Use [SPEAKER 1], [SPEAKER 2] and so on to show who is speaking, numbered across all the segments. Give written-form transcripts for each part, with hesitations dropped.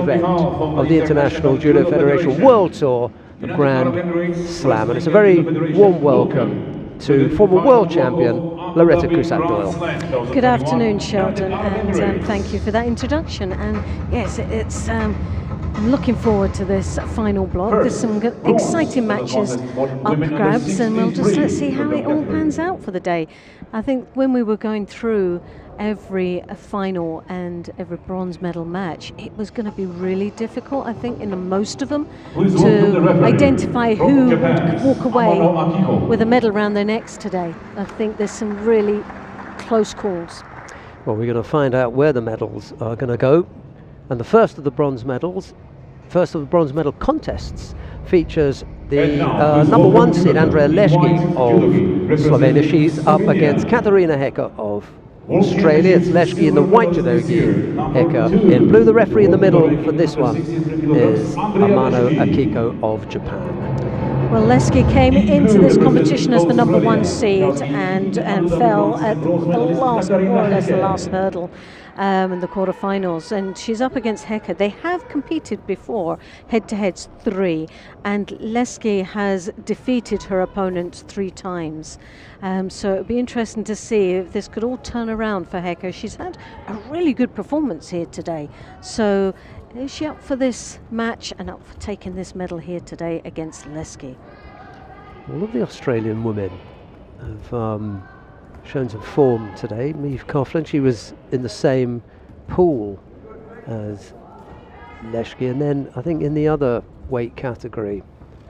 [SPEAKER 1] event of the International Judo Federation World Tour, the Grand Slam. And it's a very warm welcome to former world champion Loretta Cusat-Doyle.
[SPEAKER 2] Good afternoon, Sheldon, and thank you for that introduction. And yes, I'm looking forward to this final block. There's some exciting matches up for grabs, and let's see how it all pans out for the day. I think when we were going through every final and every bronze medal match, it was going to be really difficult, I think, in most of them, to identify who would walk away with a medal around their necks today. I think there's some really close calls.
[SPEAKER 1] Well, we're going to find out where the medals are going to go. And the first of the bronze medal contests features the number one seed, Andrea Leszki of Slovenia. She's up against Katarina Hecker of Australia. It's Leszki in the white judogi, Hecker in blue. The referee in the middle for this one is Amano Akiko of Japan.
[SPEAKER 2] Well, Leszki came into this competition as the number one seed and fell at the last, more or less the last hurdle in the quarterfinals, and she's up against Hecker. They have competed before, head-to-heads 3, and Leszki has defeated her opponents 3 times. So it'll be interesting to see if this could all turn around for Hecker. She's had a really good performance here today. So is she up for this match and up for taking this medal here today against Leszki?
[SPEAKER 1] All of the Australian women have shown some form today. Maeve Coughlin, she was in the same pool as Leszki, and then I think in the other weight category,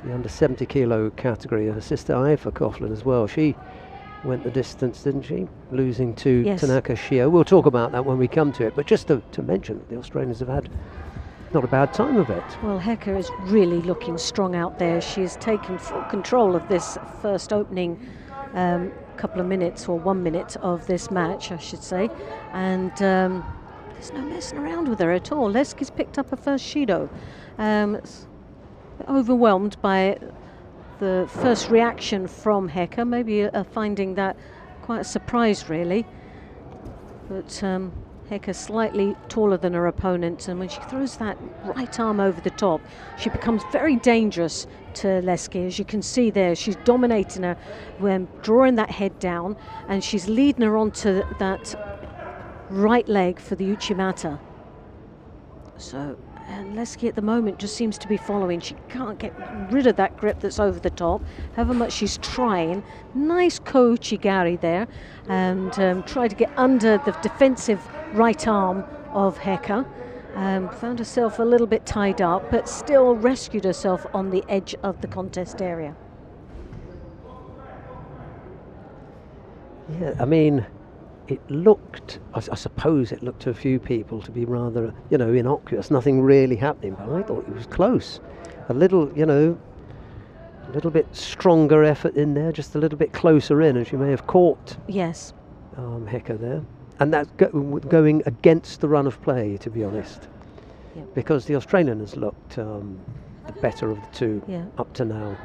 [SPEAKER 1] the under 70 kilo category, her sister Aifa Coughlin as well. She went the distance, didn't she? Losing to Tanaka Shio. We'll talk about that when we come to it, but just to mention that the Australians have had not a bad time of it.
[SPEAKER 2] Well, Hecker is really looking strong out there. She's taken full control of this first opening couple of minutes, or 1 minute of this match, I should say, and there's no messing around with her at all. Leszki's picked up her first Shido. Overwhelmed by the first reaction from Hecker, maybe finding that quite a surprise, really. But Hecker slightly taller than her opponent, and when she throws that right arm over the top, she becomes very dangerous to Leszki. As you can see there, she's dominating her when drawing that head down, and she's leading her onto that right leg for the Uchimata. So, and Leszki at the moment just seems to be following. She can't get rid of that grip that's over the top, however much she's trying. Nice ko-uchigari there, and try to get under the defensive right arm of Hecker. Found herself a little bit tied up, but still rescued herself on the edge of the contest area.
[SPEAKER 1] Yeah, I mean, it looked, I suppose it looked to a few people to be rather, innocuous, nothing really happening, but I thought it was close. A little, a little bit stronger effort in there, just a little bit closer in, and she may have caught Hecker there. And that's going against the run of play, to be honest, because the Australian has looked the better of the two up to now.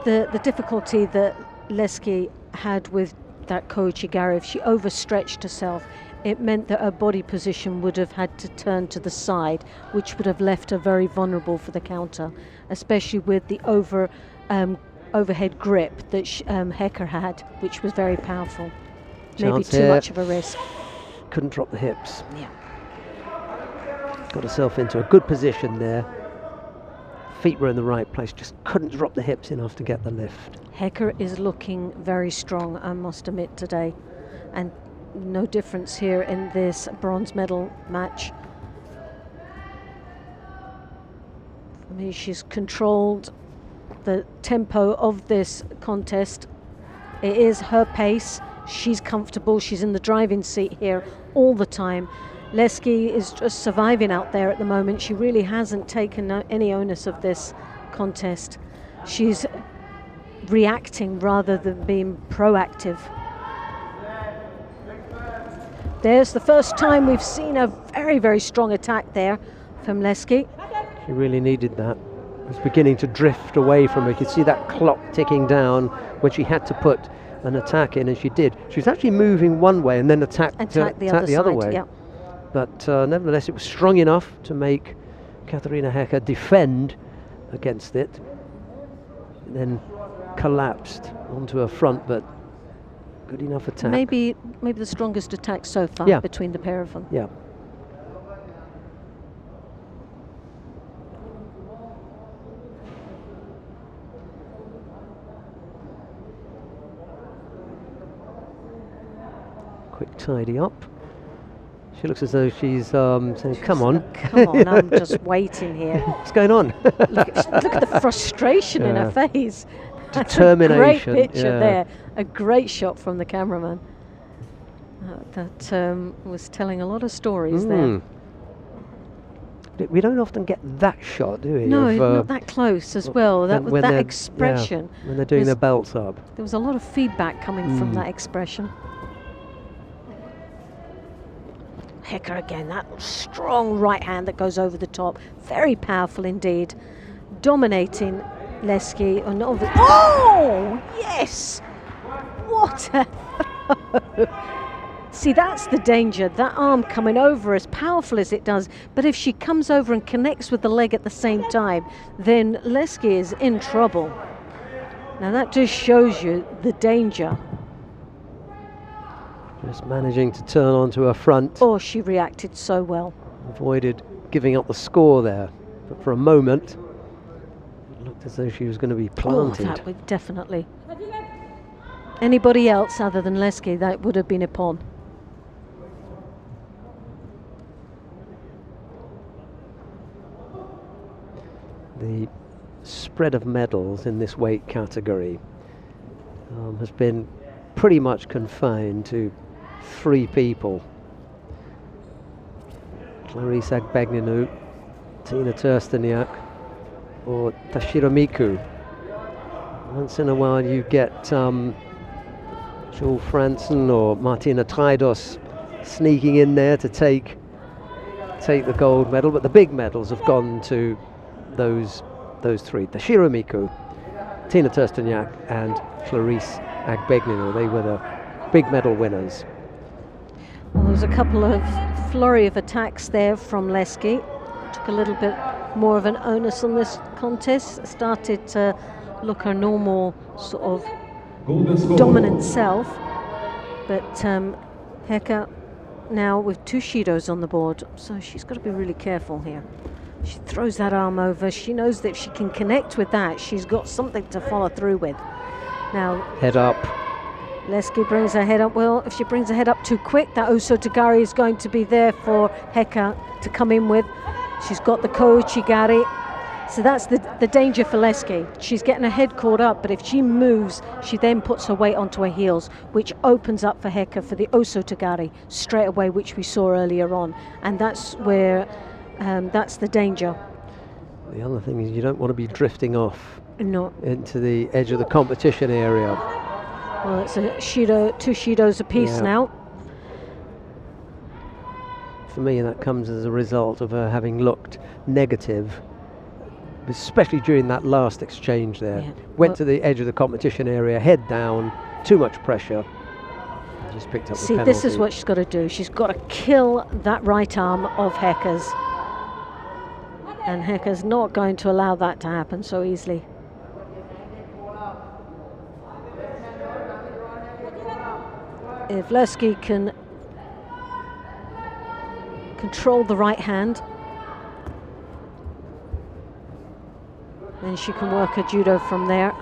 [SPEAKER 2] The difficulty that Leszki had with that ko-uchigari, if she overstretched herself, it meant that her body position would have had to turn to the side, which would have left her very vulnerable for the counter, especially with the overhead grip that Hecker had, which was very powerful. Maybe too much of a risk.
[SPEAKER 1] Couldn't drop the hips.
[SPEAKER 2] Yeah.
[SPEAKER 1] Got herself into a good position there. Feet were in the right place, just couldn't drop the hips enough to get the lift.
[SPEAKER 2] Hecker is looking very strong, I must admit, today. And no difference here in this bronze medal match. For me, she's controlled the tempo of this contest. It is her pace. She's comfortable. She's in the driving seat here all the time. Leszki is just surviving out there at the moment. She really hasn't taken any onus of this contest. She's reacting rather than being proactive. There's the first time we've seen a very, very strong attack there from Leszki.
[SPEAKER 1] She really needed that. It was beginning to drift away from her. You could see that clock ticking down when she had to put an attack in, and she did. She was actually moving one way and then attacked the other way.
[SPEAKER 2] Yeah.
[SPEAKER 1] But nevertheless, it was strong enough to make Katharina Hecker defend against it, and then collapsed onto her front, but good enough attack.
[SPEAKER 2] Maybe the strongest attack so far between the pair of them.
[SPEAKER 1] Yeah. Quick tidy up. She looks as though she's saying, come on.
[SPEAKER 2] Come on, I'm just waiting here.
[SPEAKER 1] What's going on?
[SPEAKER 2] look at the frustration in her face.
[SPEAKER 1] Determination.
[SPEAKER 2] Great picture there. A great shot from the cameraman. That was telling a lot of stories there.
[SPEAKER 1] We don't often get that shot, do we?
[SPEAKER 2] No, not that close as well. That was that expression.
[SPEAKER 1] Yeah, when they're doing their belts up.
[SPEAKER 2] There was a lot of feedback coming from that expression. Hecker again, that strong right hand that goes over the top. Very powerful indeed. Dominating Leski. Oh, yes! What a throw. See, that's the danger. That arm coming over as powerful as it does. But if she comes over and connects with the leg at the same time, then Leski is in trouble. Now that just shows you the danger.
[SPEAKER 1] Just managing to turn onto her front.
[SPEAKER 2] Oh, she reacted so well.
[SPEAKER 1] Avoided giving up the score there. But for a moment, it looked as though she was going to be planted.
[SPEAKER 2] Oh, that would definitely. Anybody else other than Leski, that would have been a pawn.
[SPEAKER 1] The spread of medals in this weight category has been pretty much confined to 3 people. Clarice Agbegninu, Tina Tursteniak, or Tashiro Miku. Once in a while you get Jules Frantzen or Martina Traidos sneaking in there to take the gold medal, but the big medals have gone to those 3. Tashiro Miku, Tina Tursteniak and Clarice Agbegninu. They were the big medal winners.
[SPEAKER 2] Well, there was a couple of flurry of attacks there from Leski. Took a little bit more of an onus on this contest. Started to look her normal sort of dominant self. But Hecker now with 2 Shidos on the board, so she's got to be really careful here. She throws that arm over. She knows that if she can connect with that, she's got something to follow through with. Now,
[SPEAKER 1] head up.
[SPEAKER 2] Leski brings her head up. Well, if she brings her head up too quick, that Oso Tagari is going to be there for Hecker to come in with. She's got the Koichigari. So that's the danger for Leski. She's getting her head caught up, but if she moves, she then puts her weight onto her heels, which opens up for Hecker for the Oso Tagari straight away, which we saw earlier on. And that's where, that's the danger.
[SPEAKER 1] The other thing is you don't want to be drifting off into the edge of the competition area.
[SPEAKER 2] Well, it's a Shido, 2 Shidos apiece now.
[SPEAKER 1] For me, that comes as a result of her having looked negative, especially during that last exchange there.
[SPEAKER 2] Yeah.
[SPEAKER 1] Went to the edge of the competition area, head down, too much pressure. Just picked up the penalty.
[SPEAKER 2] This is what she's got to do. She's got to kill that right arm of Hecker's. And Hecker's not going to allow that to happen so easily. If Leski can control the right hand, then she can work her judo from there.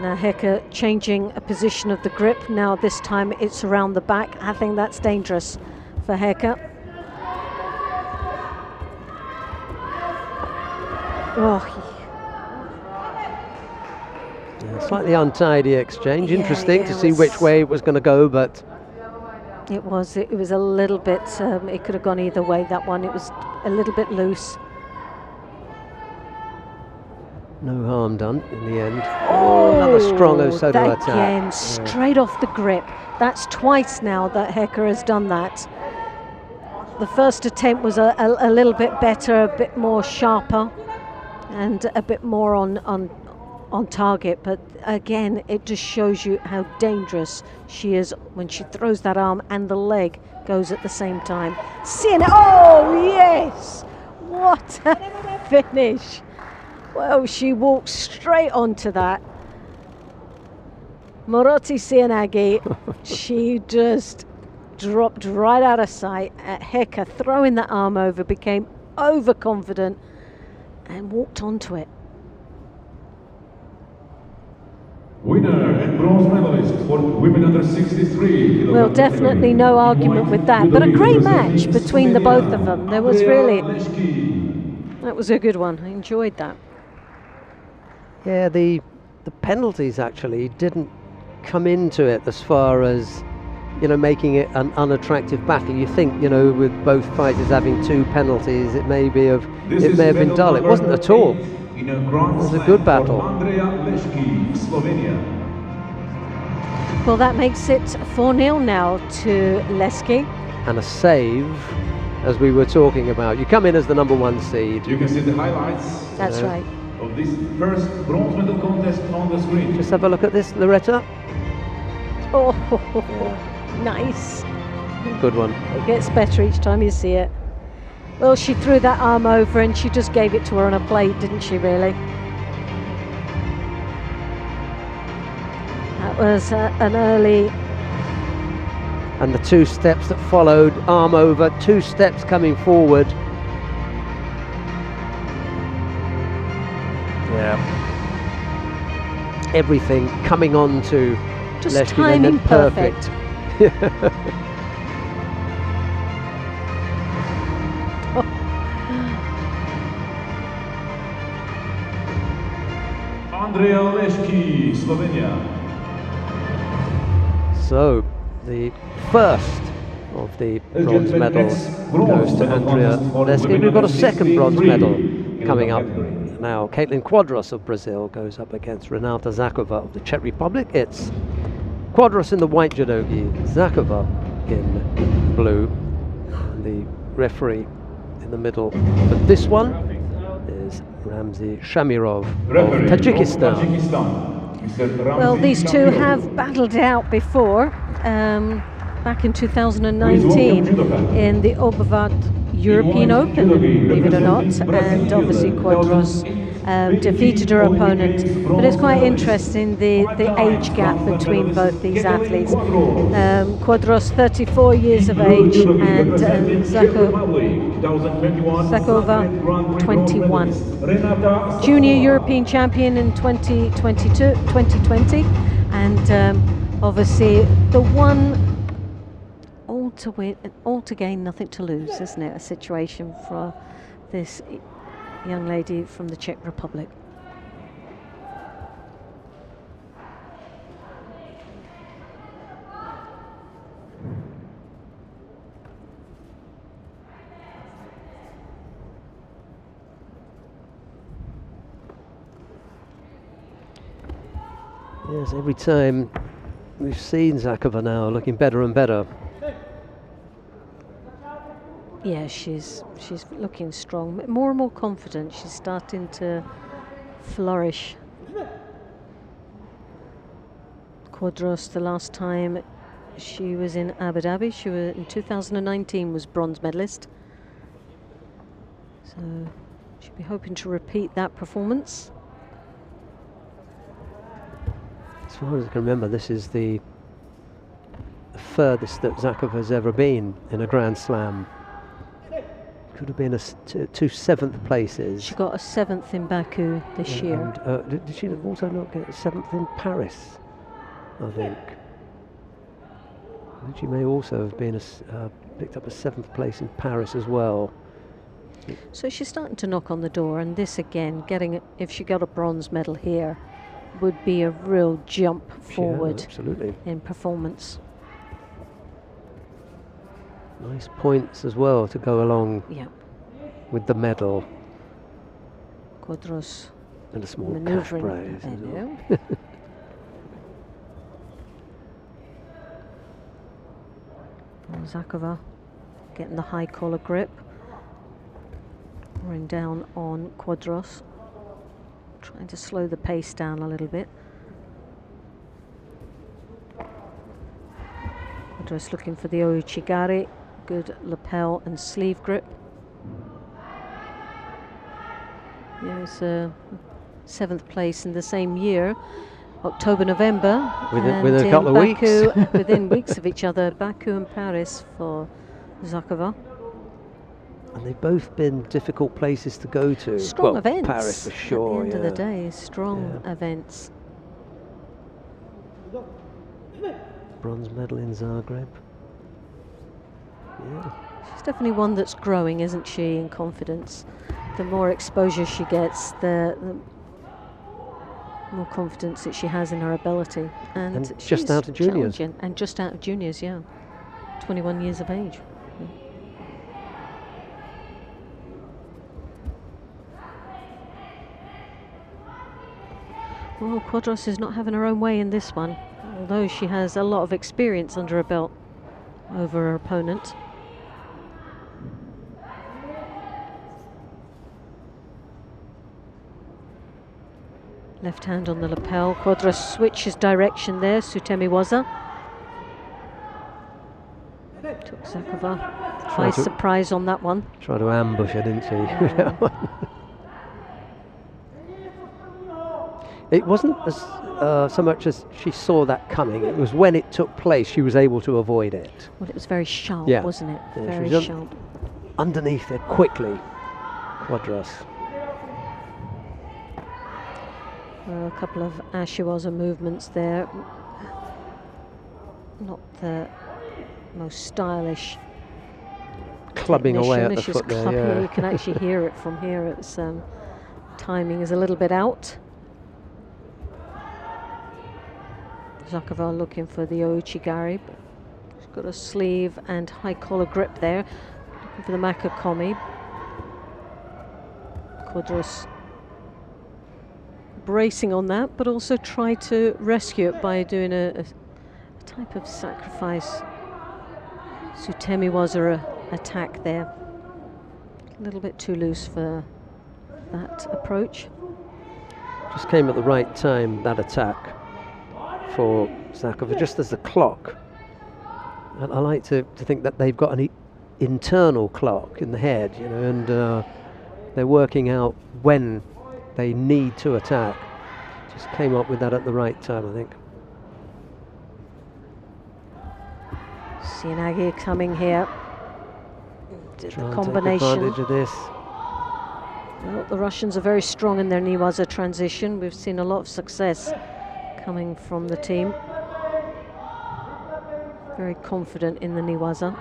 [SPEAKER 2] Now Hecker changing a position of the grip. Now this time it's around the back. I think that's dangerous for Hecker. Oh.
[SPEAKER 1] Slightly untidy exchange. Interesting to see which way it was going to go, but
[SPEAKER 2] it was a little bit. It could have gone either way. That one, it was a little bit loose.
[SPEAKER 1] No harm done in the end. Oh, another strong Osoto attack.
[SPEAKER 2] Again, straight off the grip. That's twice now that Hecker has done that. The first attempt was a little bit better, a bit more sharper, and a bit more on target, but again it just shows you how dangerous she is when she throws that arm and the leg goes at the same time. Seeing it, oh yes, What a finish! Well, she walked straight onto that. Moroti Sianagi, she just dropped right out of sight. Heka, throwing that arm over, became overconfident and walked onto it.
[SPEAKER 3] Winner and bronze medalist for women under 63.
[SPEAKER 2] Well, definitely no argument with that, but a great match between the both of them. There was really, that was a good one. I enjoyed that.
[SPEAKER 1] Yeah, the penalties actually didn't come into it as far as, you know, making it an unattractive battle. You think, you know, with both fighters having 2 penalties, it may have been dull. It wasn't at all. It was a good battle.
[SPEAKER 2] Well, that makes it 4-0 now to Leski.
[SPEAKER 1] And a save, as we were talking about. You come in as the #1 seed.
[SPEAKER 3] You can see the highlights.
[SPEAKER 2] That's right.
[SPEAKER 3] Of this first bronze medal contest on the screen.
[SPEAKER 1] Just have a look at this, Loretta.
[SPEAKER 2] Oh, nice.
[SPEAKER 1] Good one.
[SPEAKER 2] It gets better each time you see it. Well, she threw that arm over and she just gave it to her on a plate, didn't she, really? That was an early...
[SPEAKER 1] And the 2 steps that followed, arm over, 2 steps coming forward. Yeah. Everything coming on to
[SPEAKER 2] just
[SPEAKER 1] Leski,
[SPEAKER 2] timing
[SPEAKER 1] perfect.
[SPEAKER 3] Andrea Leski, Slovenia.
[SPEAKER 1] So, the first of the bronze medals goes to Andrea Leski. We've got a second bronze medal coming up now. Caitlin Quadros of Brazil goes up against Renata Zakova of the Czech Republic. It's Quadros in the white judogi, Zakova in blue. And the referee in the middle for this one is Ramzi Shamirov of Tajikistan.
[SPEAKER 2] Well, these two have battled it out before, back in 2019 in the Obervat European Open, believe it or not, and obviously Quadros defeated her opponent. But it's quite interesting, the age gap between both these athletes. Quadros 34 years of age and Zakova 21. Junior European champion in 2020, and obviously the one all to win and all to gain, nothing to lose, isn't it? A situation for this young lady from the Czech Republic.
[SPEAKER 1] Yes, every time we've seen Zakova now looking better and better.
[SPEAKER 2] Yeah, she's looking strong, more and more confident. She's starting to flourish. Quadros, the last time she was in Abu Dhabi, she was in 2019, was bronze medalist. So she'll be hoping to repeat that performance.
[SPEAKER 1] As far as I can remember, this is the furthest that Zakova has ever been in a Grand Slam. Could have been two 7th places.
[SPEAKER 2] She got a 7th in Baku this year.
[SPEAKER 1] And, did she also not get a 7th in Paris? I think. I think she may also have been picked up a 7th place in Paris as well.
[SPEAKER 2] So she's starting to knock on the door, and this again, if she got a bronze medal here, would be a real jump forward,
[SPEAKER 1] absolutely,
[SPEAKER 2] in performance.
[SPEAKER 1] Nice points as well to go along with the medal.
[SPEAKER 2] Quadros
[SPEAKER 1] and a small cash prize.
[SPEAKER 2] Zakova getting the high collar grip, pouring down on Quadros, trying to slow the pace down a little bit. Quadros looking for the Ouchigari. Good lapel and sleeve grip. Yeah, it was 7th place in the same year, October, November.
[SPEAKER 1] Within a
[SPEAKER 2] and
[SPEAKER 1] couple of
[SPEAKER 2] Baku,
[SPEAKER 1] weeks.
[SPEAKER 2] within weeks of each other, Baku and Paris for Zakova.
[SPEAKER 1] And they've both been difficult places to go to.
[SPEAKER 2] Strong
[SPEAKER 1] well,
[SPEAKER 2] events.
[SPEAKER 1] Paris for sure.
[SPEAKER 2] At the end
[SPEAKER 1] yeah.
[SPEAKER 2] of the day, strong events.
[SPEAKER 1] Bronze medal in Zagreb. Yeah.
[SPEAKER 2] She's definitely one that's growing, isn't she, in confidence. The more exposure she gets, the more confidence that she has in her ability. And
[SPEAKER 1] just
[SPEAKER 2] she's
[SPEAKER 1] out of juniors.
[SPEAKER 2] challenging. And just out of juniors, yeah. 21 years of age. Yeah. Well, Quadros is not having her own way in this one, although she has a lot of experience under her belt over her opponent. Left hand on the lapel. Quadros switches direction there. Sutemiwaza took Zakova by surprise on that one.
[SPEAKER 1] Tried to ambush her, didn't she? It wasn't as so much as she saw that coming. It was when it took place she was able to avoid it.
[SPEAKER 2] Well, it was very sharp,
[SPEAKER 1] Yeah.
[SPEAKER 2] wasn't it?
[SPEAKER 1] Yeah, she
[SPEAKER 2] Very
[SPEAKER 1] was
[SPEAKER 2] sharp.
[SPEAKER 1] Underneath it quickly, Quadros.
[SPEAKER 2] A couple of Ashiwaza movements there. Not the most stylish.
[SPEAKER 1] Clubbing away at the
[SPEAKER 2] She's
[SPEAKER 1] foot there,
[SPEAKER 2] clubbing.
[SPEAKER 1] yeah.
[SPEAKER 2] You can actually hear it from here. It's timing is a little bit out. Zakova looking for the Ouchigari, but she's got a sleeve and high collar grip there. Looking for the Makakomi. Quadros bracing on that, but also try to rescue it by doing a type of sacrifice. Sutemiwaza attack there. A little bit too loose for that approach.
[SPEAKER 1] Just came at the right time, that attack for Zakova, just as the clock. I like to think that they've got an internal clock in the head, you know, and they're working out when they need to attack. Just came up with that at the right time, I think.
[SPEAKER 2] Sienagi coming here. Did the
[SPEAKER 1] Try and
[SPEAKER 2] combination.
[SPEAKER 1] take advantage of this.
[SPEAKER 2] Well, the Russians are very strong in their Niwaza transition. We've seen a lot of success coming from the team. Very confident in the Niwaza.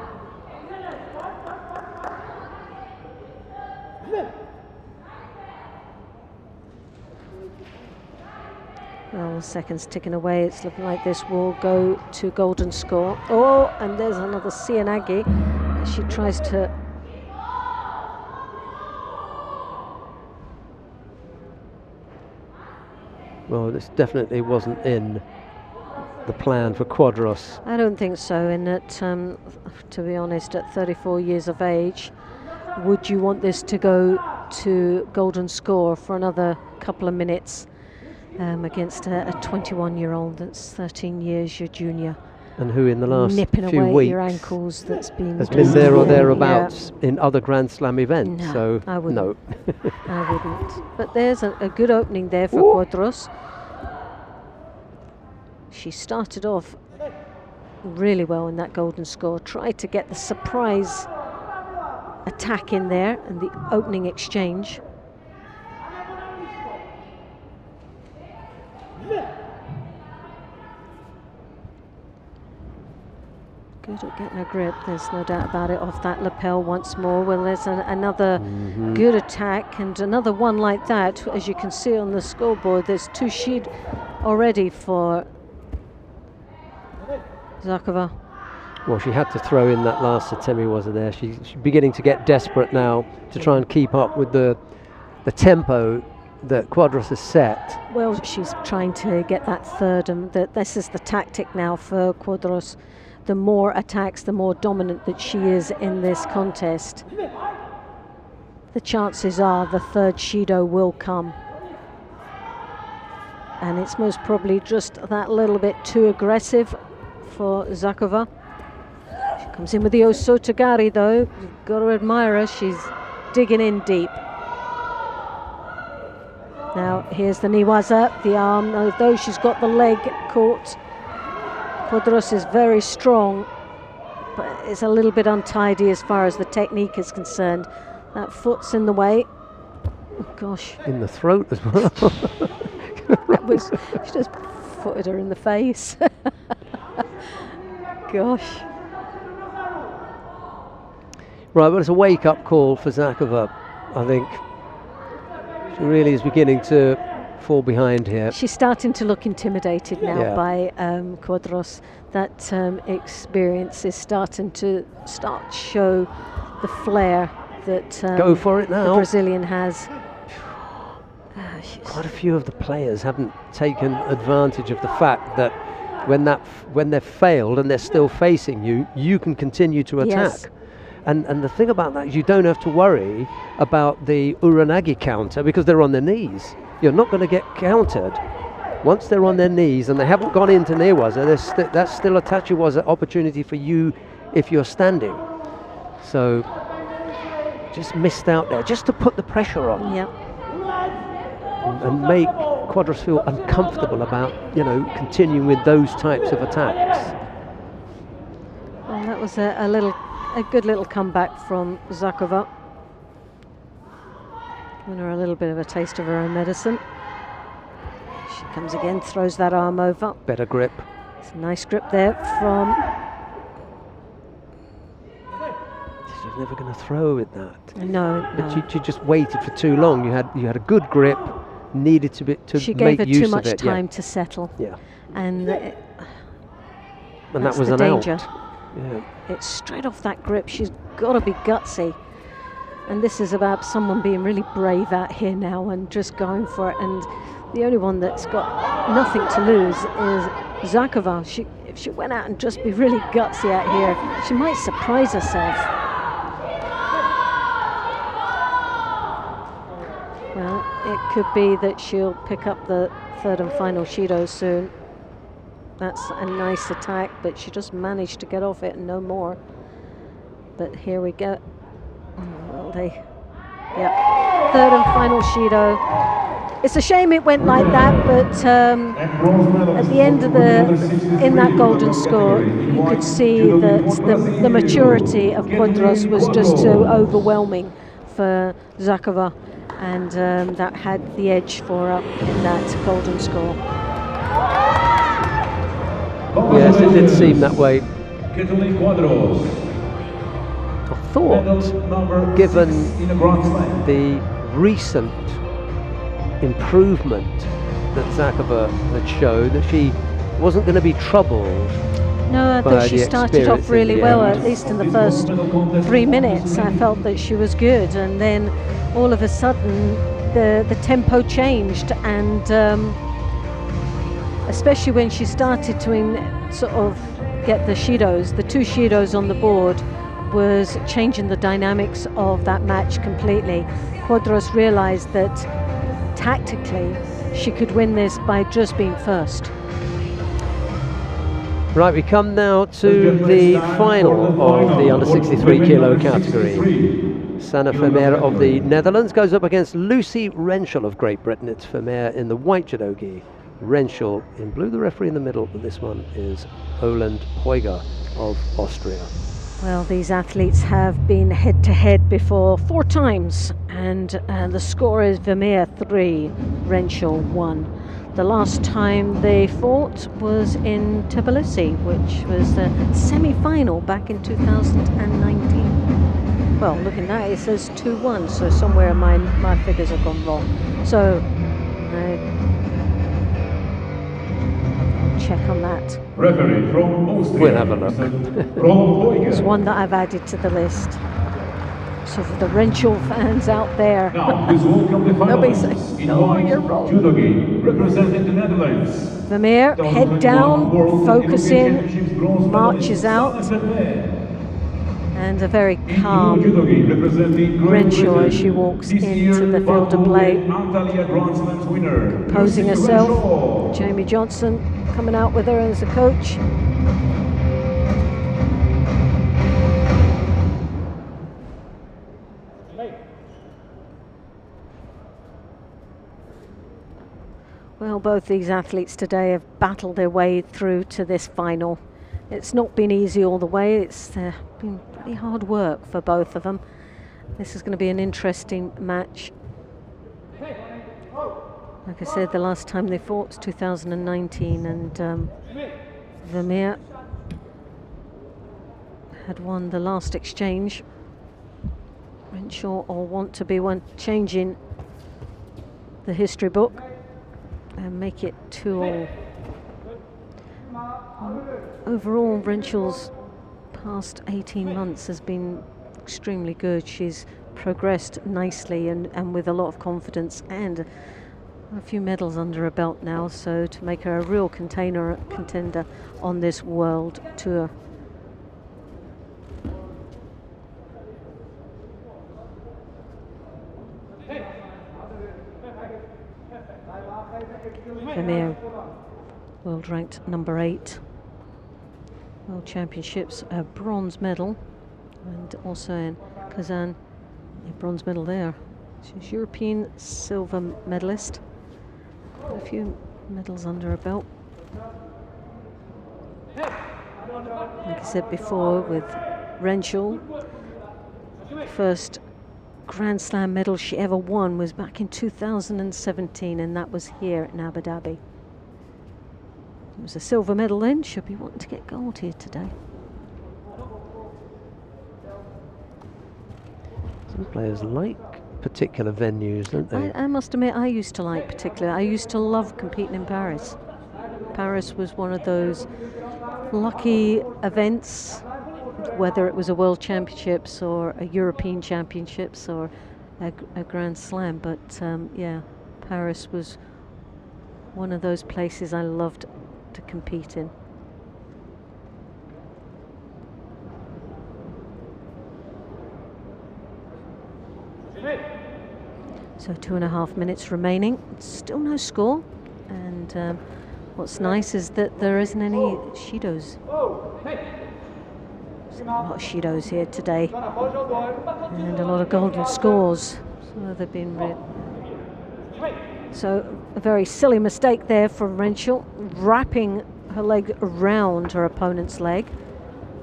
[SPEAKER 2] Well, seconds ticking away. It's looking like this will go to golden score. Oh, and there's another Sienagi. She tries to.
[SPEAKER 1] Well, this definitely wasn't in the plan for Quadros.
[SPEAKER 2] I don't think so. In that, to be honest, at 34 years of age, would you want this to go to golden score for another couple of minutes against a 21-year-old that's 13 years your junior?
[SPEAKER 1] And who in the last
[SPEAKER 2] nipping
[SPEAKER 1] few
[SPEAKER 2] away
[SPEAKER 1] weeks
[SPEAKER 2] at your ankles has been
[SPEAKER 1] there or
[SPEAKER 2] yeah.
[SPEAKER 1] thereabouts in other Grand Slam events.
[SPEAKER 2] No,
[SPEAKER 1] so
[SPEAKER 2] I wouldn't.
[SPEAKER 1] no.
[SPEAKER 2] I wouldn't. But there's a good opening there for Quadros. She started off really well in that golden score. Tried to get the surprise attack in there and the opening exchange. Good at getting a grip, there's no doubt about it, off that lapel once more. Well, there's another good attack and another one like that. As you can see on the scoreboard, there's 2 sheet already for Zakova.
[SPEAKER 1] Well, she had to throw in that last Sutemiwaza there. She's beginning to get desperate now to try and keep up with the tempo that Quadros has set.
[SPEAKER 2] Well, she's trying to get that third, and this is the tactic now for Quadros. The more attacks, the more dominant that she is in this contest, the chances are the third Shido will come. And it's most probably just that little bit too aggressive for Zakova. She comes in with the Osotogari though. You've got to admire her, she's digging in deep. Now here's the niwaza, the arm, though she's got the leg caught. Quadros is very strong, but it's a little bit untidy as far as the technique is concerned. That foot's in the way. Oh gosh.
[SPEAKER 1] In the throat as well.
[SPEAKER 2] She just footed her in the face. Gosh.
[SPEAKER 1] Right, well, it's a wake-up call for Zakova, I think. She really is beginning to fall behind here.
[SPEAKER 2] She's starting to look intimidated now by Quadros. That experience is starting to show the flair that
[SPEAKER 1] Go for it now.
[SPEAKER 2] the Brazilian has.
[SPEAKER 1] Quite a few of the players haven't taken advantage of the fact that when they're failed and they're still facing you, you can continue to attack.
[SPEAKER 2] Yes.
[SPEAKER 1] And the thing about that is you don't have to worry about the uranagi counter because they're on their knees. You're not going to get countered. Once they're on their knees and they haven't gone into newaza, that's still a tachiwaza opportunity for you if you're standing. So just missed out there, just to put the pressure on.
[SPEAKER 2] Yep.
[SPEAKER 1] And make Quadros feel uncomfortable about, continuing with those types of attacks.
[SPEAKER 2] Well, that was a good little comeback from Zakova. Giving her a little bit of a taste of her own medicine. She comes again, throws that arm over.
[SPEAKER 1] Better grip.
[SPEAKER 2] It's a nice grip there from...
[SPEAKER 1] She's never going to throw with that.
[SPEAKER 2] No.
[SPEAKER 1] But she just waited for too long. You had a good grip. Needed to make use of it.
[SPEAKER 2] She gave her too much time to settle.
[SPEAKER 1] Yeah.
[SPEAKER 2] And
[SPEAKER 1] that
[SPEAKER 2] the
[SPEAKER 1] was an
[SPEAKER 2] danger.
[SPEAKER 1] out. Yeah.
[SPEAKER 2] It's straight off that grip. She's got to be gutsy. And this is about someone being really brave out here now and just going for it. And the only one that's got nothing to lose is Zakova. If she went out and just be really gutsy out here, she might surprise herself. Well, it could be that she'll pick up the third and final Shido soon. That's a nice attack, but she just managed to get off it and no more. But here we go. Well, third and final Shido. It's a shame it went like that, but at the end of in that golden score, you could see that the maturity of Quadros was just so overwhelming for Zakova, and that had the edge for her in that golden score.
[SPEAKER 1] Yes, it did seem that way. I thought, given the recent improvement that Zakova had shown, that she wasn't going to be troubled.
[SPEAKER 2] No, I thought she started off really well, at least in the first 3 minutes. I felt that she was good, and then all of a sudden the tempo changed, and especially when she started to sort of get the Shidos, the two Shidos on the board, was changing the dynamics of that match completely. Quadros realized that tactically she could win this by just being first.
[SPEAKER 1] Right, we come now to the final of the under 63 kilo category. Sanne Vermeer of the Netherlands goes up against Lucy Renschel of Great Britain. It's Vermeer in the white judogi, Renschel in blue. The referee in the middle, but this one is Roland Heuger of Austria.
[SPEAKER 2] Well, these athletes have been head-to-head before 4 times, and the score is Vermeer 3, Renschel 1. The last time they fought was in Tbilisi, which was the semi-final back in 2019. Well, looking at it, it says 2-1, so somewhere my figures have gone wrong. So, check on that.
[SPEAKER 3] Referee from Austria.
[SPEAKER 1] We'll have a look.
[SPEAKER 2] It's one that I've added to the list. So for the Renschel fans out there,
[SPEAKER 3] Now, please welcome the
[SPEAKER 2] Nobody say,
[SPEAKER 3] finalists. In
[SPEAKER 2] "No,
[SPEAKER 3] white
[SPEAKER 2] you're wrong."
[SPEAKER 3] judogi, representing the Netherlands.
[SPEAKER 2] Vermeer, head down, focus in, marches out, and a very calm Renschel as she walks into the field of play, composing herself. Jamie Johnson coming out with her as a coach. Well, both these athletes today have battled their way through to this final. It's not been easy all the way. It's been pretty hard work for both of them. This is going to be an interesting match. Like I said, the last time they fought was 2019, and Vermeer had won the last exchange. Renshaw will want to be one changing the history book and make it 2-all. Overall, Renshaw's past 18 months has been extremely good. She's progressed nicely and with a lot of confidence, and a few medals under her belt now, so to make her a real contender on this world tour. Vermeer, world ranked number 8. World Championships, a bronze medal, and also in Kazan, a bronze medal there. She's European silver medalist. A few medals under her belt. Like I said before, with Renshaw, the first Grand Slam medal she ever won was back in 2017, and that was here in Abu Dhabi. It was a silver medal then. She'll be wanting to get gold here today.
[SPEAKER 1] Some players like particular venues, don't they?
[SPEAKER 2] I must admit, I used to like particular. I used to love competing in Paris. Paris was one of those lucky events, whether it was a World Championships or a European Championships or a Grand Slam. But yeah, Paris was one of those places I loved to compete in. So 2.5 minutes remaining, still no score, and what's nice is that there isn't any Shidos. There's a lot of Shidos here today, and a lot of golden scores, so they've been so a very silly mistake there from Renshaw, wrapping her leg around her opponent's leg,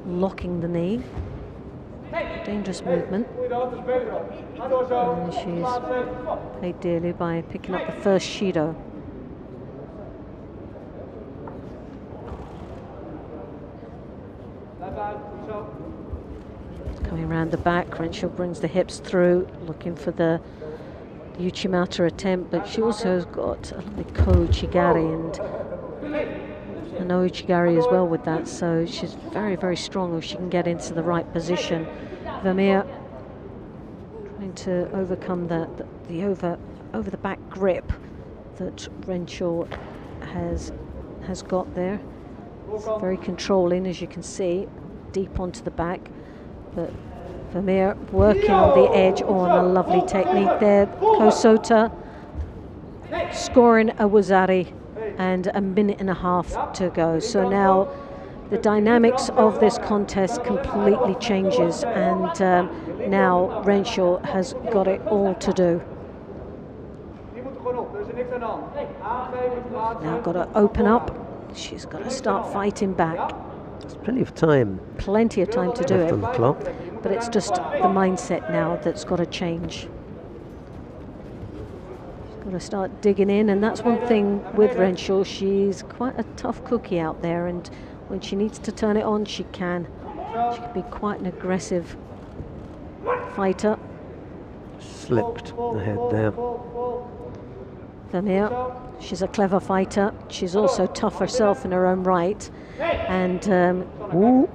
[SPEAKER 2] locking the knee. Dangerous movement, and she's paid dearly by picking up the first Shido. Coming around the back, Renshaw brings the hips through, looking for the Uchimata attempt, but she also has got a lovely Ko-Uchigari and an Ouchigari as well with that, so she's very, very strong if she can get into the right position. Vermeer trying to overcome the over the back grip that Renshaw has got there. It's very controlling, as you can see, deep onto the back, but Vermeer working on the edge on a lovely technique there. Kosota scoring a Wazari, and 1.5 minutes to go. So now the dynamics of this contest completely changes, and now Renshaw has got it all to do. Now got to open up. She's got to start fighting back.
[SPEAKER 1] There's plenty of time.
[SPEAKER 2] Plenty of time to do
[SPEAKER 1] left
[SPEAKER 2] it.
[SPEAKER 1] on the clock.
[SPEAKER 2] But it's just the mindset now that's got to change. She's got to start digging in, and that's one thing with Renshaw. She's quite a tough cookie out there, and when she needs to turn it on, she can. She can be quite an aggressive fighter.
[SPEAKER 1] Slipped ahead there.
[SPEAKER 2] Vermeer, she's a clever fighter. She's also tough herself in her own right. And
[SPEAKER 1] Ooh.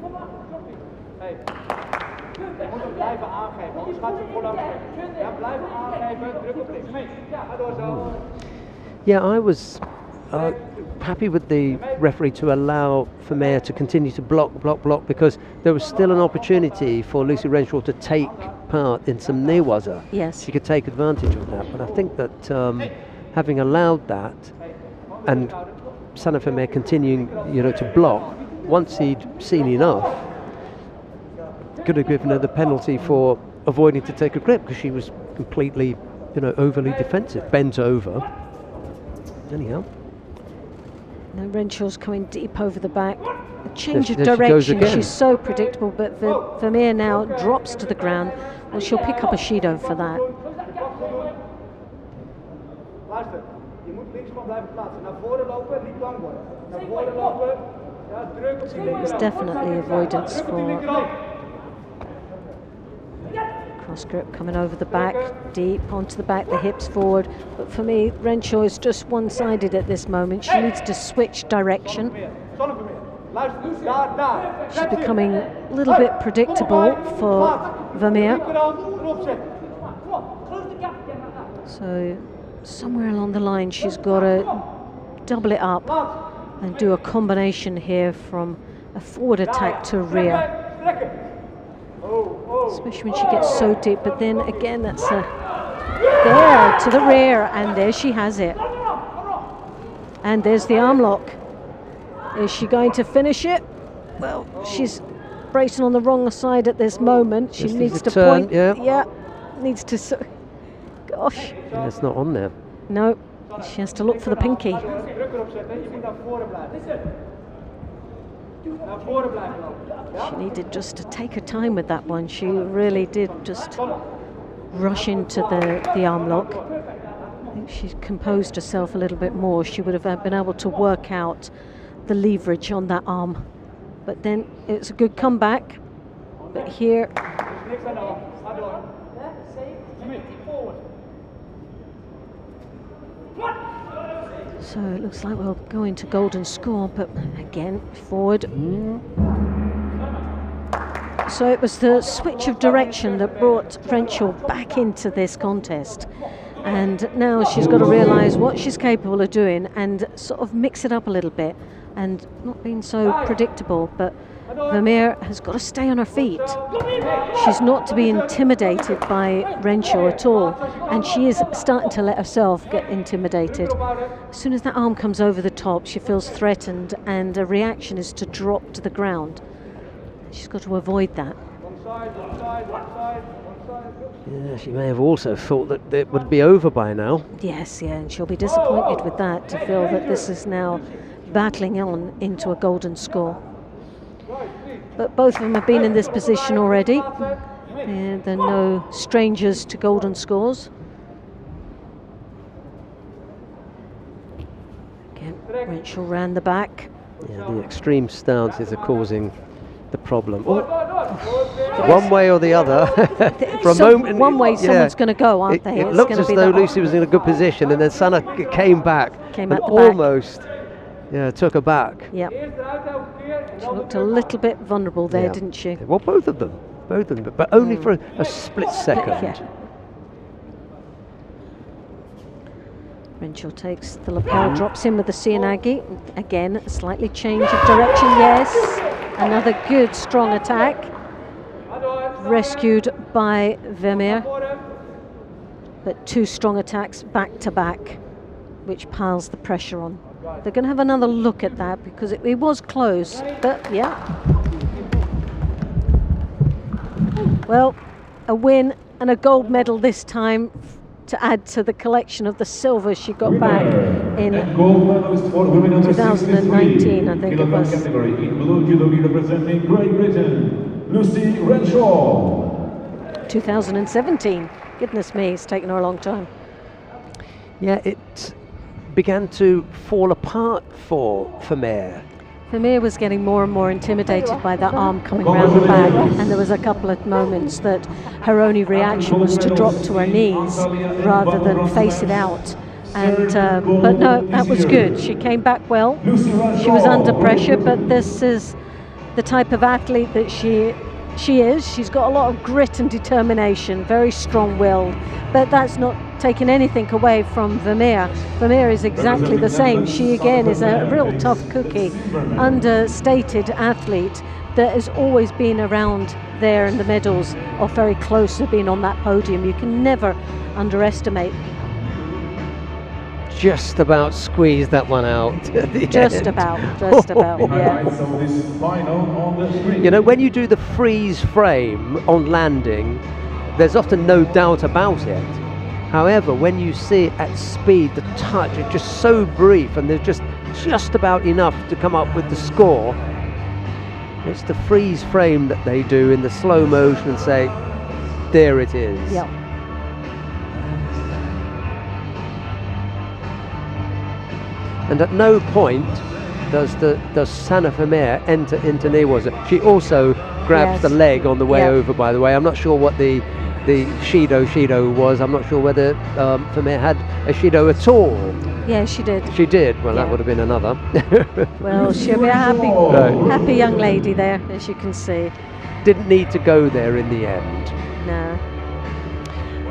[SPEAKER 1] Yeah, I was happy with the referee to allow Vermeer to continue to block, because there was still an opportunity for Lucy Renshaw to take part in some newaza.
[SPEAKER 2] yes,
[SPEAKER 1] She could take advantage of that, but I think that having allowed that and Sana Vermeer continuing, to block, once he'd seen enough, could have given her the penalty for avoiding to take a grip, because she was completely, overly defensive, bent over. Anyhow.
[SPEAKER 2] And Renshaw's coming deep over the back. A change of
[SPEAKER 1] there she goes
[SPEAKER 2] direction.
[SPEAKER 1] again.
[SPEAKER 2] She's so predictable, but Vermeer now drops to the ground. Well, she'll pick up a Shido for that.
[SPEAKER 4] Luister, je moet links van blijven plaatsen. Naar voren lopen, niet lang worden. Naar voren lopen. Ja, druk op die linkerarm.
[SPEAKER 2] There's definitely avoidance for cross grip coming over the back, deep onto the back, the hips forward. But for me, Renshaw is just one-sided at this moment. She needs to switch direction. She's becoming a little bit predictable for Vermeer. So somewhere along the line she's got to double it up and do a combination here from a forward attack to rear. Especially when she gets so deep, but then again that's a there to the rear, and there she has it. And there's the arm lock. Is she going to finish it? Well, she's bracing on the wrong side at this moment. She needs to
[SPEAKER 1] turn,
[SPEAKER 2] point.
[SPEAKER 1] yeah.
[SPEAKER 2] Needs to. Gosh.
[SPEAKER 1] Yeah, it's not on there.
[SPEAKER 2] No, she has to look for the pinky. She needed just to take her time with that one. She really did just rush into the arm lock. I think she's composed herself a little bit more. She would have been able to work out the leverage on that arm. But then it's a good comeback. But here... So it looks like we'll go into golden score, but again, forward. So it was the switch of direction that brought Renshaw back into this contest. And now she's got to realise what she's capable of doing and sort of mix it up a little bit and not being so predictable. But Vermeer has got to stay on her feet. She's not to be intimidated by Renshaw at all, and she is starting to let herself get intimidated. As soon as that arm comes over the top, she feels threatened, and her reaction is to drop to the ground. She's got to avoid that.
[SPEAKER 1] Yeah, she may have also thought that it would be over by now.
[SPEAKER 2] Yes, yeah, and she'll be disappointed with that, to feel that this is now battling on into a golden score. But both of them have been in this position already. And they're no strangers to golden scores. Again, Renshaw ran the back.
[SPEAKER 1] Yeah, the extreme stances are causing the problem. Oh, one way or the other. For a moment,
[SPEAKER 2] one way someone's going to go, aren't they?
[SPEAKER 1] It looked as though Lucy was in a good position, and then Sana came back and almost took her back.
[SPEAKER 2] Yep. She looked a little bit vulnerable there, didn't she?
[SPEAKER 1] Well, both of them, but only for a split second.
[SPEAKER 2] Yeah. Renshaw takes the lapel, drops in with the Sianagi. Again, a slightly change of direction, yes. Another good, strong attack. Rescued by Vermeer. But two strong attacks back to back, which piles the pressure on. They're going to have another look at that because it was close, but yeah. Well, a win and a gold medal this time to add to the collection of the silver she got back in 2019, I think it was.
[SPEAKER 3] Category in blue judo representing Great Britain, Lucy Renshaw.
[SPEAKER 2] 2017. Goodness me, it's taken her a long time.
[SPEAKER 1] Yeah, it began to fall apart for Vermeer.
[SPEAKER 2] Vermeer was getting more and more intimidated by that arm coming round the back, and there was a couple of moments that her only reaction was to drop to her knees rather than face it out. And but no, that was good. She came back well. She was under pressure, but this is the type of athlete that she is. She's got a lot of grit and determination, very strong-willed, but that's not taking anything away from Vermeer. Vermeer is exactly the same. She again is a real tough cookie, understated athlete that has always been around there in the medals or very close to being on that podium. You can never underestimate.
[SPEAKER 1] Just about squeezed that one out.
[SPEAKER 2] Just about, yeah.
[SPEAKER 1] You know, when you do the freeze frame on landing, there's often no doubt about it. However, when you see it at speed, the touch is just so brief, and there's just about enough to come up with the score. It's the freeze frame that they do in the slow motion and say, there it is.
[SPEAKER 2] Yep.
[SPEAKER 1] And at no point does Sana Vermeer enter into Newaza. She also grabs the leg on the way over, by the way. I'm not sure what the Shido was. I'm not sure whether Vermeer had a Shido at all.
[SPEAKER 2] Yeah, she did.
[SPEAKER 1] She did. Well, that would have been another.
[SPEAKER 2] Well, she'll be a happy young lady there, as you can see.
[SPEAKER 1] Didn't need to go there in the end.
[SPEAKER 2] No.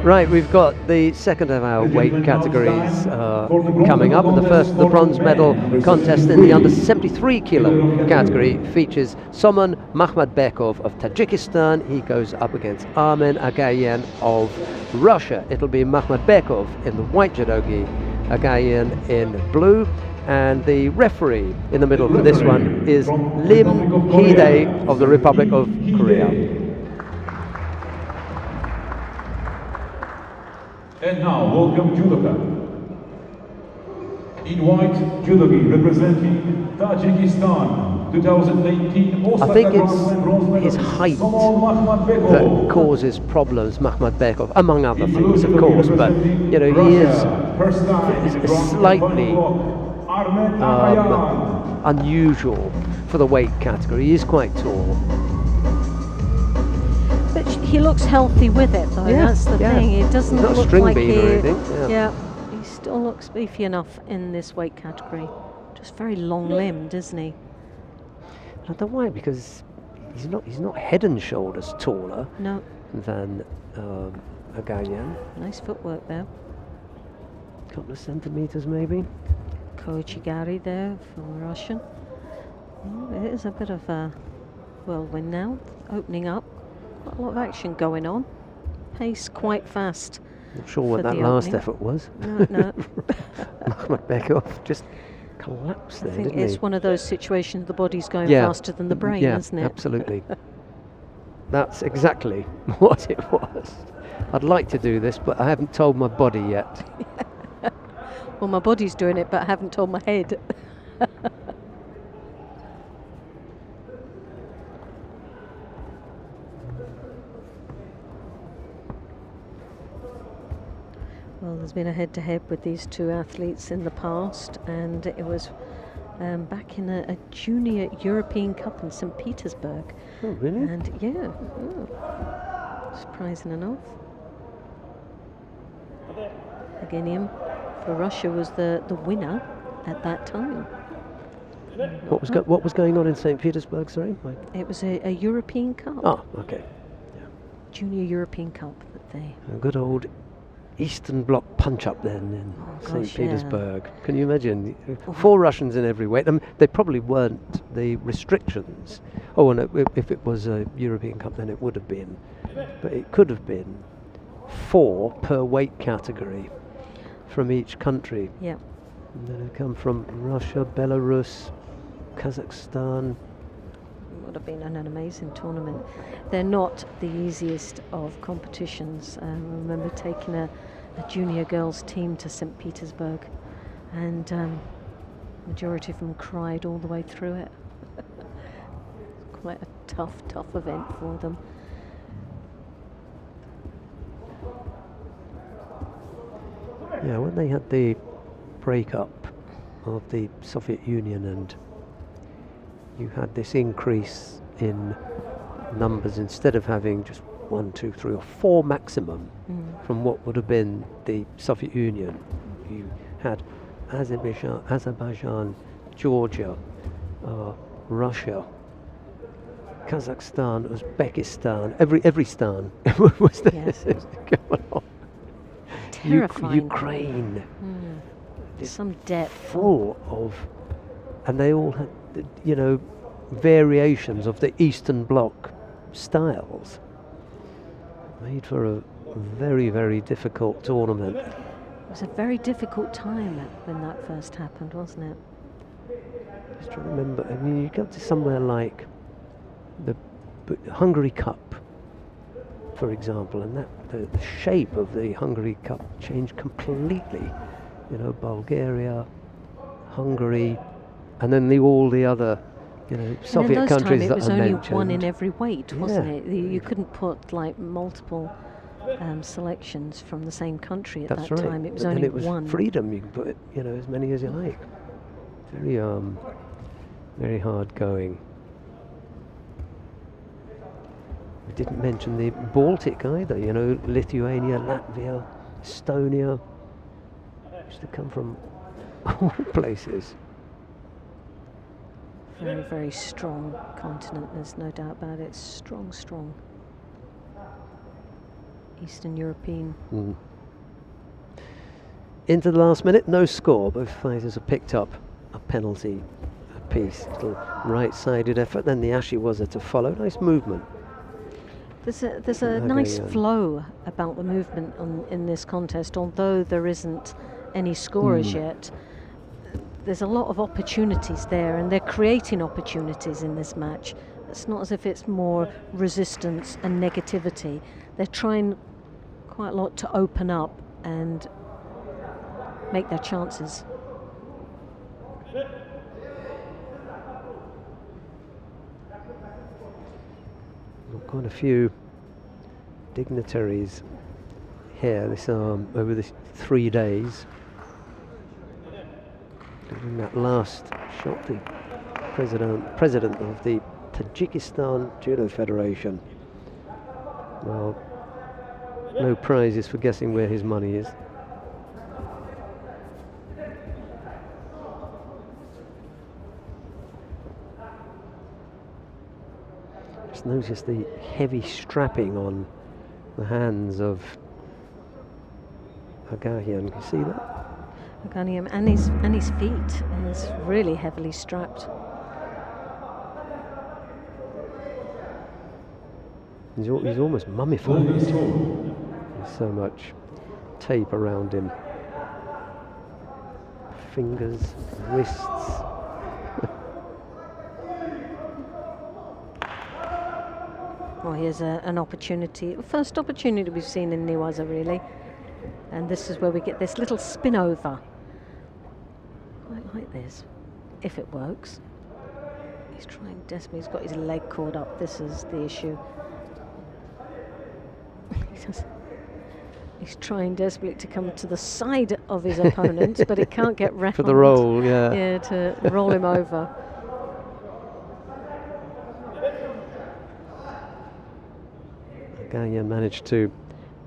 [SPEAKER 1] Right, we've got the second of our weight categories coming up. The bronze medal contest in the under 73 kilo category features Soman Makhmadbekov of Tajikistan. He goes up against Armen Agayan of Russia. It'll be Makhmadbekov in the white judogi, Agayan in blue. And the referee in the middle for this one is Lim Hee-dae of the Republic of Korea.
[SPEAKER 3] And now, welcome judoka. In white, judogi representing Tajikistan, 2018
[SPEAKER 1] I think it's his height that causes problems, Makhmadbekov, among other things, of course. But you know, he is slightly unusual for the weight category. He is quite tall.
[SPEAKER 2] But he looks healthy with it, though. That's the thing. It doesn't
[SPEAKER 1] not
[SPEAKER 2] look
[SPEAKER 1] string
[SPEAKER 2] like
[SPEAKER 1] bean or anything.
[SPEAKER 2] he still looks beefy enough in this weight category. Just very long-limbed, isn't he?
[SPEAKER 1] I don't know why, because he's not head and shoulders taller than Agayan.
[SPEAKER 2] Nice footwork there.
[SPEAKER 1] Couple of centimeters maybe.
[SPEAKER 2] Koichigari there for Russian. Oh, it is a bit of a whirlwind now, opening up. Quite a lot of action going on. Pace quite fast.
[SPEAKER 1] Not sure what that last effort was.
[SPEAKER 2] No.
[SPEAKER 1] Makhmadbekov just collapsed there,
[SPEAKER 2] I think
[SPEAKER 1] didn't
[SPEAKER 2] it's
[SPEAKER 1] he?
[SPEAKER 2] one of those situations the body's going faster than the brain, isn't it?
[SPEAKER 1] Absolutely. That's exactly what it was. I'd like to do this, but I haven't told my body yet.
[SPEAKER 2] Well, my body's doing it, but I haven't told my head. Well, there's been a head-to-head with these two athletes in the past, and it was back in a junior European Cup in St. Petersburg.
[SPEAKER 1] Oh, really?
[SPEAKER 2] And surprising enough. Agenium for Russia was the winner at that time.
[SPEAKER 1] What was going on in St. Petersburg, sorry?
[SPEAKER 2] It was a European Cup.
[SPEAKER 1] Oh, okay.
[SPEAKER 2] Junior European Cup that they...
[SPEAKER 1] A good old Eastern Bloc punch-up then in St. Petersburg. Can you imagine? 4 Russians in every weight. I mean, they probably weren't the restrictions. Oh, and if it was a European Cup, then it would have been. But it could have been 4 per weight category from each country.
[SPEAKER 2] Yeah.
[SPEAKER 1] And then it come from Russia, Belarus, Kazakhstan.
[SPEAKER 2] Would have been an amazing tournament. They're not the easiest of competitions. I remember taking a junior girls team to St. Petersburg, and majority of them cried all the way through it. Quite a tough event for them.
[SPEAKER 1] Yeah, when they had the breakup of the Soviet Union and you had this increase in numbers, instead of having just 1, 2, 3 or 4 maximum from what would have been the Soviet Union. You had Azerbaijan, Georgia, Russia, Kazakhstan, Uzbekistan, every stan was there.
[SPEAKER 2] Yes.
[SPEAKER 1] Going on.
[SPEAKER 2] Terrifying.
[SPEAKER 1] Ukraine.
[SPEAKER 2] Some depth.
[SPEAKER 1] Full of, and they all had, variations of the Eastern Bloc styles. Made for a very, very difficult tournament.
[SPEAKER 2] It was a very difficult time when that first happened, wasn't it?
[SPEAKER 1] Just trying to remember. I mean, you go to somewhere like the Hungary Cup, for example, and that the shape of the Hungary Cup changed completely. You know, Bulgaria, Hungary, and then all the other, you know, Soviet
[SPEAKER 2] and in those
[SPEAKER 1] countries
[SPEAKER 2] time
[SPEAKER 1] that
[SPEAKER 2] it was
[SPEAKER 1] I
[SPEAKER 2] only
[SPEAKER 1] mentioned.
[SPEAKER 2] one in every weight, wasn't
[SPEAKER 1] Yeah.
[SPEAKER 2] it? You couldn't put like multiple selections from the same country at
[SPEAKER 1] That's
[SPEAKER 2] that
[SPEAKER 1] right.
[SPEAKER 2] time. It was
[SPEAKER 1] But then
[SPEAKER 2] only
[SPEAKER 1] it was
[SPEAKER 2] one.
[SPEAKER 1] freedom. You can put it, you know, as many as you like. Very very hard going. We didn't mention the Baltic either. You know, Lithuania, Latvia, Estonia used to come from all places.
[SPEAKER 2] Very, very strong continent, there's no doubt about it. Strong, strong. Eastern European.
[SPEAKER 1] Into the last minute, no score. Both fighters have picked up a penalty apiece. Little right-sided effort, then the Ashiwaza to follow. Nice movement.
[SPEAKER 2] There's a nice flow about the movement in this contest, although there isn't any scorers yet. There's a lot of opportunities there, and they're creating opportunities in this match. It's not as if it's more resistance and negativity. They're trying quite a lot to open up and make their chances.
[SPEAKER 1] Got quite a few dignitaries here this over the 3 days. In that last shot, the president of the Tajikistan Judo Federation. Well, no prizes for guessing where his money is. Just notice the heavy strapping on the hands of Agahian. You see that?
[SPEAKER 2] Aganium and his feet is really heavily strapped.
[SPEAKER 1] He's almost mummified. There's so much tape around him. Fingers, wrists.
[SPEAKER 2] Well, here's an opportunity, first opportunity we've seen in Newaza really. And this is where we get this little spin over. Quite like this, if it works. He's trying desperately, he's got his leg caught up, this is the issue. He's trying desperately to come to the side of his opponent, but he can't get round.
[SPEAKER 1] For the roll, yeah.
[SPEAKER 2] Yeah, to roll him over.
[SPEAKER 1] Agahian managed to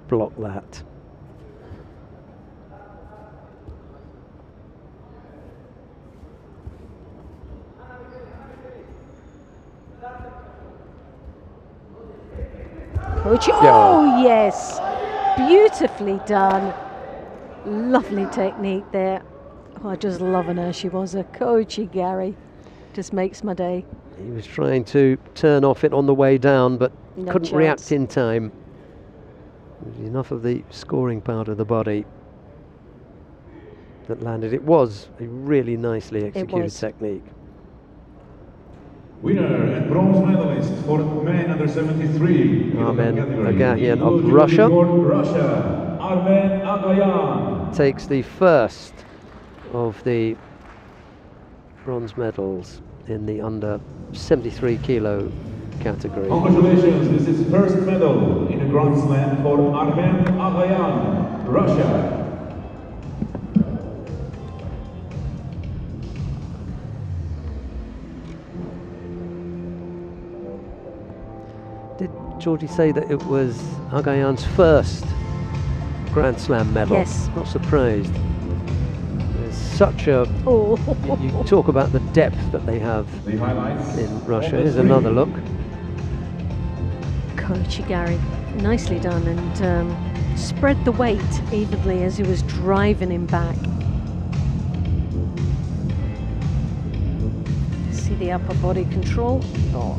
[SPEAKER 1] block that.
[SPEAKER 2] Oh yes, beautifully done. Lovely technique there. Oh, I just love an Ashiwaza. Koichi Gary just makes my day.
[SPEAKER 1] He was trying to turn off it on the way down, but
[SPEAKER 2] No
[SPEAKER 1] couldn't
[SPEAKER 2] chance.
[SPEAKER 1] react in time. Enough of the scoring part of the body that landed. It was a really nicely executed technique.
[SPEAKER 3] Winner and bronze medalist for men under 73.
[SPEAKER 1] Armen
[SPEAKER 3] category.
[SPEAKER 1] Agahian of
[SPEAKER 3] Judo
[SPEAKER 1] Russia.
[SPEAKER 3] for Russia. Armen Agahian.
[SPEAKER 1] Takes the first of the bronze medals in the under 73 kilo category.
[SPEAKER 3] Congratulations, this is first medal in a Grand Slam for Armen Agahian, Russia.
[SPEAKER 1] Did Georgie say that it was Agahian's first Grand Slam medal?
[SPEAKER 2] Yes.
[SPEAKER 1] Not surprised. There's such a...
[SPEAKER 2] Oh,
[SPEAKER 1] You talk about the depth that they have
[SPEAKER 3] The highlights
[SPEAKER 1] in Russia.
[SPEAKER 3] on the
[SPEAKER 1] Here's another
[SPEAKER 3] screen.
[SPEAKER 1] look.
[SPEAKER 2] Koichi Gary, nicely done, and spread the weight evenly as he was driving him back. See the upper body control. Oh.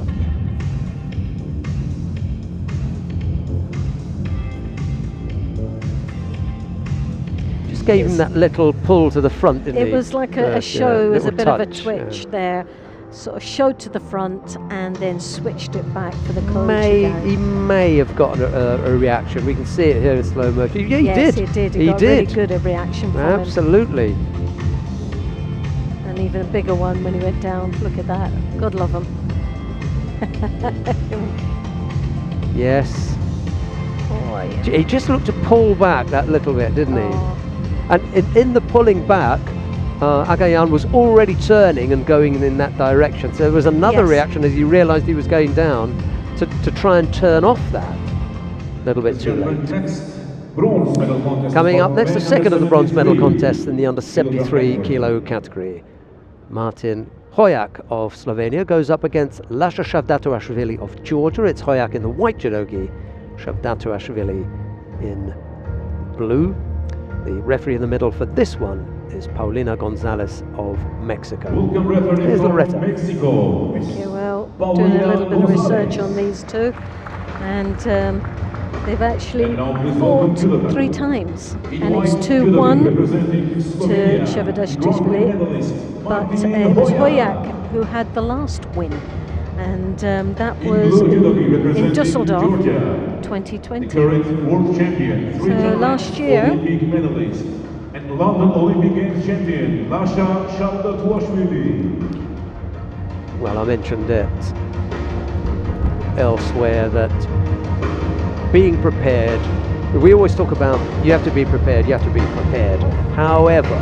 [SPEAKER 1] Just gave him that little pull to the front, didn't he?
[SPEAKER 2] It was like a
[SPEAKER 1] First,
[SPEAKER 2] show, it was a
[SPEAKER 1] little
[SPEAKER 2] bit of a
[SPEAKER 1] touch,
[SPEAKER 2] twitch there, sort of showed to the front and then switched it back for the coach
[SPEAKER 1] He
[SPEAKER 2] again.
[SPEAKER 1] may have gotten a reaction. We can see it here in slow motion. Yeah, he
[SPEAKER 2] Yes,
[SPEAKER 1] did.
[SPEAKER 2] he did.
[SPEAKER 1] He
[SPEAKER 2] got
[SPEAKER 1] did.
[SPEAKER 2] really good at reaction from him.
[SPEAKER 1] Absolutely.
[SPEAKER 2] And even a bigger one when he went down. Look at that. God love him.
[SPEAKER 1] Yes.
[SPEAKER 2] Oh, yeah.
[SPEAKER 1] He just looked to pull back that little bit, didn't he?
[SPEAKER 2] Oh,
[SPEAKER 1] And in the pulling back, Agayan was already turning and going in that direction. So there was another
[SPEAKER 2] Yes.
[SPEAKER 1] reaction as he realised he was going down to try and turn off that. A little bit too late. Coming up next, the second of the bronze medal contests in the under 73 kilo category. Martin Hojak of Slovenia goes up against Lasha Shavdatoashvili of Georgia. It's Hojak in the white judogi, Shavdatoashvili in blue. The referee in the middle for this one is Paulina Gonzalez of Mexico. Here's Loretta.
[SPEAKER 3] Mexico.
[SPEAKER 2] yeah, well, doing a little bit of research on these two. And they've actually fought 3 times. And it's 2-1 to Shavdatoashvili. But it was Hojak who had the last win. And that was in Dusseldorf, 2020.
[SPEAKER 3] World champion,
[SPEAKER 2] So last year,
[SPEAKER 3] Olympic medalist, and London Olympic Games champion, Lasha Shavdatoashvili.
[SPEAKER 1] Well, I mentioned it elsewhere that being prepared, we always talk about you have to be prepared, you have to be prepared. However,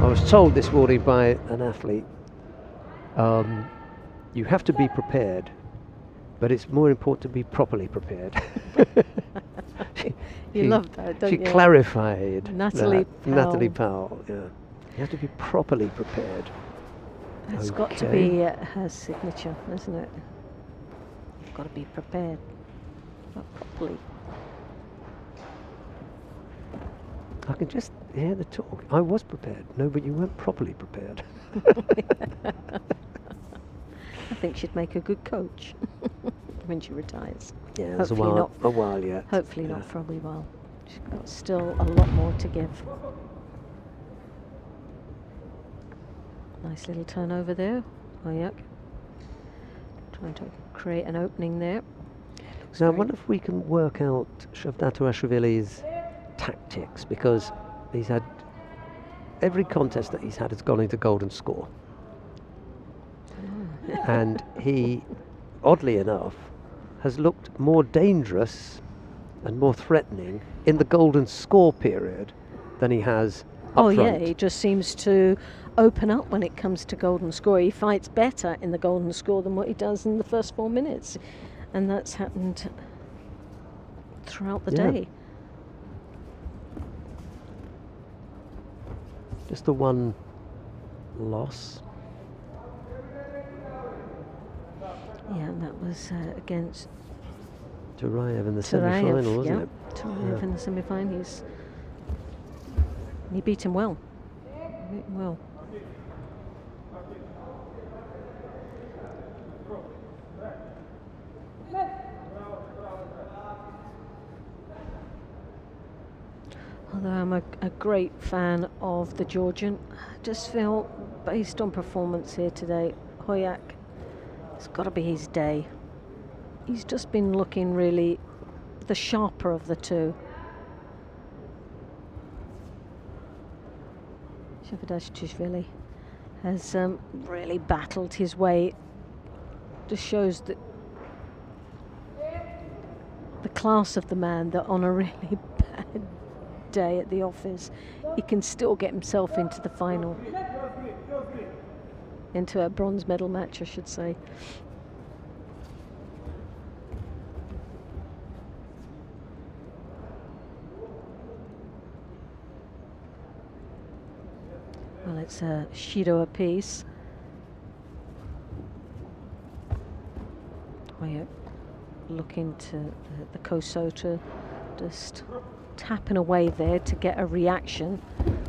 [SPEAKER 1] I was told this morning by an athlete, you have to be prepared, but it's more important to be properly prepared.
[SPEAKER 2] you love that, don't
[SPEAKER 1] She
[SPEAKER 2] you?
[SPEAKER 1] clarified
[SPEAKER 2] Natalie
[SPEAKER 1] that. Natalie
[SPEAKER 2] Powell.
[SPEAKER 1] Powell, yeah. You have to be properly prepared.
[SPEAKER 2] It's got to
[SPEAKER 1] Okay.
[SPEAKER 2] be her signature, isn't it? You've got to be prepared. Not properly.
[SPEAKER 1] I can just hear the talk. I was prepared. No, but you weren't properly prepared.
[SPEAKER 2] I think she'd make a good coach when she retires.
[SPEAKER 1] Yeah, there's
[SPEAKER 2] Hopefully not.
[SPEAKER 1] a while yet.
[SPEAKER 2] Hopefully
[SPEAKER 1] Yeah.
[SPEAKER 2] not for a wee while. She's got still a lot more to give. Nice little turnover there. Hojak. Trying to create an opening there.
[SPEAKER 1] So I wonder if we can work out Shavdatoashvili's tactics, because he's had every contest that he's had has gone into golden score. And he, oddly enough, has looked more dangerous and more threatening in the golden score period than he has up
[SPEAKER 2] Oh
[SPEAKER 1] front.
[SPEAKER 2] yeah, he just seems to open up when it comes to golden score. He fights better in the golden score than what he does in the first 4 minutes. And that's happened throughout the
[SPEAKER 1] Yeah.
[SPEAKER 2] day.
[SPEAKER 1] Just the one loss.
[SPEAKER 2] Yeah, and that was against
[SPEAKER 1] Turayev in the
[SPEAKER 2] Turayev,
[SPEAKER 1] semi-final, wasn't
[SPEAKER 2] yeah.
[SPEAKER 1] it?
[SPEAKER 2] Turayev in the semi-final. He beat him well. Beat him well. Although I'm a great fan of the Georgian, I just feel, based on performance here today, Hojak, it's got to be his day. He's just been looking really the sharper of the two. Shavdatoashvili has really battled his way. Just shows that the class of the man, that on a really bad day at the office, he can still get himself into the final. Into a bronze medal match, I should say. Well, it's a Shido apiece. Hojak looking to the Kosota, just tapping away there to get a reaction.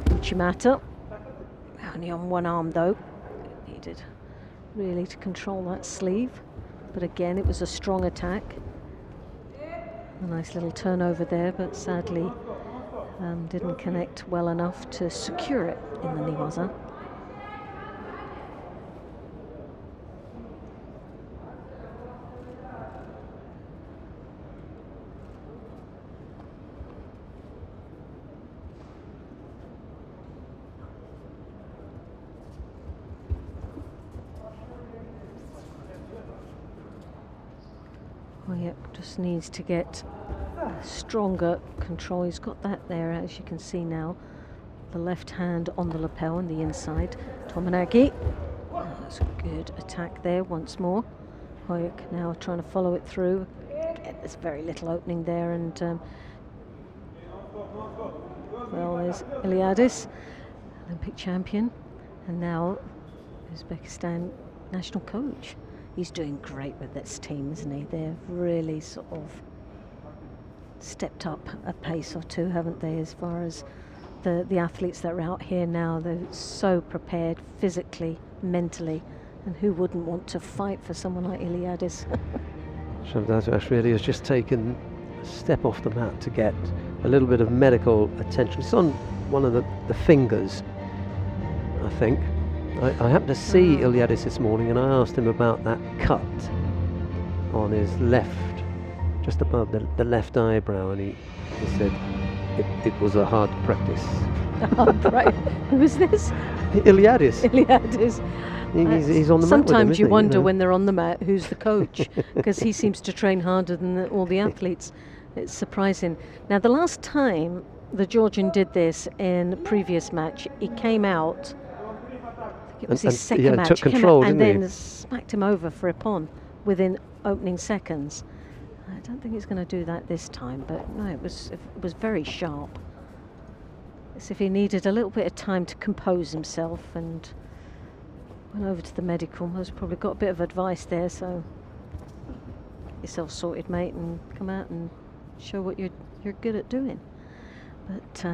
[SPEAKER 2] Uchimata, only on one arm though. Needed really to control that sleeve, but again it was a strong attack. A nice little turnover there, but sadly didn't connect well enough to secure it in the Niwaza. Yeah, just needs to get stronger control. He's got that there, as you can see now. The left hand on the lapel on the inside. Tomonagi. Oh, that's a good attack there once more. Hoyuk now trying to follow it through. Again, there's very little opening there, and well, there's Iliadis, Olympic champion, and now Uzbekistan national coach. He's doing great with this team, isn't he? They've really sort of stepped up a pace or two, haven't they, as far as the athletes that are out here now. They're so prepared physically, mentally, and who wouldn't want to fight for someone like Iliadis?
[SPEAKER 1] Shavdatosh really has just taken a step off the mat to get a little bit of medical attention. It's on one of the fingers, I think. I happened to see Iliadis this morning, and I asked him about that cut on his left, just above the left eyebrow, and he said it was a hard practice.
[SPEAKER 2] Oh, right. Who is this?
[SPEAKER 1] Iliadis.
[SPEAKER 2] Iliadis.
[SPEAKER 1] He's on the mat with him,
[SPEAKER 2] sometimes you
[SPEAKER 1] isn't he,
[SPEAKER 2] wonder
[SPEAKER 1] know?
[SPEAKER 2] when they're on the mat who's the coach, because he seems to train harder than all the athletes. It's surprising. Now, the last time the Georgian did this in a previous match, he came out, I think it was his second match,
[SPEAKER 1] took control,
[SPEAKER 2] and
[SPEAKER 1] didn't
[SPEAKER 2] then smacked him over for a pon within opening seconds. I don't think he's going to do that this time, but no, it was very sharp. As if he needed a little bit of time to compose himself, and went over to the medical. Has probably got a bit of advice there, so get yourself sorted, mate, and come out and show what you're good at doing. But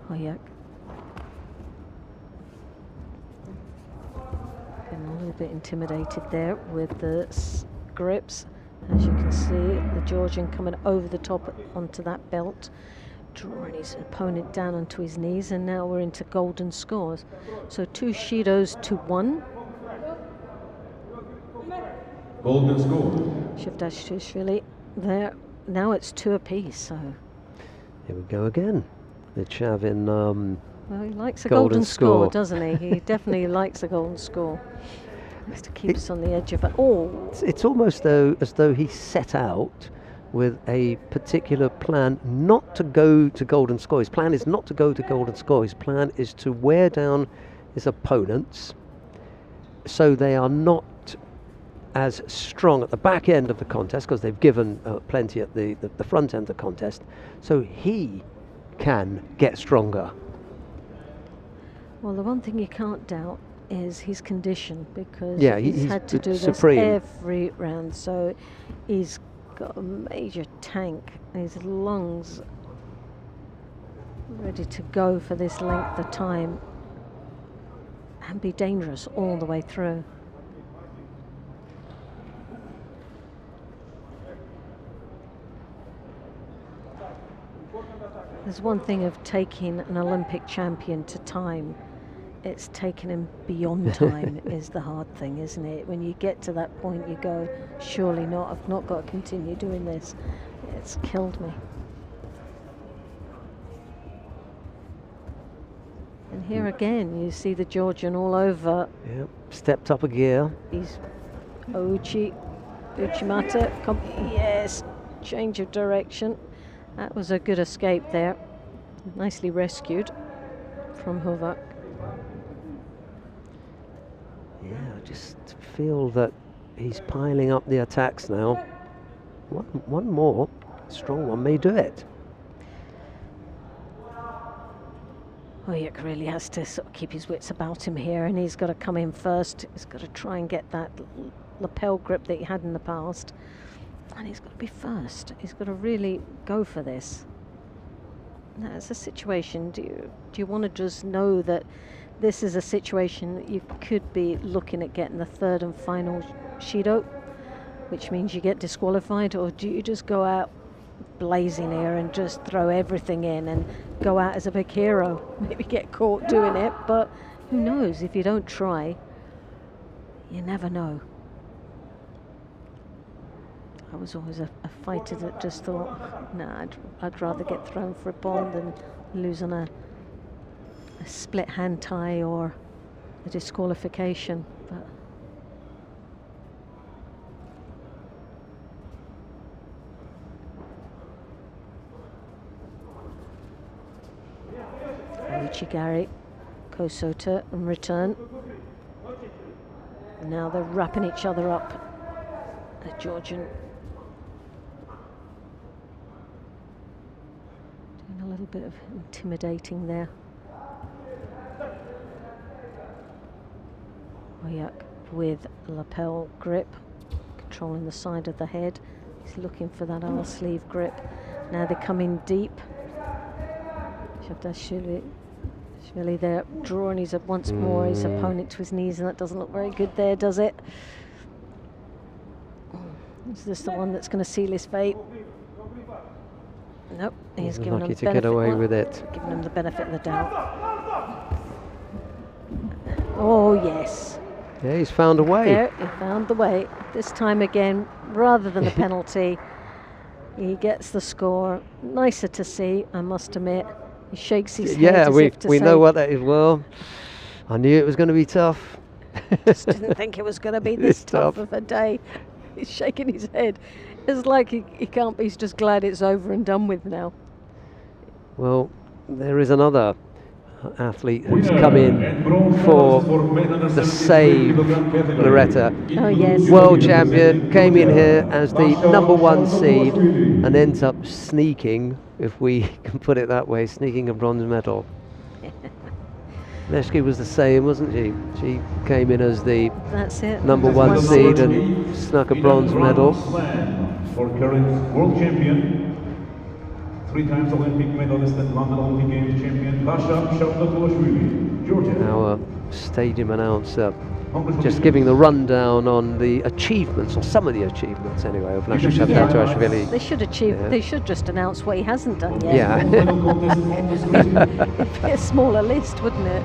[SPEAKER 2] Hoyuk getting a little bit intimidated there with the grips. As you can see, the Georgian coming over the top onto that belt, drawing his opponent down onto his knees, and now we're into golden scores. So 2 Shidos to 1.
[SPEAKER 3] Golden score.
[SPEAKER 2] Shavdashvili there. Now it's 2 apiece. So
[SPEAKER 1] Here we go again. The Chav in
[SPEAKER 2] well, he likes a
[SPEAKER 1] golden
[SPEAKER 2] golden score,
[SPEAKER 1] score.
[SPEAKER 2] doesn't he? He definitely likes a golden score. Has to keep us on the edge of it. Oh,
[SPEAKER 1] it's almost as though he set out with a particular plan not to go to golden score. His plan is not to go to golden score. His plan is to wear down his opponents so they are not as strong at the back end of the contest, because they've given plenty at the front end of the contest, so he can get stronger.
[SPEAKER 2] well, the one thing you can't doubt is his condition, because
[SPEAKER 1] Yeah,
[SPEAKER 2] he's
[SPEAKER 1] he's
[SPEAKER 2] had to do
[SPEAKER 1] supreme.
[SPEAKER 2] this every round, so he's got a major tank. His lungs ready to go for this length of time and be dangerous all the way through. There's one thing of taking an Olympic champion to time. It's taking him beyond time is the hard thing, isn't it? When you get to that point, you go, surely not, I've not got to continue doing this. It's killed me. And here again, you see the Georgian all over.
[SPEAKER 1] Yep, stepped up a gear.
[SPEAKER 2] He's Uchimata. Yes, change of direction. That was a good escape there. Nicely rescued from Hovak.
[SPEAKER 1] Yeah, I just feel that he's piling up the attacks now. One more strong one may do it.
[SPEAKER 2] Hoyuk really has to sort of keep his wits about him here, and he's got to come in first. He's got to try and get that lapel grip that he had in the past, and he's got to be first. He's got to really go for this. Now, it's a situation. Do you want to just know that this is a situation that you could be looking at getting the third and final Shido, which means you get disqualified, or do you just go out blazing here and just throw everything in and go out as a big hero? Maybe get caught doing it, but who knows? If you don't try, you never know. I was always a fighter that just thought, nah, I'd rather get thrown for a pond than lose on a split hand tie or a disqualification. But Ichigari, Kosota in return. Now they're wrapping each other up. The Georgian doing a little bit of intimidating there. Oyak with lapel grip, controlling the side of the head. He's looking for that arm sleeve grip. Now they come in deep. Shabdashvili there, drawing once more his opponent to his knees, and that doesn't look very good there, does it? Is this the one that's going to seal his fate? Nope, he's given him
[SPEAKER 1] lucky to get away with it.
[SPEAKER 2] Giving him the benefit of the doubt. Oh yes.
[SPEAKER 1] Yeah, he's found a way.
[SPEAKER 2] There, he found the way. This time again, rather than the penalty, he gets the score. Nicer to see, I must admit. He shakes his head as if to
[SPEAKER 1] we
[SPEAKER 2] say,
[SPEAKER 1] know what that is. Well, I knew it was going to be tough.
[SPEAKER 2] Just didn't think it was going to be this tough of a day. He's shaking his head. It's like he can't be. He's just glad it's over and done with now.
[SPEAKER 1] Well, there is another athlete who's come in for the save Loretta.
[SPEAKER 2] Oh yes.
[SPEAKER 1] World champion, came in here as the #1 seed and ends up sneaking, if we can put it that way, sneaking a bronze medal. Leshki was the same, wasn't she? She came in as the
[SPEAKER 2] That's it.
[SPEAKER 1] #1 seed and snuck a bronze medal.
[SPEAKER 3] For current world champion, 3 times Olympic medalist and London Olympic Games champion, Lasha Shavdatuashvili, Georgia.
[SPEAKER 1] Our stadium announcer just giving the rundown on the achievements, or some of the achievements anyway, of Lasha Shavdatuashvili.
[SPEAKER 2] They should achieve.
[SPEAKER 1] Yeah.
[SPEAKER 2] They should just announce what he hasn't done yet.
[SPEAKER 1] Yeah.
[SPEAKER 2] It'd be a smaller list, wouldn't it?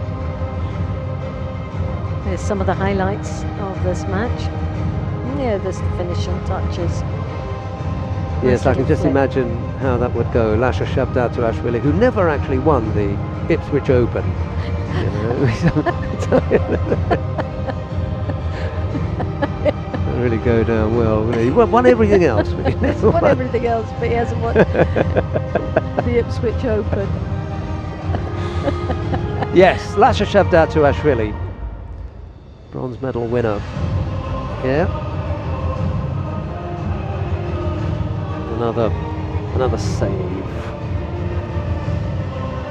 [SPEAKER 2] There's some of the highlights of this match. Yeah, there's the finishing touches.
[SPEAKER 1] Yes, I can just imagine how that would go. Lasha Shavdatuashvili, who never actually won the Ipswich Open. You know, really go down well. He won everything else. But he never
[SPEAKER 2] won everything else, but he hasn't won the Ipswich Open.
[SPEAKER 1] Yes, Lasha Shavdatuashvili, bronze medal winner. Yeah. Another save.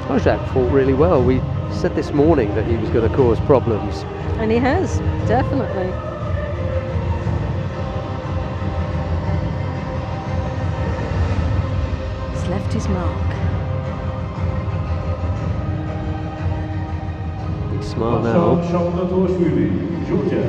[SPEAKER 1] Ojak fought really well. We said this morning that he was going to cause problems.
[SPEAKER 2] And he has, definitely. He's left his mark.
[SPEAKER 1] Big smile now.
[SPEAKER 3] Shavdatuashvili, Georgia.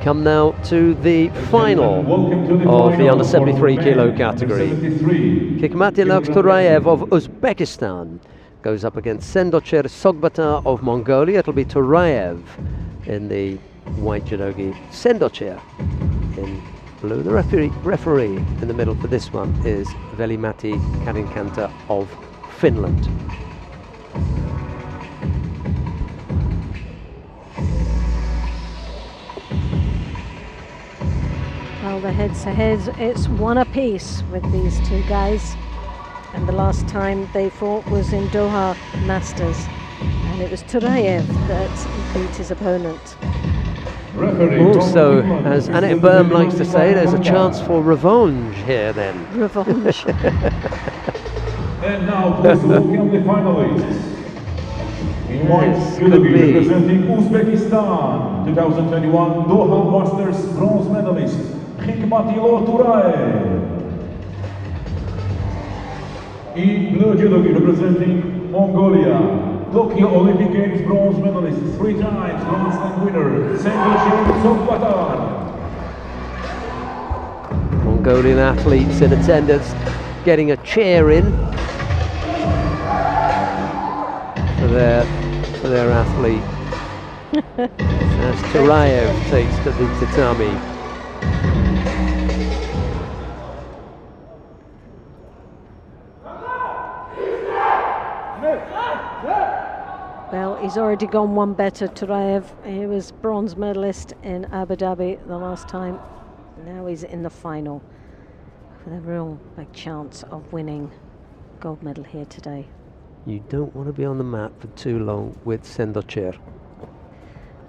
[SPEAKER 1] Come now to the final of the under 73 kilo category. Hikmatilak Turayev of Uzbekistan goes up against Sendocher Sogbata of Mongolia. It'll be Turayev in the white judogi, Sendocher in blue. The referee in the middle for this one is Veli-Matti Karinkanta of Finland.
[SPEAKER 2] Well, the heads-to-heads, it's one apiece with these two guys. And the last time they fought was in Doha Masters. And it was Turayev that beat his opponent.
[SPEAKER 1] Also, as Annette Berm likes to say, there's a chance for revenge here then.
[SPEAKER 2] Revenge.
[SPEAKER 3] And now, please welcome the finalists. In white judogi representing Uzbekistan, 2021 Doha Masters bronze medalist, Hikmatilo Turayev. In blue judogi representing Mongolia, Tokyo Olympic Games bronze medalist, 3 times Grand Slam winner, Sendocher Sogbata.
[SPEAKER 1] Mongolian athletes in attendance getting a cheer in for their athlete. As Turayev takes to the tatami.
[SPEAKER 2] Well, he's already gone one better, Turaev. He was bronze medalist in Abu Dhabi the last time. Now he's in the final with a real big chance of winning gold medal here today.
[SPEAKER 1] You don't want to be on the mat for too long with Sendocher.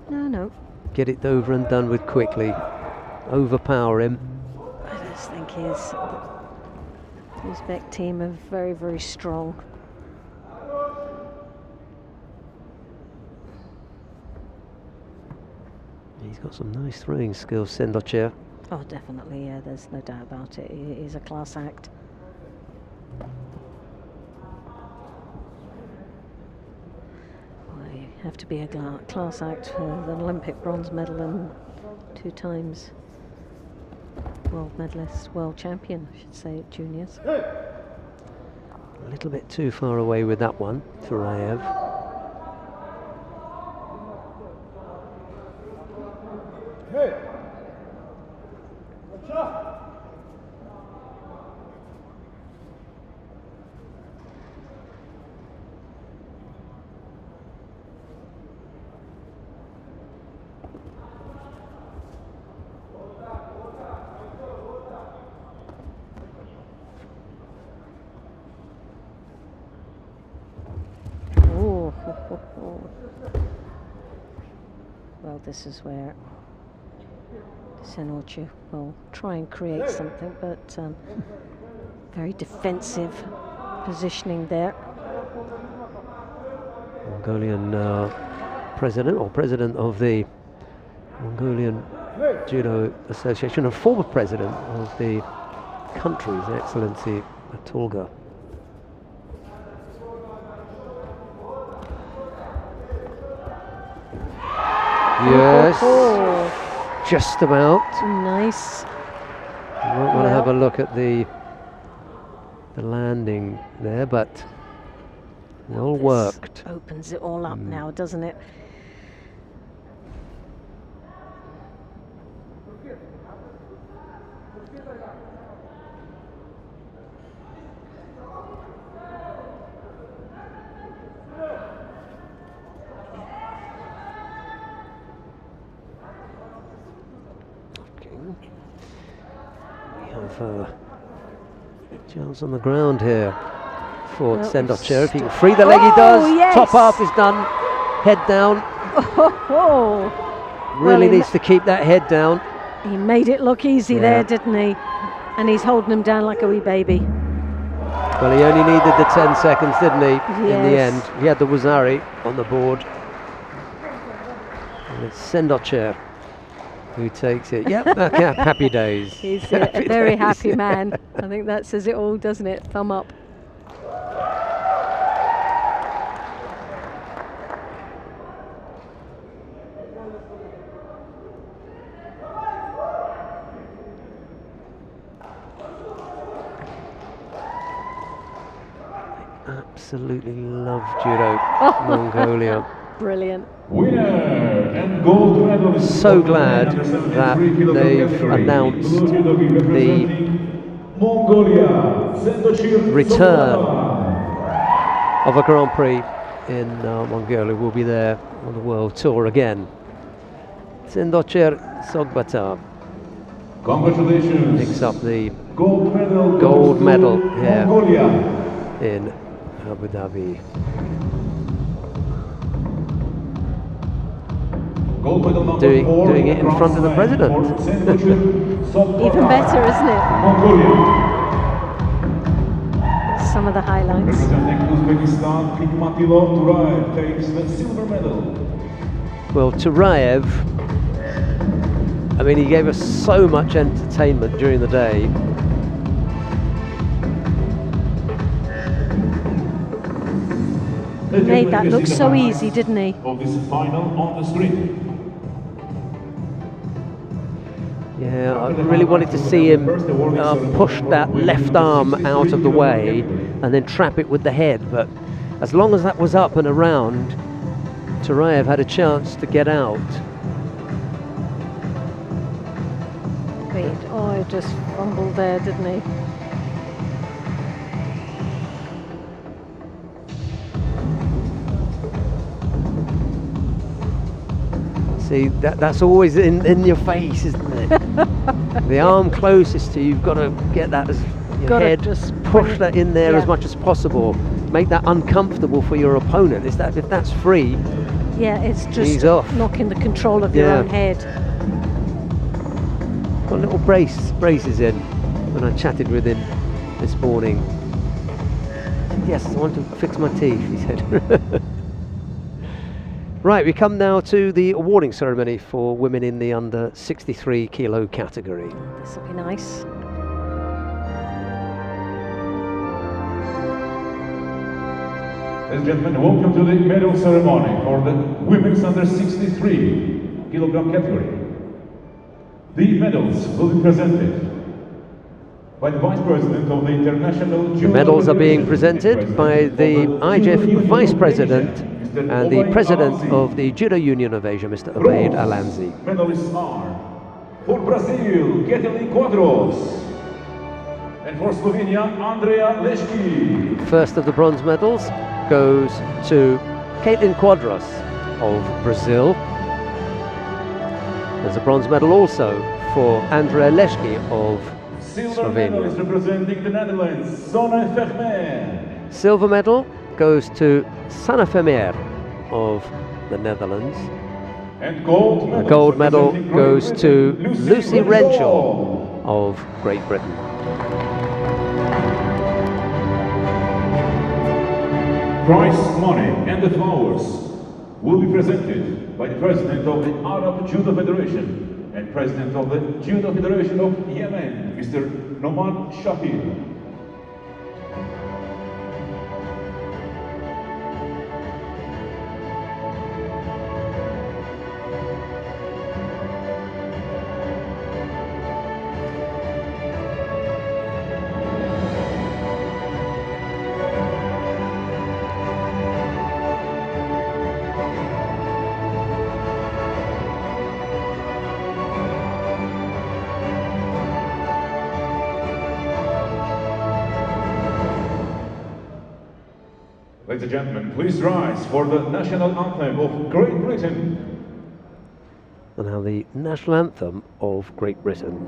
[SPEAKER 2] No.
[SPEAKER 1] Get it over and done with quickly. Overpower him.
[SPEAKER 2] I just think the Uzbek team are very, very strong.
[SPEAKER 1] He's got some nice throwing skills, Sendocher.
[SPEAKER 2] Oh, definitely, yeah, there's no doubt about it. He's a class act. Well, you have to be a class act for an Olympic bronze medal and 2 times world medalist, world champion, I should say, at juniors.
[SPEAKER 1] A little bit too far away with that one, Turaev.
[SPEAKER 2] Well, this is where Sendocher will try and create something, but very defensive positioning there.
[SPEAKER 1] Mongolian president of the Mongolian Judo Association and former president of the country's Excellency Atulga. Yes, just about.
[SPEAKER 2] Nice.
[SPEAKER 1] You might want to have a look at the landing there, but well worked.
[SPEAKER 2] Opens it all up now, doesn't it?
[SPEAKER 1] Chance on the ground here for Sendocher. If he can free the leg, he does.
[SPEAKER 2] Yes.
[SPEAKER 1] Top half is done. Head down. Really needs to keep that head down.
[SPEAKER 2] He made it look easy there, didn't he? And he's holding him down like a wee baby.
[SPEAKER 1] Well, he only needed the 10 seconds, didn't he? In the end, he had the Wazari on the board. And it's Sendocher who takes it. Yep, okay, happy days.
[SPEAKER 2] He's a very happy man. I think that says it all, doesn't it? Thumb up.
[SPEAKER 1] Absolutely love judo, Mongolia.
[SPEAKER 2] Brilliant.
[SPEAKER 3] Winner and gold medalist.
[SPEAKER 1] So glad that they've announced the return of a Grand Prix in Mongolia. Will be there on the World Tour again. Sendocher Sogbata
[SPEAKER 3] Congratulations.
[SPEAKER 1] picks up the
[SPEAKER 3] gold medal
[SPEAKER 1] here
[SPEAKER 3] Mongolia.
[SPEAKER 1] in Abu Dhabi.
[SPEAKER 3] Gold medal number 4
[SPEAKER 1] Doing it in front of the president.
[SPEAKER 2] Even better, isn't it?
[SPEAKER 3] Mongolia.
[SPEAKER 2] Some of the highlights.
[SPEAKER 3] Representing Uzbekistan, Hikmatilo Turaev takes the silver medal.
[SPEAKER 1] Well, Turaev, I mean, he gave us so much entertainment during the day.
[SPEAKER 2] He made that look so easy, didn't he?
[SPEAKER 3] Of this final on the street.
[SPEAKER 1] Yeah, I really wanted to see him push that left arm out of the way and then trap it with the head, but as long as that was up and around, Turaev had a chance to get out.
[SPEAKER 2] Wait, oh, he just fumbled there, didn't he?
[SPEAKER 1] See, that's always in your face, isn't it? The arm closest to you, you've got to get that as your
[SPEAKER 2] Gotta
[SPEAKER 1] head,
[SPEAKER 2] just
[SPEAKER 1] push that in there as
[SPEAKER 2] yeah.
[SPEAKER 1] much as possible. Make that uncomfortable for your opponent. If that's free,
[SPEAKER 2] Yeah, it's
[SPEAKER 1] He's
[SPEAKER 2] just
[SPEAKER 1] off.
[SPEAKER 2] knocking the control of your
[SPEAKER 1] Yeah.
[SPEAKER 2] own head.
[SPEAKER 1] got little braces in. When I chatted with him this morning, yes, I want to fix my teeth, he said. Right, we come now to the awarding ceremony for women in the under 63 kilo category.
[SPEAKER 2] This will be nice.
[SPEAKER 3] Ladies and gentlemen, welcome to the medal ceremony for the women's under 63 kilogram category. The medals will be presented by the Vice President of the International Judo
[SPEAKER 1] The medals are being
[SPEAKER 3] Federation,
[SPEAKER 1] presented by the IJF Vice President and the President of the Judo Union of Asia, Mr. Obaid Alanzi.
[SPEAKER 3] Medalists are for Brazil, Kathleen Quadros, and for Slovenia, Andrea Leški.
[SPEAKER 1] First of the bronze medals goes to Caitlin Quadros of Brazil. There's a bronze medal also for Andrea Leški of
[SPEAKER 3] Silver medalist
[SPEAKER 1] Slovenia.
[SPEAKER 3] representing the Netherlands, Sonne Vermeer.
[SPEAKER 1] Silver medal goes to Sanne Vermeer of the Netherlands.
[SPEAKER 3] And gold
[SPEAKER 1] The
[SPEAKER 3] medal,
[SPEAKER 1] gold medal
[SPEAKER 3] representing
[SPEAKER 1] goes
[SPEAKER 3] Great
[SPEAKER 1] to
[SPEAKER 3] Britain,
[SPEAKER 1] Lucy
[SPEAKER 3] Renshaw.
[SPEAKER 1] Renshaw of Great Britain.
[SPEAKER 3] Prize money and the flowers will be presented by the President of the Arab Judo Federation and President of the Judo Federation of Yemen, Mr. Noman Shahir. Ladies and gentlemen, please rise for the national anthem of Great Britain.
[SPEAKER 1] And now the national anthem of Great Britain.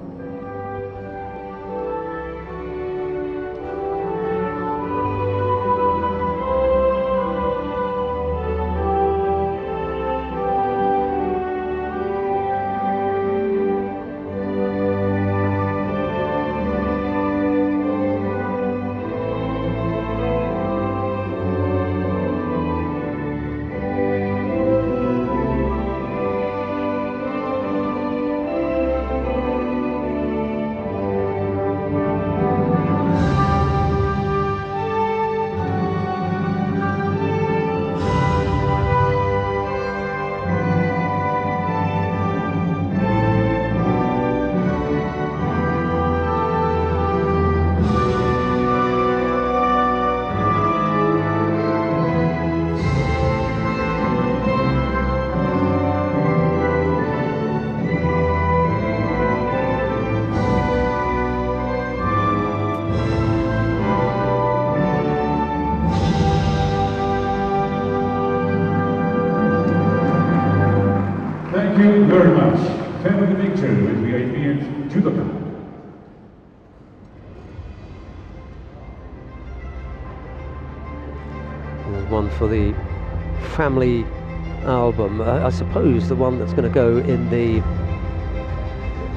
[SPEAKER 3] Thank you very much. Family picture with VIP and judoka.
[SPEAKER 1] There's one for the family album. I suppose the one that's going to go in the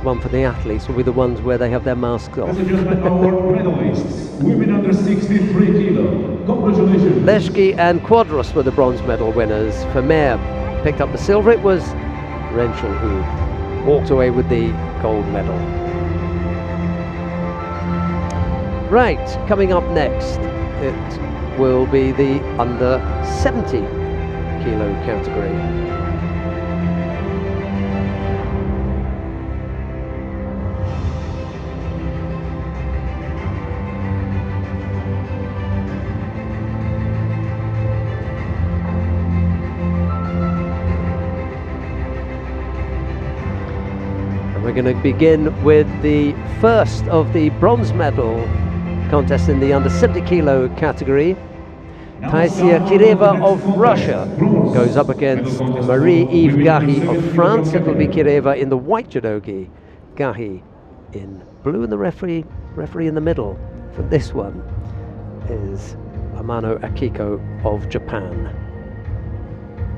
[SPEAKER 1] one for the athletes will be the ones where they have their masks off.
[SPEAKER 3] Ladies and gentlemen, our medalists, women under 63 kilo. Congratulations.
[SPEAKER 1] Leški and Quadros were the bronze medal winners. Vermeer picked up the silver. It was Renshaw who walked away with the gold medal. Right, coming up next, it will be the under 70 kilo category. We're going to begin with the first of the bronze medal contests in the under 70 kilo category. Taisia Kireva of Russia goes up against Marie-Eve Gahi of France. It will be Kireva in the white judogi, Gahi in blue, and the referee in the middle for this one is Amano Akiko of Japan.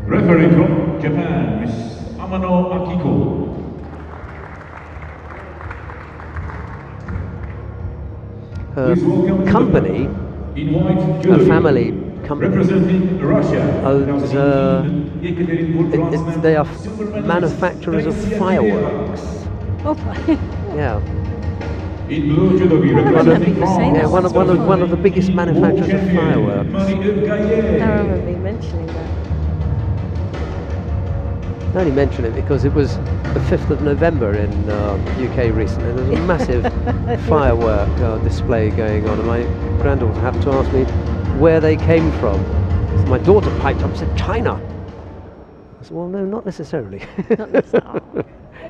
[SPEAKER 3] Referee from Japan, Miss Amano Akiko.
[SPEAKER 1] Her company, a family company,
[SPEAKER 3] representing Russia,
[SPEAKER 1] owns, they are manufacturers of fireworks.
[SPEAKER 2] Oh,
[SPEAKER 1] Yeah.
[SPEAKER 3] in blue judogi, representing France.
[SPEAKER 1] Yeah, one of the biggest manufacturers of fireworks.
[SPEAKER 2] I remember me mentioning that.
[SPEAKER 1] I only mention it because it was the 5th of November in UK recently. There was a massive firework display going on, and my granddaughter happened to ask me where they came from. So my daughter piped up and said, China. I said, well, no, not necessarily.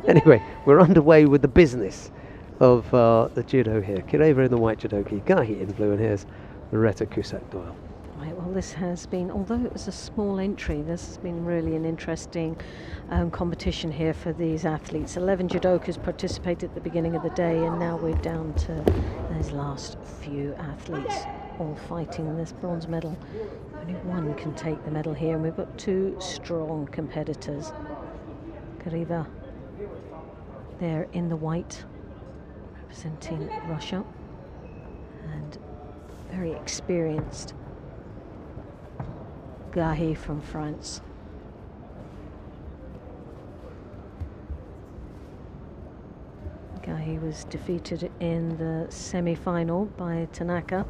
[SPEAKER 1] Anyway, we're underway with the business of the judo here. Kireva in the white judogi, Gahi in blue, and here's Loretta Cusack-Doyle.
[SPEAKER 2] Right, well, this has been, although it was a small entry, this has been really an interesting competition here for these athletes. 11 judokas participated at the beginning of the day, and now we're down to those last few athletes all fighting this bronze medal. Only one can take the medal here, and we've got two strong competitors. Kireva there in the white, representing Russia, and very experienced Gahi from France. Gahi was defeated in the semi-final by Tanaka.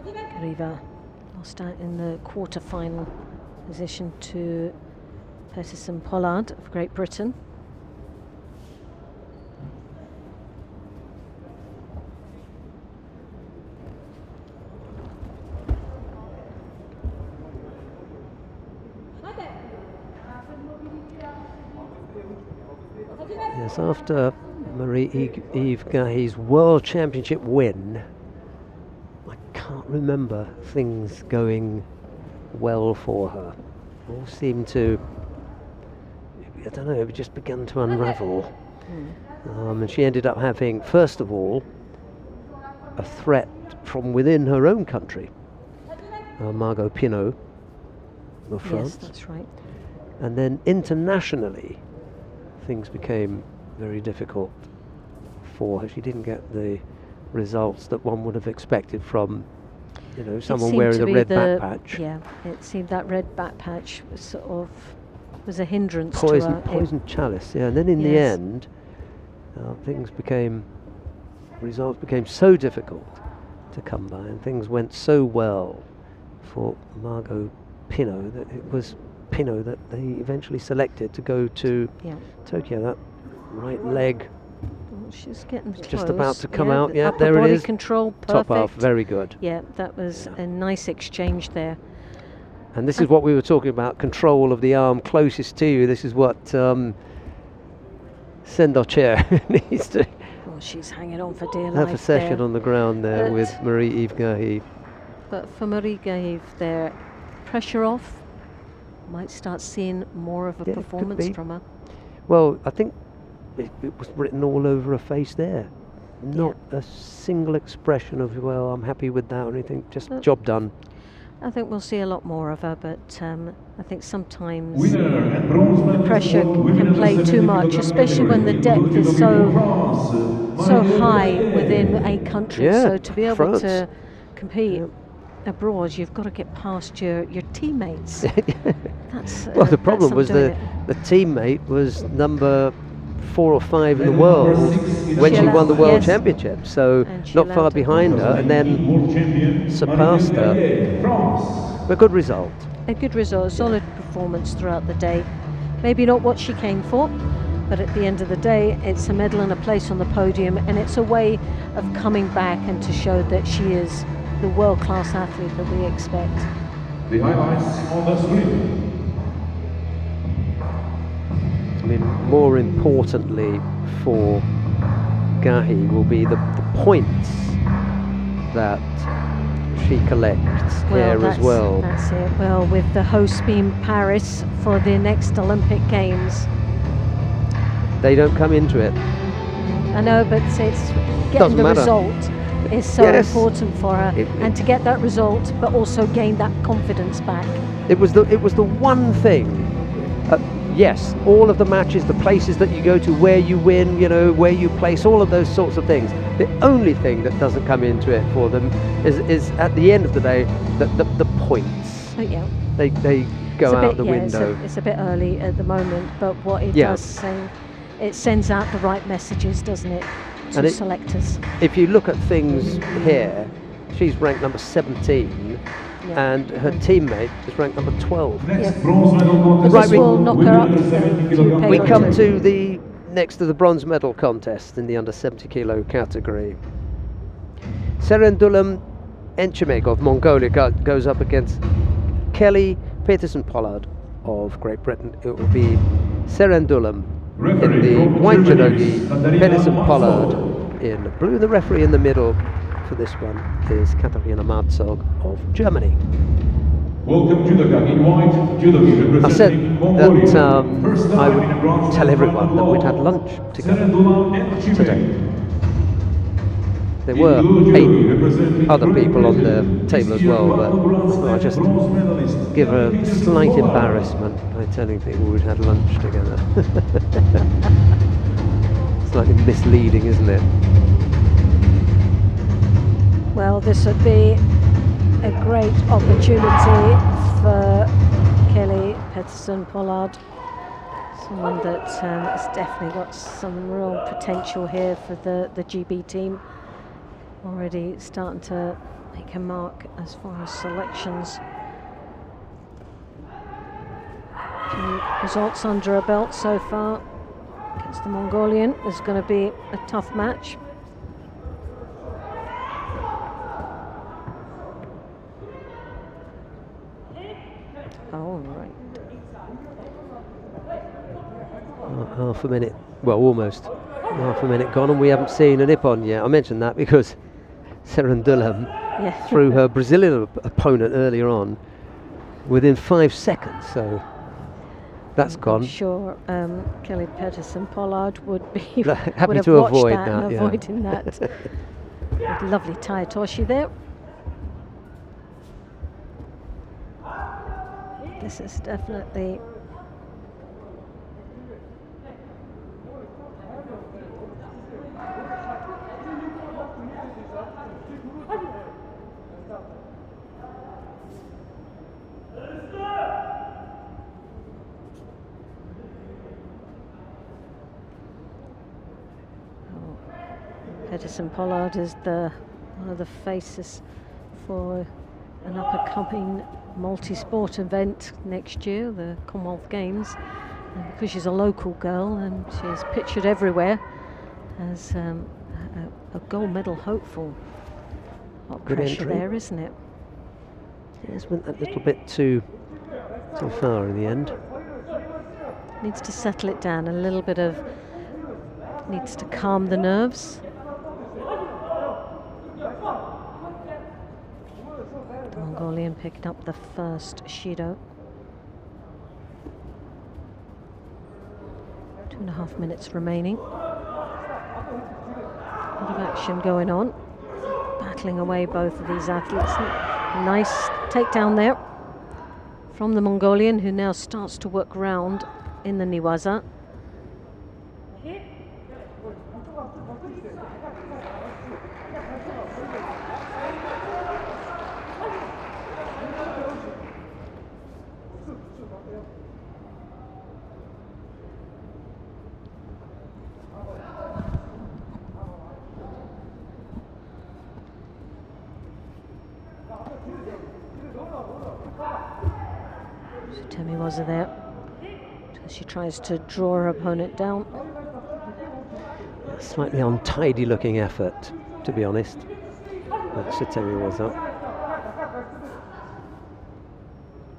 [SPEAKER 2] Kireva lost out in the quarter-final position to Peterson Pollard of Great Britain.
[SPEAKER 1] Yes, after Marie-Eve Gahi's World Championship win, I can't remember things going well for her. All seemed to, I don't know, it just began to unravel. And she ended up having, first of all, a threat from within her own country, Margot Pinot of France.
[SPEAKER 2] Yes, that's right.
[SPEAKER 1] And then internationally, things became very difficult for her. She didn't get the results that one would have expected from, you know, someone wearing the red back patch.
[SPEAKER 2] Yeah, it seemed that red back patch was sort of was a hindrance
[SPEAKER 1] Poison,
[SPEAKER 2] to her.
[SPEAKER 1] poison chalice, yeah. And then in the
[SPEAKER 2] Yes.
[SPEAKER 1] end, results became so difficult to come by, and things went so well for Margot Pinot that it was Pinot that they eventually selected to go to Tokyo. That right leg
[SPEAKER 2] Oh, she's getting close.
[SPEAKER 1] just about to come out. Yeah,
[SPEAKER 2] upper
[SPEAKER 1] there it
[SPEAKER 2] body
[SPEAKER 1] is.
[SPEAKER 2] Control, perfect.
[SPEAKER 1] Top half, very good.
[SPEAKER 2] Yeah, that was a nice exchange there.
[SPEAKER 1] And this is what we were talking about, control of the arm closest to you. This is what Sendocher needs to
[SPEAKER 2] Oh, she's hanging on for dear
[SPEAKER 1] have
[SPEAKER 2] life
[SPEAKER 1] a session
[SPEAKER 2] there.
[SPEAKER 1] on the ground there
[SPEAKER 2] But-
[SPEAKER 1] with Marie-Eve Gahi.
[SPEAKER 2] But for Marie-Eve there, pressure off. Might start seeing more of a
[SPEAKER 1] Yeah, it could
[SPEAKER 2] performance
[SPEAKER 1] be.
[SPEAKER 2] from her.
[SPEAKER 1] Well, I think it was written all over her face there. Not a single expression of, well, I'm happy with that or anything, just job done.
[SPEAKER 2] I think we'll see a lot more of her, but I think sometimes
[SPEAKER 3] Winner and bronze medalist
[SPEAKER 2] pressure
[SPEAKER 3] for women
[SPEAKER 2] can
[SPEAKER 3] under
[SPEAKER 2] play too
[SPEAKER 3] 17
[SPEAKER 2] much,
[SPEAKER 3] kilogram
[SPEAKER 2] especially when the
[SPEAKER 3] category.
[SPEAKER 2] depth is
[SPEAKER 3] Blue judogi
[SPEAKER 2] so
[SPEAKER 3] from France,
[SPEAKER 2] so
[SPEAKER 3] Marie-Eve
[SPEAKER 2] high
[SPEAKER 3] Gahi.
[SPEAKER 2] within a country.
[SPEAKER 1] Yeah,
[SPEAKER 2] So to be able
[SPEAKER 1] France.
[SPEAKER 2] to compete abroad, you've got to get past your teammates. That's
[SPEAKER 1] Well, the
[SPEAKER 2] that's
[SPEAKER 1] problem
[SPEAKER 2] not
[SPEAKER 1] was
[SPEAKER 2] doing
[SPEAKER 1] the
[SPEAKER 2] it.
[SPEAKER 1] teammate was number 4 or 5 in the world when
[SPEAKER 2] She
[SPEAKER 1] she won the
[SPEAKER 2] allowed-
[SPEAKER 1] world
[SPEAKER 2] yes.
[SPEAKER 1] championship, so
[SPEAKER 2] And she
[SPEAKER 1] not far
[SPEAKER 2] allowed her.
[SPEAKER 1] behind her, and then
[SPEAKER 3] World champion,
[SPEAKER 1] surpassed her.
[SPEAKER 3] Marie-Eve Gahi, France.
[SPEAKER 1] a good result.
[SPEAKER 2] A good result, solid performance throughout the day. Maybe not what she came for, but at the end of the day, it's a medal and a place on the podium, and it's a way of coming back and to show that she is the world-class athlete that we expect.
[SPEAKER 3] The highlights on the screen.
[SPEAKER 1] mean, more importantly for Gahi will be the points that she collects here as well.
[SPEAKER 2] That's it. Well, with the host being Paris for the next Olympic Games.
[SPEAKER 1] They don't come into it.
[SPEAKER 2] I know, but it's getting
[SPEAKER 1] Doesn't
[SPEAKER 2] the
[SPEAKER 1] matter.
[SPEAKER 2] result is so
[SPEAKER 1] Yes.
[SPEAKER 2] important for her, and to get that result, but also gain that confidence back.
[SPEAKER 1] It was the one thing. Yes, all of the matches, the places that you go to, where you win, you know, where you place, all of those sorts of things. The only thing that doesn't come into it for them is at the end of the day, the points.
[SPEAKER 2] But yeah,
[SPEAKER 1] They go out the window.
[SPEAKER 2] It's a bit early at the moment, but what it does say, it sends out the right messages, doesn't it, to selectors.
[SPEAKER 1] If you look at things here, she's ranked number 17.
[SPEAKER 2] Yeah.
[SPEAKER 1] And her teammate is ranked number 12.
[SPEAKER 3] Next bronze medal contest.
[SPEAKER 2] Right, this will knock her up
[SPEAKER 3] Women under 70 kilogram
[SPEAKER 1] We come
[SPEAKER 3] category.
[SPEAKER 1] to the next to the bronze medal contest in the under 70 kilo category. Serendulum Enchimeg of Mongolia goes up against Kelly Peterson-Pollard of Great Britain. It will be Serendulum in the white judogi, Peterson-Pollard in blue. The referee in the middle for this one is Katharina Marzog of Germany.
[SPEAKER 3] Welcome judoka in white, judogi
[SPEAKER 1] I said
[SPEAKER 3] representing Mongolia.
[SPEAKER 1] that
[SPEAKER 3] First
[SPEAKER 1] I
[SPEAKER 3] time in a bronze
[SPEAKER 1] would tell
[SPEAKER 3] medal
[SPEAKER 1] everyone that we'd had lunch together
[SPEAKER 3] Serendulum
[SPEAKER 1] today.
[SPEAKER 3] Enchimeg.
[SPEAKER 1] There were
[SPEAKER 3] In blue
[SPEAKER 1] 8
[SPEAKER 3] judogi representing
[SPEAKER 1] other
[SPEAKER 3] Great
[SPEAKER 1] people on
[SPEAKER 3] Britain,
[SPEAKER 1] the table as
[SPEAKER 3] this
[SPEAKER 1] well,
[SPEAKER 3] year
[SPEAKER 1] but
[SPEAKER 3] bronze
[SPEAKER 1] I just
[SPEAKER 3] bronze medalist,
[SPEAKER 1] give her
[SPEAKER 3] Peterson
[SPEAKER 1] slight
[SPEAKER 3] Pollard.
[SPEAKER 1] embarrassment by telling people we'd had lunch together. Slightly misleading, isn't it?
[SPEAKER 2] Well, this would be a great opportunity for Kelly Peterson-Pollard, someone that has definitely got some real potential here for the GB team. Already starting to make a mark as far as selections. Few results under her belt so far against the Mongolian. Is going to be a tough match. Oh, right.
[SPEAKER 1] Half a minute, well, almost half a minute gone, and we haven't seen a nip-on yet. I mentioned that because Serendulum
[SPEAKER 2] Yeah.
[SPEAKER 1] threw her Brazilian opponent earlier on within 5 seconds, so that's
[SPEAKER 2] I'm
[SPEAKER 1] gone.
[SPEAKER 2] sure Kelly Peterson-Pollard would be
[SPEAKER 1] Happy
[SPEAKER 2] would have
[SPEAKER 1] to
[SPEAKER 2] watched
[SPEAKER 1] avoid
[SPEAKER 2] that
[SPEAKER 1] that,
[SPEAKER 2] and
[SPEAKER 1] yeah.
[SPEAKER 2] avoiding that. With lovely Tai Toshi there. This is definitely Peterson-Pollard is one of the faces for an up-and-coming multi-sport event next year, the Commonwealth Games. And because she's a local girl and she's pictured everywhere as a gold medal hopeful. What
[SPEAKER 1] Good
[SPEAKER 2] pressure
[SPEAKER 1] entry.
[SPEAKER 2] there, isn't it?
[SPEAKER 1] Yes, went a little bit too far in the end.
[SPEAKER 2] Needs to settle it down a little bit of, needs to calm the nerves. The Mongolian picked up the first Shido. 2.5 minutes remaining. A lot of action going on. Battling away both of these athletes. Nice takedown there from the Mongolian, who now starts to work round in the Niwaza. Temiwaza there. She tries to draw her opponent down.
[SPEAKER 1] Slightly untidy looking effort, to be honest. But Sitemi was up.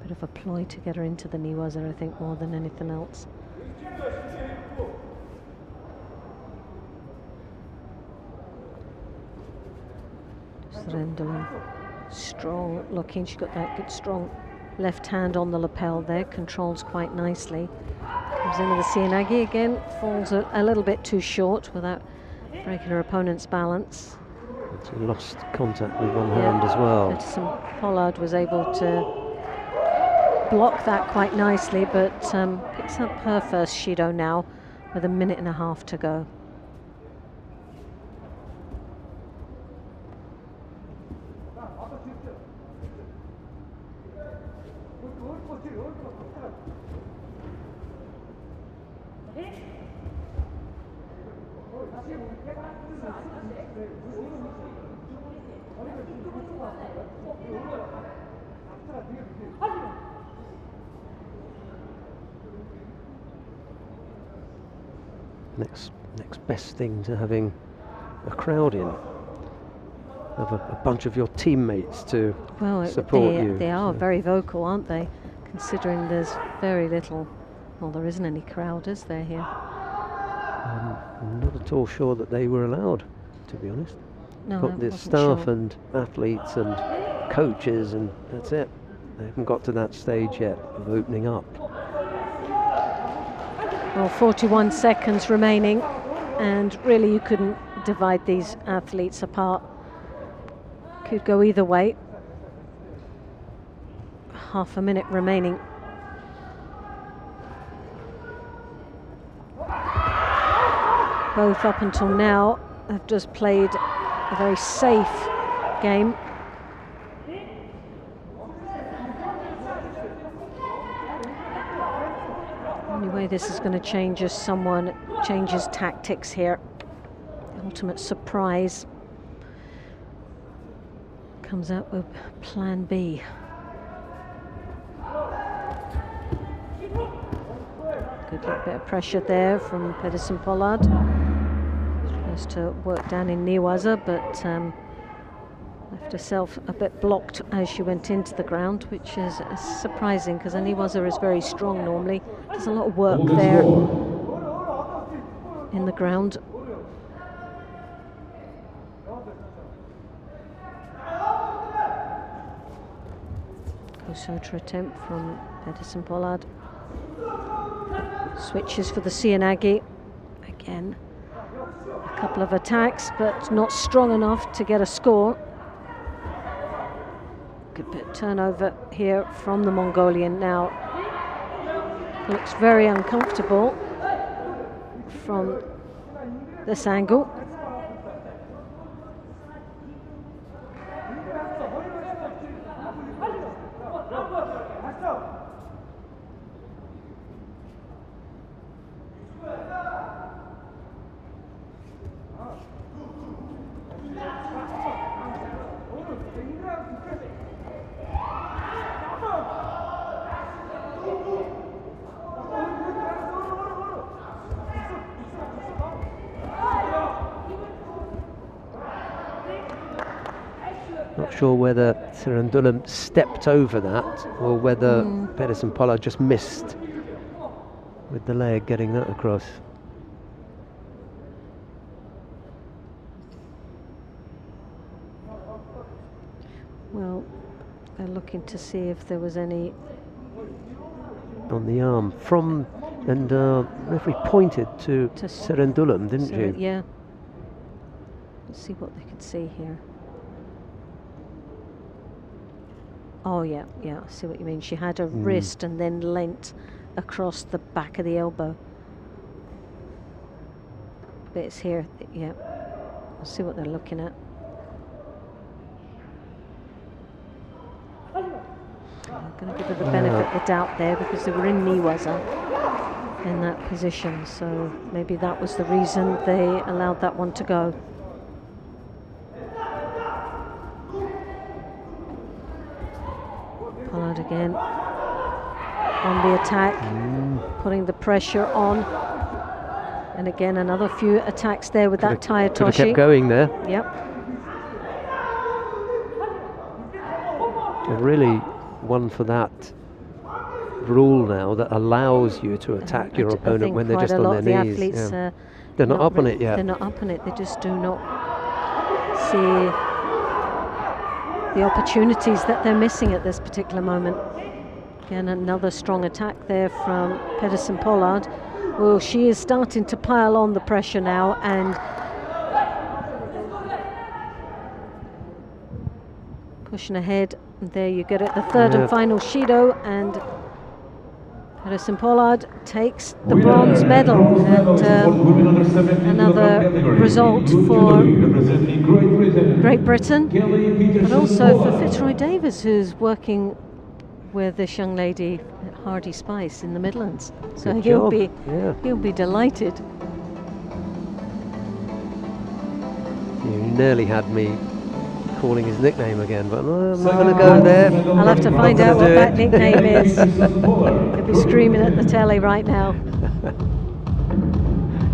[SPEAKER 2] Bit of a ploy to get her into the Niwaza, I think, more than anything else. Ceremonies, strong looking. She's got that good strong left hand on the lapel there, controls quite nicely. Comes in with the Cianagi again, falls a little bit too short without breaking her opponent's balance.
[SPEAKER 1] She lost contact with one hand as well.
[SPEAKER 2] Pollard was able to block that quite nicely, but picks up her first Shido now with 1.5 minutes to go.
[SPEAKER 1] Next best thing to having a crowd in, have a bunch of your teammates to support you.
[SPEAKER 2] They are very vocal, aren't they? Considering there's very little, well, there isn't any crowd, is there, here?
[SPEAKER 1] I'm not at all sure that they were allowed, to be honest.
[SPEAKER 2] No,
[SPEAKER 1] got the staff and athletes and coaches, and that's it. They haven't got to that stage yet of opening up.
[SPEAKER 2] Well, 41 seconds remaining, and really you couldn't divide these athletes apart. Could go either way. Half a minute remaining. Both up until now have just played a very safe game. The only way this is going to change is someone changes tactics here. The ultimate surprise comes out with plan B. Good little bit of pressure there from Pedersen Pollard. Tries to work down in Niwaza, but left herself a bit blocked as she went into the ground, which is surprising because Niwaza is very strong normally. There's a lot of work there in the ground. Kosotra attempt from Pedersen Pollard. Switches for the Cianagi. Again, a couple of attacks, but not strong enough to get a score. Good bit of turnover here from the Mongolian now. Looks very uncomfortable from this angle.
[SPEAKER 1] Not sure whether Ceremonies stepped over that or whether Pedersen Pollard just missed with the leg getting that across.
[SPEAKER 2] Well, they're looking to see if there was any
[SPEAKER 1] on the arm from, and referee pointed to Ceremonies, didn't you?
[SPEAKER 2] Yeah. Let's see what they could see here. Oh yeah, I see what you mean. She had her wrist and then leant across the back of the elbow. Bits here, yeah. I'll see what they're looking at. I'm going to give her the benefit of the doubt there because they were in Niwaza in that position, so maybe that was the reason they allowed that one to go. Pollard again on the attack, putting the pressure on, and again another few attacks there with that Tayatoshi.
[SPEAKER 1] Could have kept going there.
[SPEAKER 2] Yep.
[SPEAKER 1] They're really one for that rule now that allows you to attack your opponent when they're just on their knees.
[SPEAKER 2] Athletes,
[SPEAKER 1] they're not up on it yet.
[SPEAKER 2] They're not up on it. They just do not see the opportunities that they're missing at this particular moment. Again, another strong attack there from Pedersen-Pollard. Well, she is starting to pile on the pressure now, and pushing ahead. And there you get it, the third and final Shido, and Pedersen-Pollard takes the bronze medal. And another result for Great Britain, but also for Fitzroy Davis, who's working with this young lady at Hardy Spice in the Midlands. So he'll be delighted.
[SPEAKER 1] You nearly had me calling his nickname again, but I'm not going to go there.
[SPEAKER 2] I'll have to find out what that nickname is. He'll be screaming at the telly right now.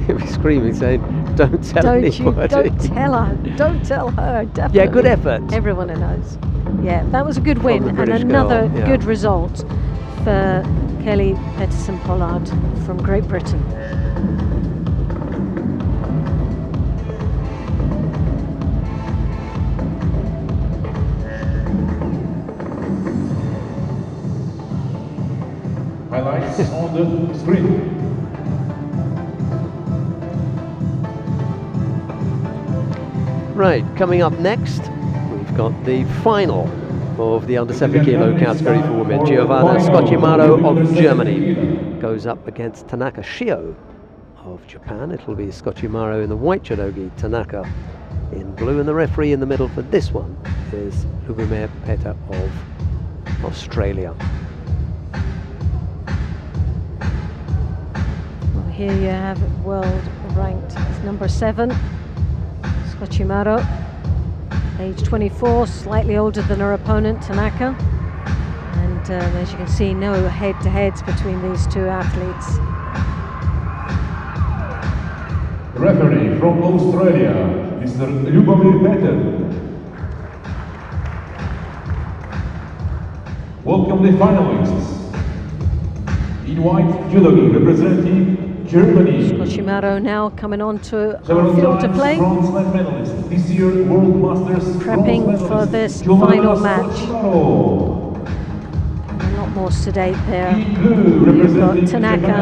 [SPEAKER 1] He'll be screaming, saying, "Don't tell anybody."
[SPEAKER 2] Don't tell her. Don't tell her. Definitely.
[SPEAKER 1] Yeah, good effort.
[SPEAKER 2] Everyone knows. Yeah, that was a good win and
[SPEAKER 1] British
[SPEAKER 2] another
[SPEAKER 1] girl, yeah.
[SPEAKER 2] good result for Kelly Pedersen-Pollard from Great Britain.
[SPEAKER 3] Highlights on the screen.
[SPEAKER 1] Right, coming up next, we've got the final of the under 70 kilo category for women. Giovanna Scocchimaro of Germany goes up against Tanaka Shio of Japan. It'll be Scocchimaro in the white judogi, Tanaka in blue, and the referee in the middle for this one is Lubomir Peta of Australia.
[SPEAKER 2] Well, here you have it, world ranked as number 7. Scocchimaro, age 24, slightly older than her opponent, Tanaka. And as you can see, no head-to-heads between these two athletes.
[SPEAKER 3] The referee from Australia, Mr. Lubomir Peter. Welcome the finalists. In white judogi representing Germany.
[SPEAKER 2] Scocchimaro now coming on to our field to play.
[SPEAKER 3] This year World Masters
[SPEAKER 2] Prepping for this final match. A lot more sedate there. You've got Tanaka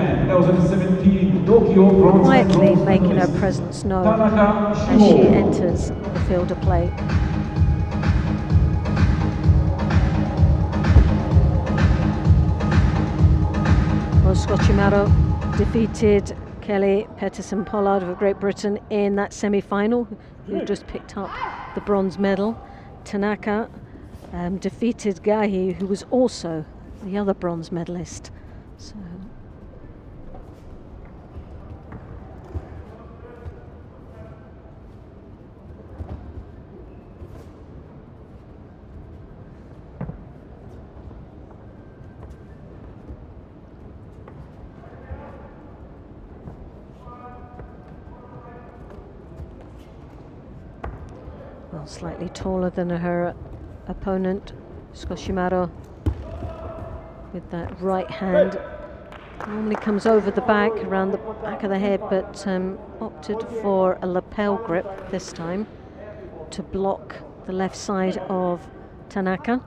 [SPEAKER 2] quietly making her presence known as she enters the field of play. Well, Scocchimaro defeated Kelly Pedersen-Pollard of Great Britain in that semi-final, who just picked up the bronze medal. Tanaka defeated Gahi, who was also the other bronze medalist. So slightly taller than her opponent, Scocchimaro, with that right hand. Normally comes over the back, around the back of the head, but opted for a lapel grip this time to block the left side of Tanaka.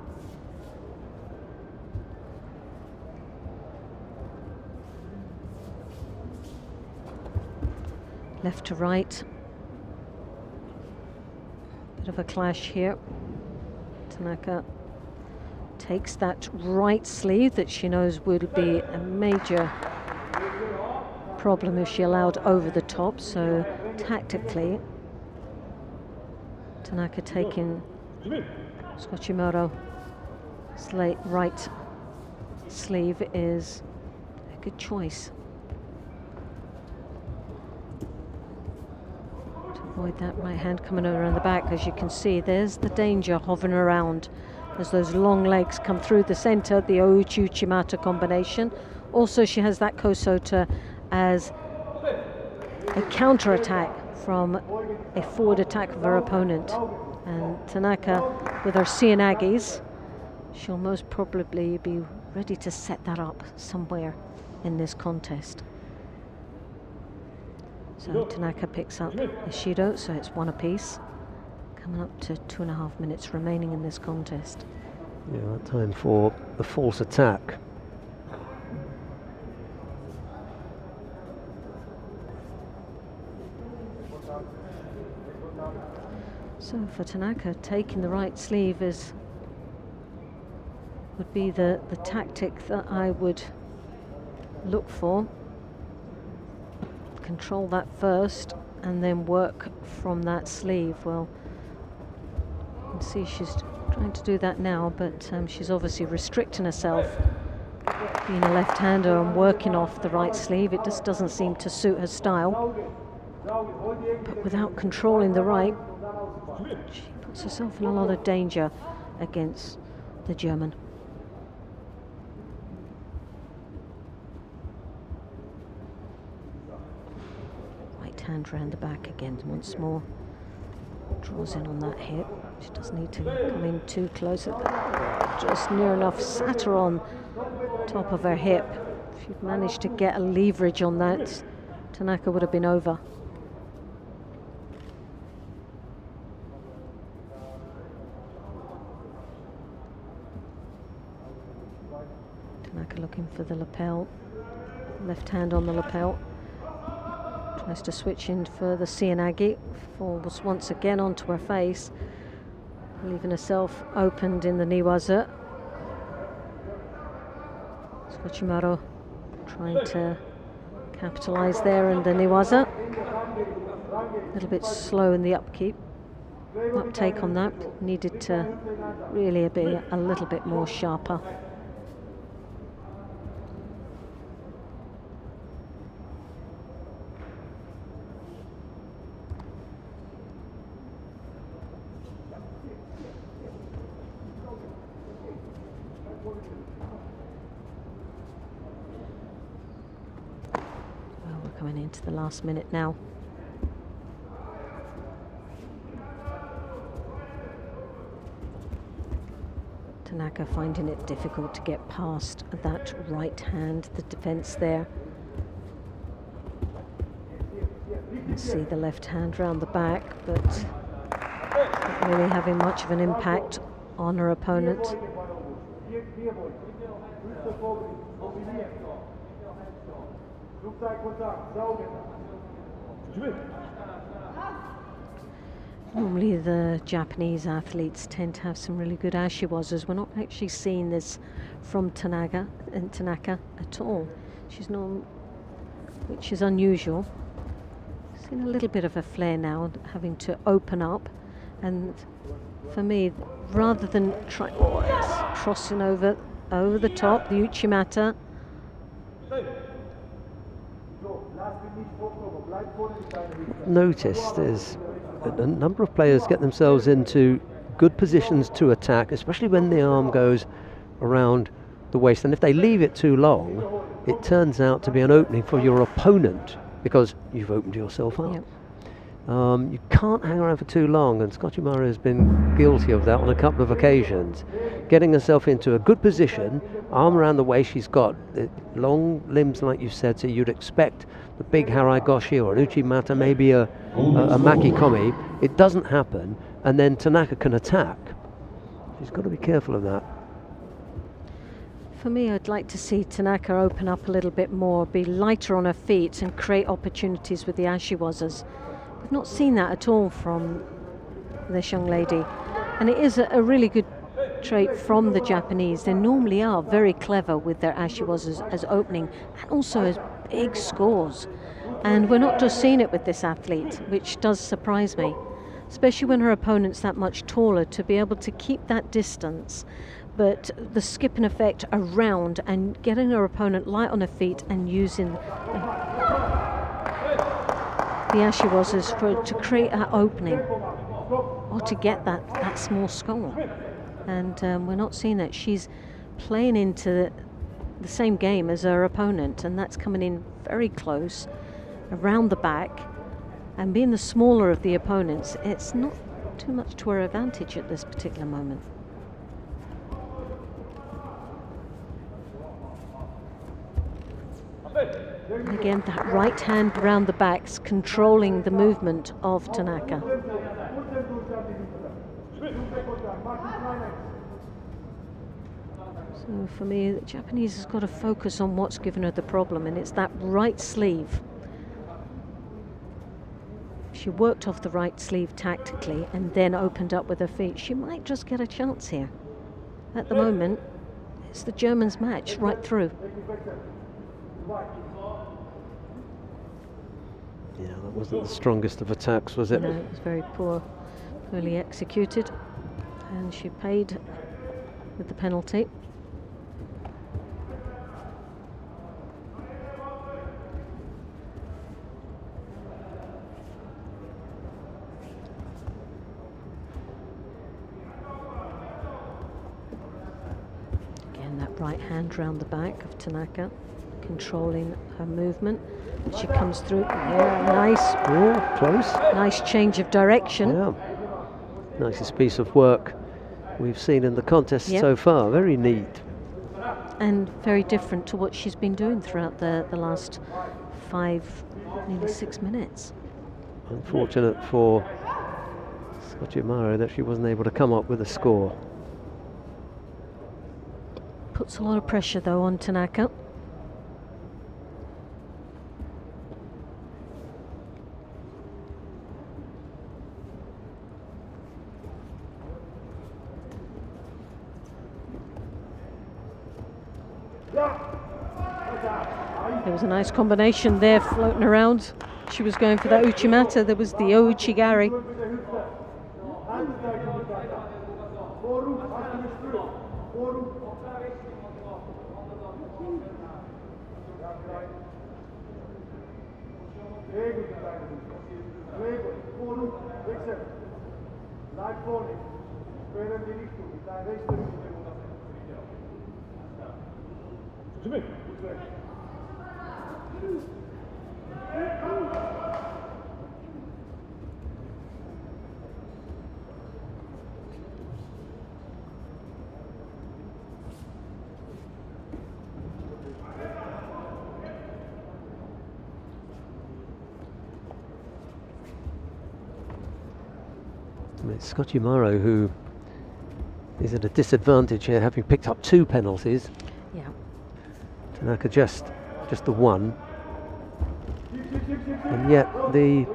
[SPEAKER 2] Left to right. Bit of a clash here. Tanaka takes that right sleeve that she knows would be a major problem if she allowed over the top, so tactically Tanaka taking Scocchimaro right sleeve is a good choice. Avoid that right hand coming over on the back. As you can see, there's the danger hovering around as those long legs come through the center, the Ouchi-Uchimata combination. Also, she has that Kosota as a counter-attack from a forward attack of her opponent. And Tanaka, with her Seanagis, she'll most probably be ready to set that up somewhere in this contest. So Tanaka picks up the Shido, so it's one apiece. Coming up to 2.5 minutes remaining in this contest.
[SPEAKER 1] Yeah, that time for the false attack.
[SPEAKER 2] So for Tanaka, taking the right sleeve would be the tactic that I would look for. Control that first and then work from that sleeve. Well, you can see she's trying to do that now, but she's obviously restricting herself. Being a left-hander and working off the right sleeve, it just doesn't seem to suit her style. But without controlling the right, she puts herself in a lot of danger against the German. Right hand round the back again once more. Draws in on that hip. She doesn't need to come in too close. Just near enough. Sat her on top of her hip. If she'd managed to get a leverage on that, Tanaka would have been over. Tanaka looking for the lapel. Left hand on the lapel. Tries to switch in for the Seoinage. Falls once again onto her face, leaving herself opened in the Niwaza. Skochimaru trying to capitalise there in the Niwaza. A little bit slow in the uptake on that. Needed to really be a little bit more sharper. Coming into the last minute now. Tanaka finding it difficult to get past that right hand, the defense there. You can see the left hand round the back, but not really having much of an impact on her opponent. Normally the Japanese athletes tend to have some really good ashiwazas. We're not actually seeing this from Tanaka at all. She's not, which is unusual. Seen a little bit of a flare now, having to open up, and for me, rather than crossing over the top, the Uchimata.
[SPEAKER 1] Noticed is a number of players get themselves into good positions to attack, especially when the arm goes around the waist, and if they leave it too long, it turns out to be an opening for your opponent because you've opened yourself up. Yep. You can't hang around for too long, and Skochimaru has been guilty of that on a couple of occasions. Getting herself into a good position, arm around the waist, she's got long limbs like you said, so you'd expect the big Harai Goshi or an Uchimata, maybe a Maki Komi. It doesn't happen, and then Tanaka can attack. She's got to be careful of that.
[SPEAKER 2] For me, I'd like to see Tanaka open up a little bit more, be lighter on her feet and create opportunities with the ashiwazas. We've not seen that at all from this young lady, and it is a really good trait from the Japanese. They normally are very clever with their ashiwazas as opening and also as big scores, and we're not just seeing it with this athlete, which does surprise me, especially when her opponent's that much taller, to be able to keep that distance, but the skipping effect around and getting her opponent light on her feet and using the ashiwazas to create that opening or to get that small score. And we're not seeing that. She's playing into the same game as her opponent, and that's coming in very close around the back, and being the smaller of the opponents, it's not too much to her advantage at this particular moment. And again, that right hand around the back's controlling the movement of Tanaka. So for me, the Japanese has got to focus on what's given her the problem, and it's that right sleeve. If she worked off the right sleeve tactically and then opened up with her feet, she might just get a chance here. At the moment, it's the Germans' match right through.
[SPEAKER 1] Yeah, that wasn't the strongest of attacks, was it?
[SPEAKER 2] No, it was very poorly executed, and she paid with the penalty. Again, that right hand round the back of Tanaka, controlling her movement. She comes through. Yeah, nice.
[SPEAKER 1] Oh, close.
[SPEAKER 2] Nice change of direction.
[SPEAKER 1] Yeah. Nicest piece of work we've seen in the contest
[SPEAKER 2] Yep.
[SPEAKER 1] so far. Very neat.
[SPEAKER 2] And very different to what she's been doing throughout the last 5, nearly 6 minutes.
[SPEAKER 1] Unfortunate for Scotchimaro that she wasn't able to come up with a score.
[SPEAKER 2] Puts a lot of pressure though on Tanaka. There was a nice combination there floating around. She was going for that Uchimata. There was the Ouchigari.
[SPEAKER 1] It's Scotchimaro who is at a disadvantage here, having picked up 2 penalties.
[SPEAKER 2] Yeah.
[SPEAKER 1] Tanaka just the one. And yet the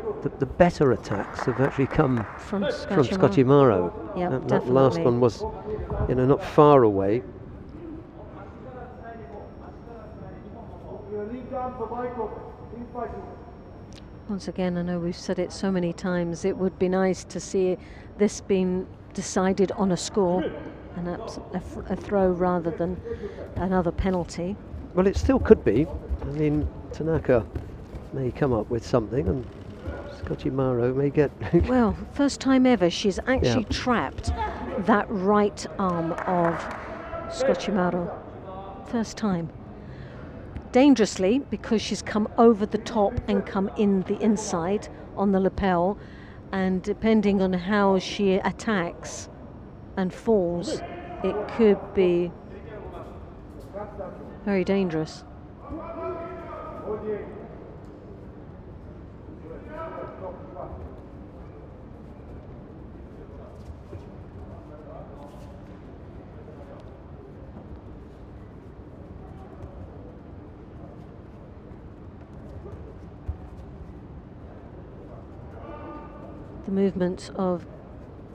[SPEAKER 1] better attacks have actually come
[SPEAKER 2] From
[SPEAKER 1] from
[SPEAKER 2] Scotchimaro.
[SPEAKER 1] Scotchimaro.
[SPEAKER 2] Yeah,
[SPEAKER 1] that last
[SPEAKER 2] definitely.
[SPEAKER 1] one was, not far away.
[SPEAKER 2] Once again, I know we've said it so many times, it would be nice to see this being decided on a score, and that's a throw rather than another penalty.
[SPEAKER 1] Well, it still could be. I mean, Tanaka may come up with something, and Scotchimaro may get...
[SPEAKER 2] Well, first time ever she's actually
[SPEAKER 1] Yeah.
[SPEAKER 2] trapped that right arm of Scotchimaro. First time. Dangerously, because she's come over the top and come in the inside on the lapel, and depending on how she attacks and falls, it could be very dangerous. The movements of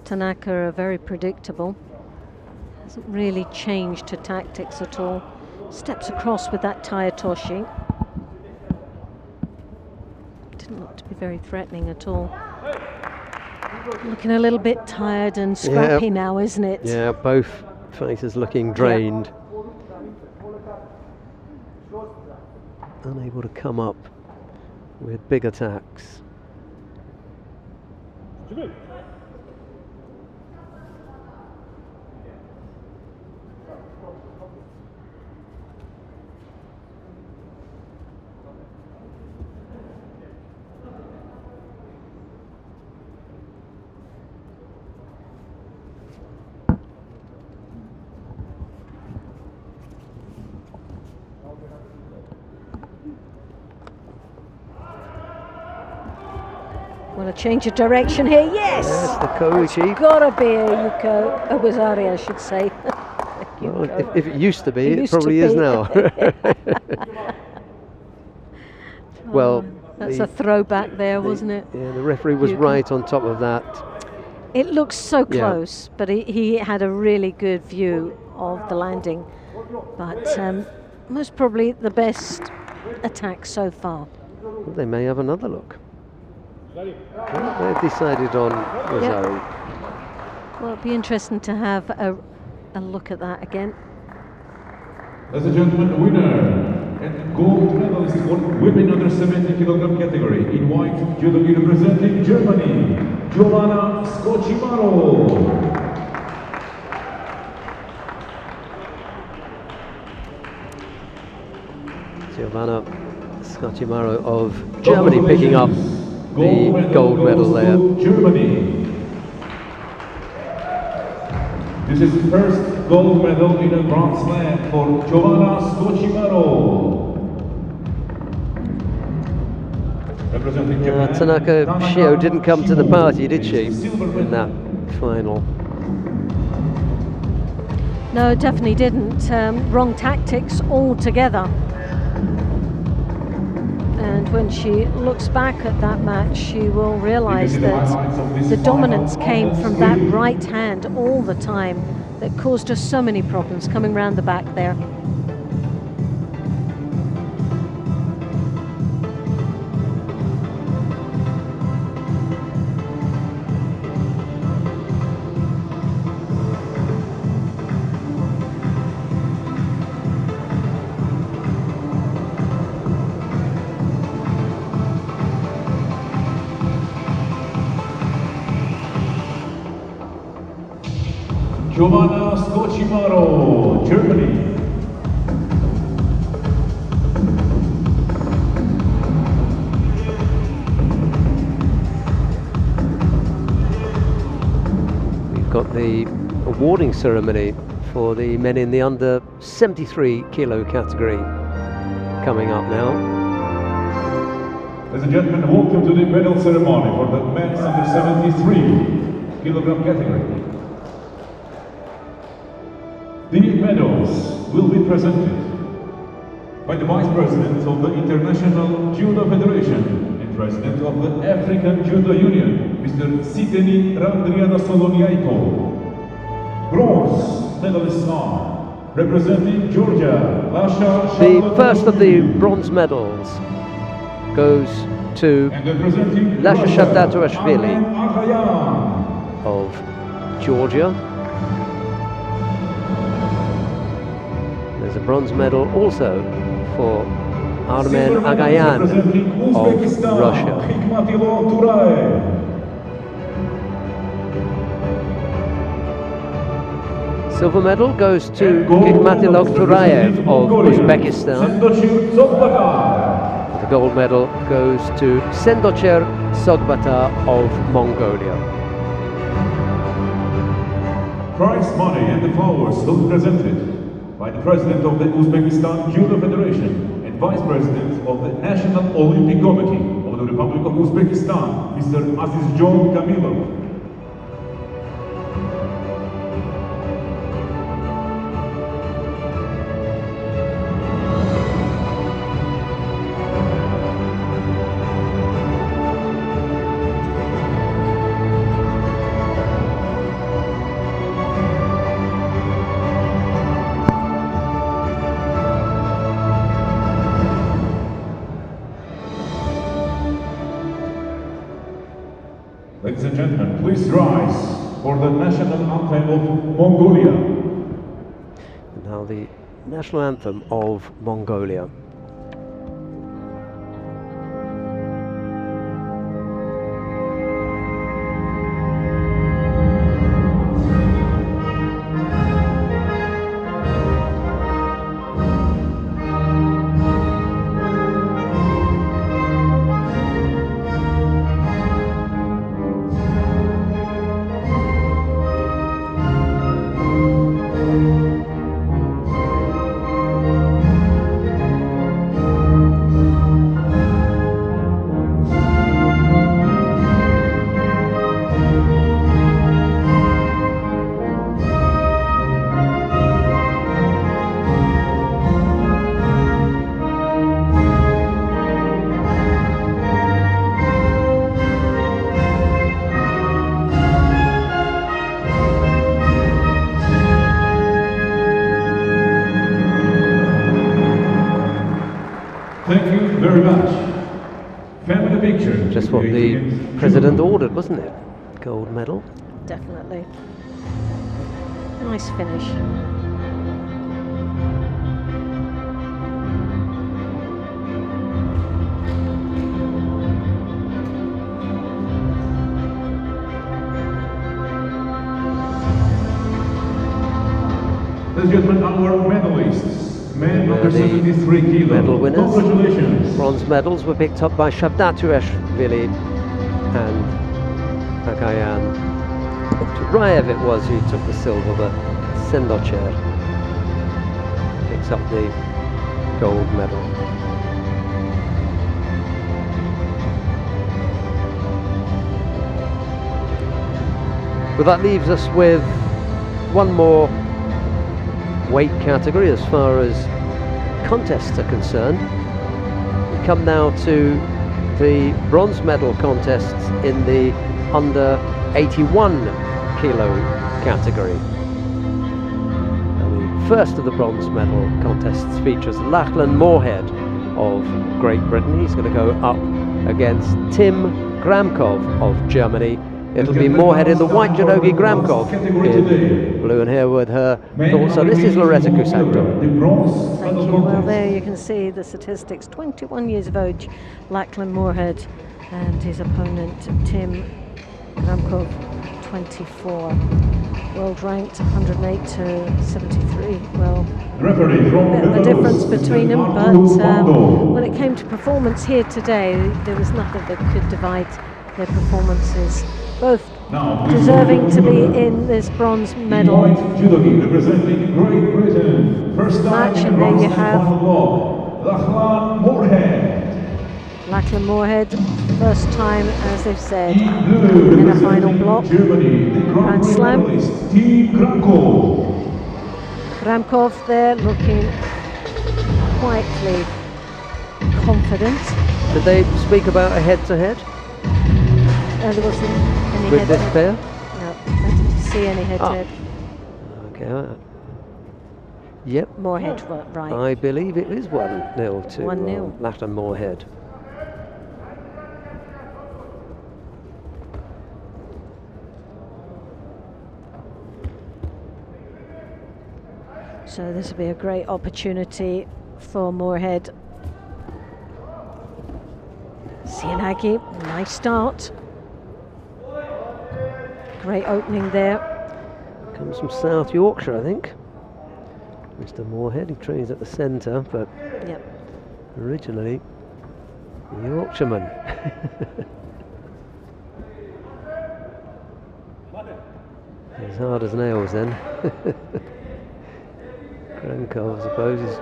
[SPEAKER 2] Tanaka are very predictable. Hasn't really changed her tactics at all. Steps across with that Taitoshi. Didn't look to be very threatening at all. Looking a little bit tired and scrappy now, isn't it?
[SPEAKER 1] Yeah, both faces looking drained. Unable to come up with big attacks.
[SPEAKER 2] Want a change of direction here? Yes!
[SPEAKER 1] Yes, the Koichi.
[SPEAKER 2] Gotta be a Yuko Owazari, I should say. Thank you.
[SPEAKER 1] Well, Well, if it used to be,
[SPEAKER 2] It
[SPEAKER 1] it
[SPEAKER 2] used to
[SPEAKER 1] probably is
[SPEAKER 2] be.
[SPEAKER 1] now. Well,
[SPEAKER 2] That's a throwback there, wasn't it?
[SPEAKER 1] Yeah, the referee was
[SPEAKER 2] You can-
[SPEAKER 1] right on top of that.
[SPEAKER 2] It looks so
[SPEAKER 1] Yeah.
[SPEAKER 2] close, but he had a really good view of the landing. But most probably the best attack so far.
[SPEAKER 1] Well, they may have another look. Well, they've decided on Rosario.
[SPEAKER 2] Well, it'd be interesting to have a look at that again.
[SPEAKER 3] Ladies and gentlemen, winner and gold medalist for women under 70 kilogram category in white judo representing Germany, Giovanna Scocimaro.
[SPEAKER 1] Giovanna Scocimaro of Germany picking up the gold medal there.
[SPEAKER 3] Germany. This is the first gold medal in a Grand Slam for Giovanna Scocimaro. Representing Japan,
[SPEAKER 1] Tanaka Shio didn't come to the party, did she, in that final?
[SPEAKER 2] No, definitely didn't. Wrong tactics altogether. And when she looks back at that match, she will realise that the dominance came from that right hand all the time that caused us so many problems coming round the back there.
[SPEAKER 3] Giovanna Scocimaro, Germany.
[SPEAKER 1] We've got the awarding ceremony for the men in the under 73 kilo category coming up now.
[SPEAKER 3] Ladies and gentlemen, welcome to the medal ceremony for the men's under 73 kilogram category. The medals will be presented by the Vice President of the International Judo Federation and President of the African Judo Union, Mr. Siteni Randriana Soloniaiko. Bronze medalists are representing Georgia, Lasha
[SPEAKER 1] The first of the bronze medals goes to Lasha Shabdatuashvili of Georgia. There's a bronze medal also for Armen Agayan of Russia. Silver medal goes to Hikmatilov Turayev of Uzbekistan. The gold medal goes to Sendocher Sogbata of Mongolia.
[SPEAKER 3] Prize money and the flowers will be presented by the President of the Uzbekistan Judo Federation and Vice President of the National Olympic Committee of the Republic of Uzbekistan, Mr. Azizjon Kamilov. Ladies and gentlemen, please rise for the national anthem of Mongolia.
[SPEAKER 1] Now the national anthem of Mongolia.
[SPEAKER 3] very much. Family picture.
[SPEAKER 1] Just what the president ordered, wasn't it? Gold medal.
[SPEAKER 2] Definitely. Nice finish.
[SPEAKER 3] Ladies and gentlemen, our medalists. Men under 73 kilos.
[SPEAKER 1] Medal winners.
[SPEAKER 3] Congratulations.
[SPEAKER 1] Bronze medals were picked up by Shavdatuashvili and Agayan. Rayev it was who took the silver, but Sendocher picks up the gold medal. Well, that leaves us with one more weight category as far as contests are concerned. We come now to the bronze medal contests in the under 81 kilo category. And the first of the bronze medal contests features Lachlan Moorhead of Great Britain. He's going to go up against Tim Gramkov of Germany. It'll be Moorhead in the white judogi, Gramkov in blue, and here with her thoughts. So this is Loretta Kusakto.
[SPEAKER 2] Thank you. Well, there you can see the statistics. 21 years of age, Lachlan Moorhead, and his opponent Tim Gramkov, 24. World ranked 108 to 73. Well, a bit of a difference between them, but when it came to performance here today, there was nothing that could divide their performances. Both deserving to be in this bronze medal match, and there you have Lachlan Moorhead, first time, as they've said, in a final block, Grand Slam. Gramkov there looking quietly confident.
[SPEAKER 1] Did they speak about a head-to-head?
[SPEAKER 2] There wasn't any
[SPEAKER 1] with this pair?
[SPEAKER 2] No, I didn't see any head-to-head.
[SPEAKER 1] Okay. Yep.
[SPEAKER 2] Moorhead, right.
[SPEAKER 1] I believe it is 1-0 to
[SPEAKER 2] 1-0.
[SPEAKER 1] Lachlan Moorhead.
[SPEAKER 2] So this will be a great opportunity for Moorhead. Sianagi, nice start. Great opening there.
[SPEAKER 1] Comes from South Yorkshire, I think. Mr. Moorhead, he trains at the centre, but
[SPEAKER 2] yep,
[SPEAKER 1] originally a Yorkshireman. As hard as nails then. Gramkov, I suppose, is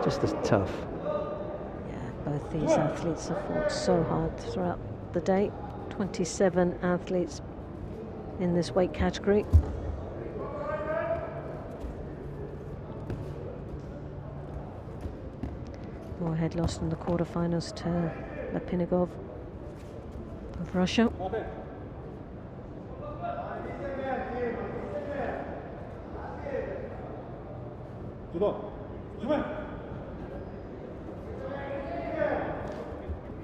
[SPEAKER 1] just as tough.
[SPEAKER 2] Yeah, both these athletes have fought so hard throughout the day. 27 athletes in this weight category. Moorhead lost in the quarterfinals to Lapinagov of Russia.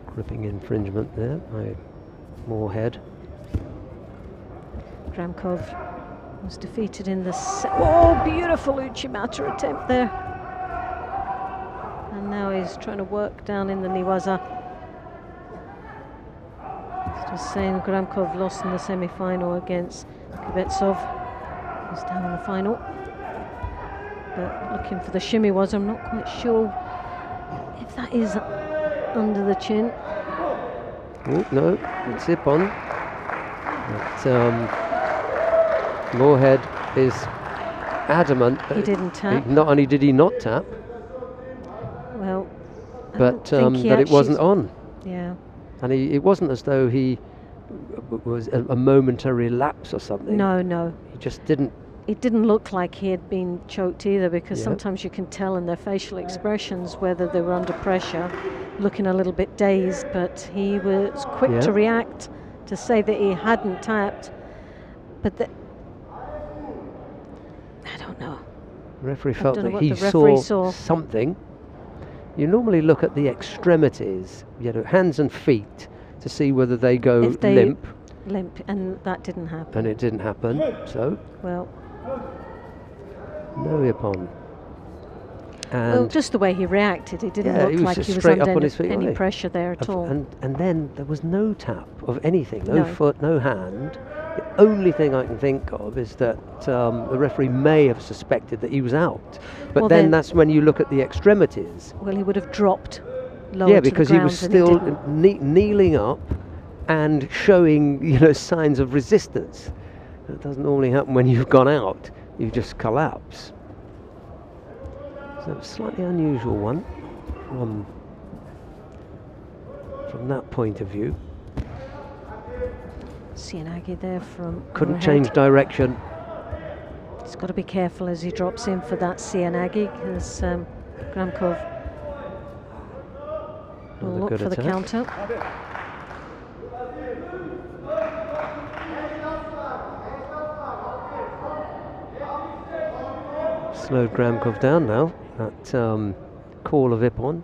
[SPEAKER 1] Gripping infringement there by Moorhead.
[SPEAKER 2] Gramkov was defeated in the oh, beautiful Uchimata attempt there. And now he's trying to work down in the Niwaza. Just saying, Gramkov lost in the semi-final against Kubetsov. He's down in the final. But looking for the shimmy was, I'm not quite sure if that is under the chin.
[SPEAKER 1] Oh, no, it's Ippon. But Moorhead is adamant that
[SPEAKER 2] he didn't tap.
[SPEAKER 1] Not only did he not tap,
[SPEAKER 2] well,
[SPEAKER 1] but that it wasn't on.
[SPEAKER 2] Yeah.
[SPEAKER 1] And it wasn't as though he was a momentary lapse or something.
[SPEAKER 2] No, no.
[SPEAKER 1] He just didn't.
[SPEAKER 2] It didn't look like he had been choked either, because
[SPEAKER 1] Yeah.
[SPEAKER 2] sometimes you can tell in their facial expressions whether they were under pressure, looking a little bit dazed, but he was quick
[SPEAKER 1] Yeah.
[SPEAKER 2] to react to say that he hadn't tapped. But I don't know.
[SPEAKER 1] The referee felt
[SPEAKER 2] don't know
[SPEAKER 1] that
[SPEAKER 2] what
[SPEAKER 1] he
[SPEAKER 2] the referee
[SPEAKER 1] saw
[SPEAKER 2] saw.
[SPEAKER 1] something, you normally look at the extremities, hands and feet, to see whether they go
[SPEAKER 2] If they
[SPEAKER 1] limp.
[SPEAKER 2] Limp, and that didn't happen.
[SPEAKER 1] And it didn't happen, so
[SPEAKER 2] Well,
[SPEAKER 1] no ippon. And
[SPEAKER 2] well, just the way he reacted, it didn't
[SPEAKER 1] yeah,
[SPEAKER 2] look
[SPEAKER 1] he was
[SPEAKER 2] like
[SPEAKER 1] just
[SPEAKER 2] he was
[SPEAKER 1] straight up
[SPEAKER 2] under
[SPEAKER 1] on his feet,
[SPEAKER 2] any
[SPEAKER 1] wasn't he?
[SPEAKER 2] pressure there at all.
[SPEAKER 1] And then there was no tap of anything, no
[SPEAKER 2] No.
[SPEAKER 1] foot, no hand. The only thing I can think of is that the referee may have suspected that he was out. But
[SPEAKER 2] Well,
[SPEAKER 1] then
[SPEAKER 2] then-
[SPEAKER 1] that's when you look at the extremities.
[SPEAKER 2] Well, he would have dropped lower
[SPEAKER 1] Yeah,
[SPEAKER 2] to the
[SPEAKER 1] because he was
[SPEAKER 2] ground, and
[SPEAKER 1] still
[SPEAKER 2] didn't.
[SPEAKER 1] kneeling up and showing, signs of resistance. That doesn't normally happen when you've gone out. You just collapse. So a slightly unusual one from that point of view.
[SPEAKER 2] Cianagi there from
[SPEAKER 1] Couldn't
[SPEAKER 2] Moorhead.
[SPEAKER 1] change direction.
[SPEAKER 2] He's got to be careful as he drops in for that Cianagi, because Gramkov will
[SPEAKER 1] Another
[SPEAKER 2] look
[SPEAKER 1] good
[SPEAKER 2] for the
[SPEAKER 1] attack.
[SPEAKER 2] counter.
[SPEAKER 1] Slowed Gramkov down now. That call of ippon.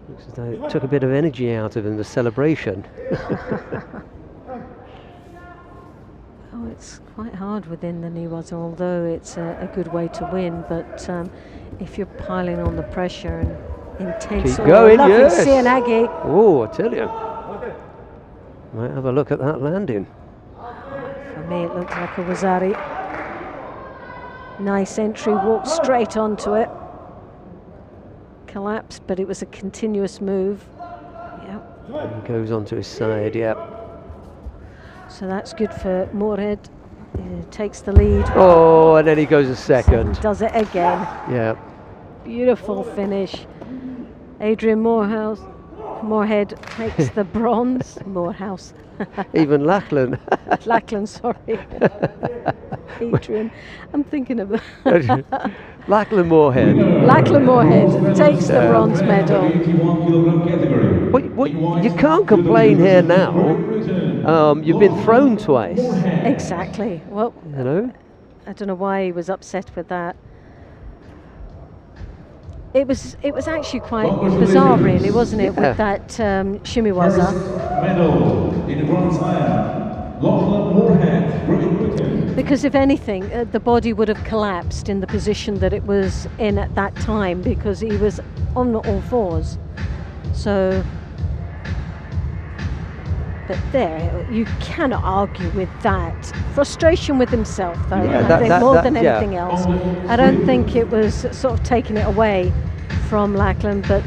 [SPEAKER 1] Looks as though it took a bit of energy out of him, the celebration.
[SPEAKER 2] Oh, it's quite hard within the Niwaza, although it's a good way to win. But if you're piling on the pressure and intense,
[SPEAKER 1] Keep going,
[SPEAKER 2] lovely
[SPEAKER 1] yes.
[SPEAKER 2] Cianagi.
[SPEAKER 1] Oh, I tell you. Might have a look at that landing.
[SPEAKER 2] For me, it looked like a Wazari. Nice entry, walked straight onto it. Collapsed, but it was a continuous move. Yep.
[SPEAKER 1] And goes onto his side, yeah.
[SPEAKER 2] So that's good for Moorhead. Takes the lead.
[SPEAKER 1] Oh, and then he goes a second.
[SPEAKER 2] Does it again.
[SPEAKER 1] Yeah.
[SPEAKER 2] Beautiful finish. Adrian Moorhead takes the bronze. Morehouse.
[SPEAKER 1] Even Lachlan.
[SPEAKER 2] Lachlan, sorry. Adrian. I'm thinking of that.
[SPEAKER 1] Lachlan Moorhead.
[SPEAKER 2] Lachlan Moorhead takes the bronze medal.
[SPEAKER 3] 81 kilogram category.
[SPEAKER 1] What, you can't complain here now. You've been thrown twice,
[SPEAKER 2] Exactly. Well,
[SPEAKER 1] you know.
[SPEAKER 2] I don't know why he was upset with that. It was actually quite bizarre, really, wasn't it,
[SPEAKER 1] Yeah.
[SPEAKER 2] with that shimiwaza?
[SPEAKER 3] Medal in the Grand Slam. Lachlan Moorhead, Great Britain.
[SPEAKER 2] Because if anything, the body would have collapsed in the position that it was in at that time, because he was on all fours. So, but there, you cannot argue with that. Frustration with himself, though,
[SPEAKER 1] Yeah,
[SPEAKER 2] I think, more than
[SPEAKER 1] yeah.
[SPEAKER 2] anything else. I don't think it was sort of taking it away from Lachlan, but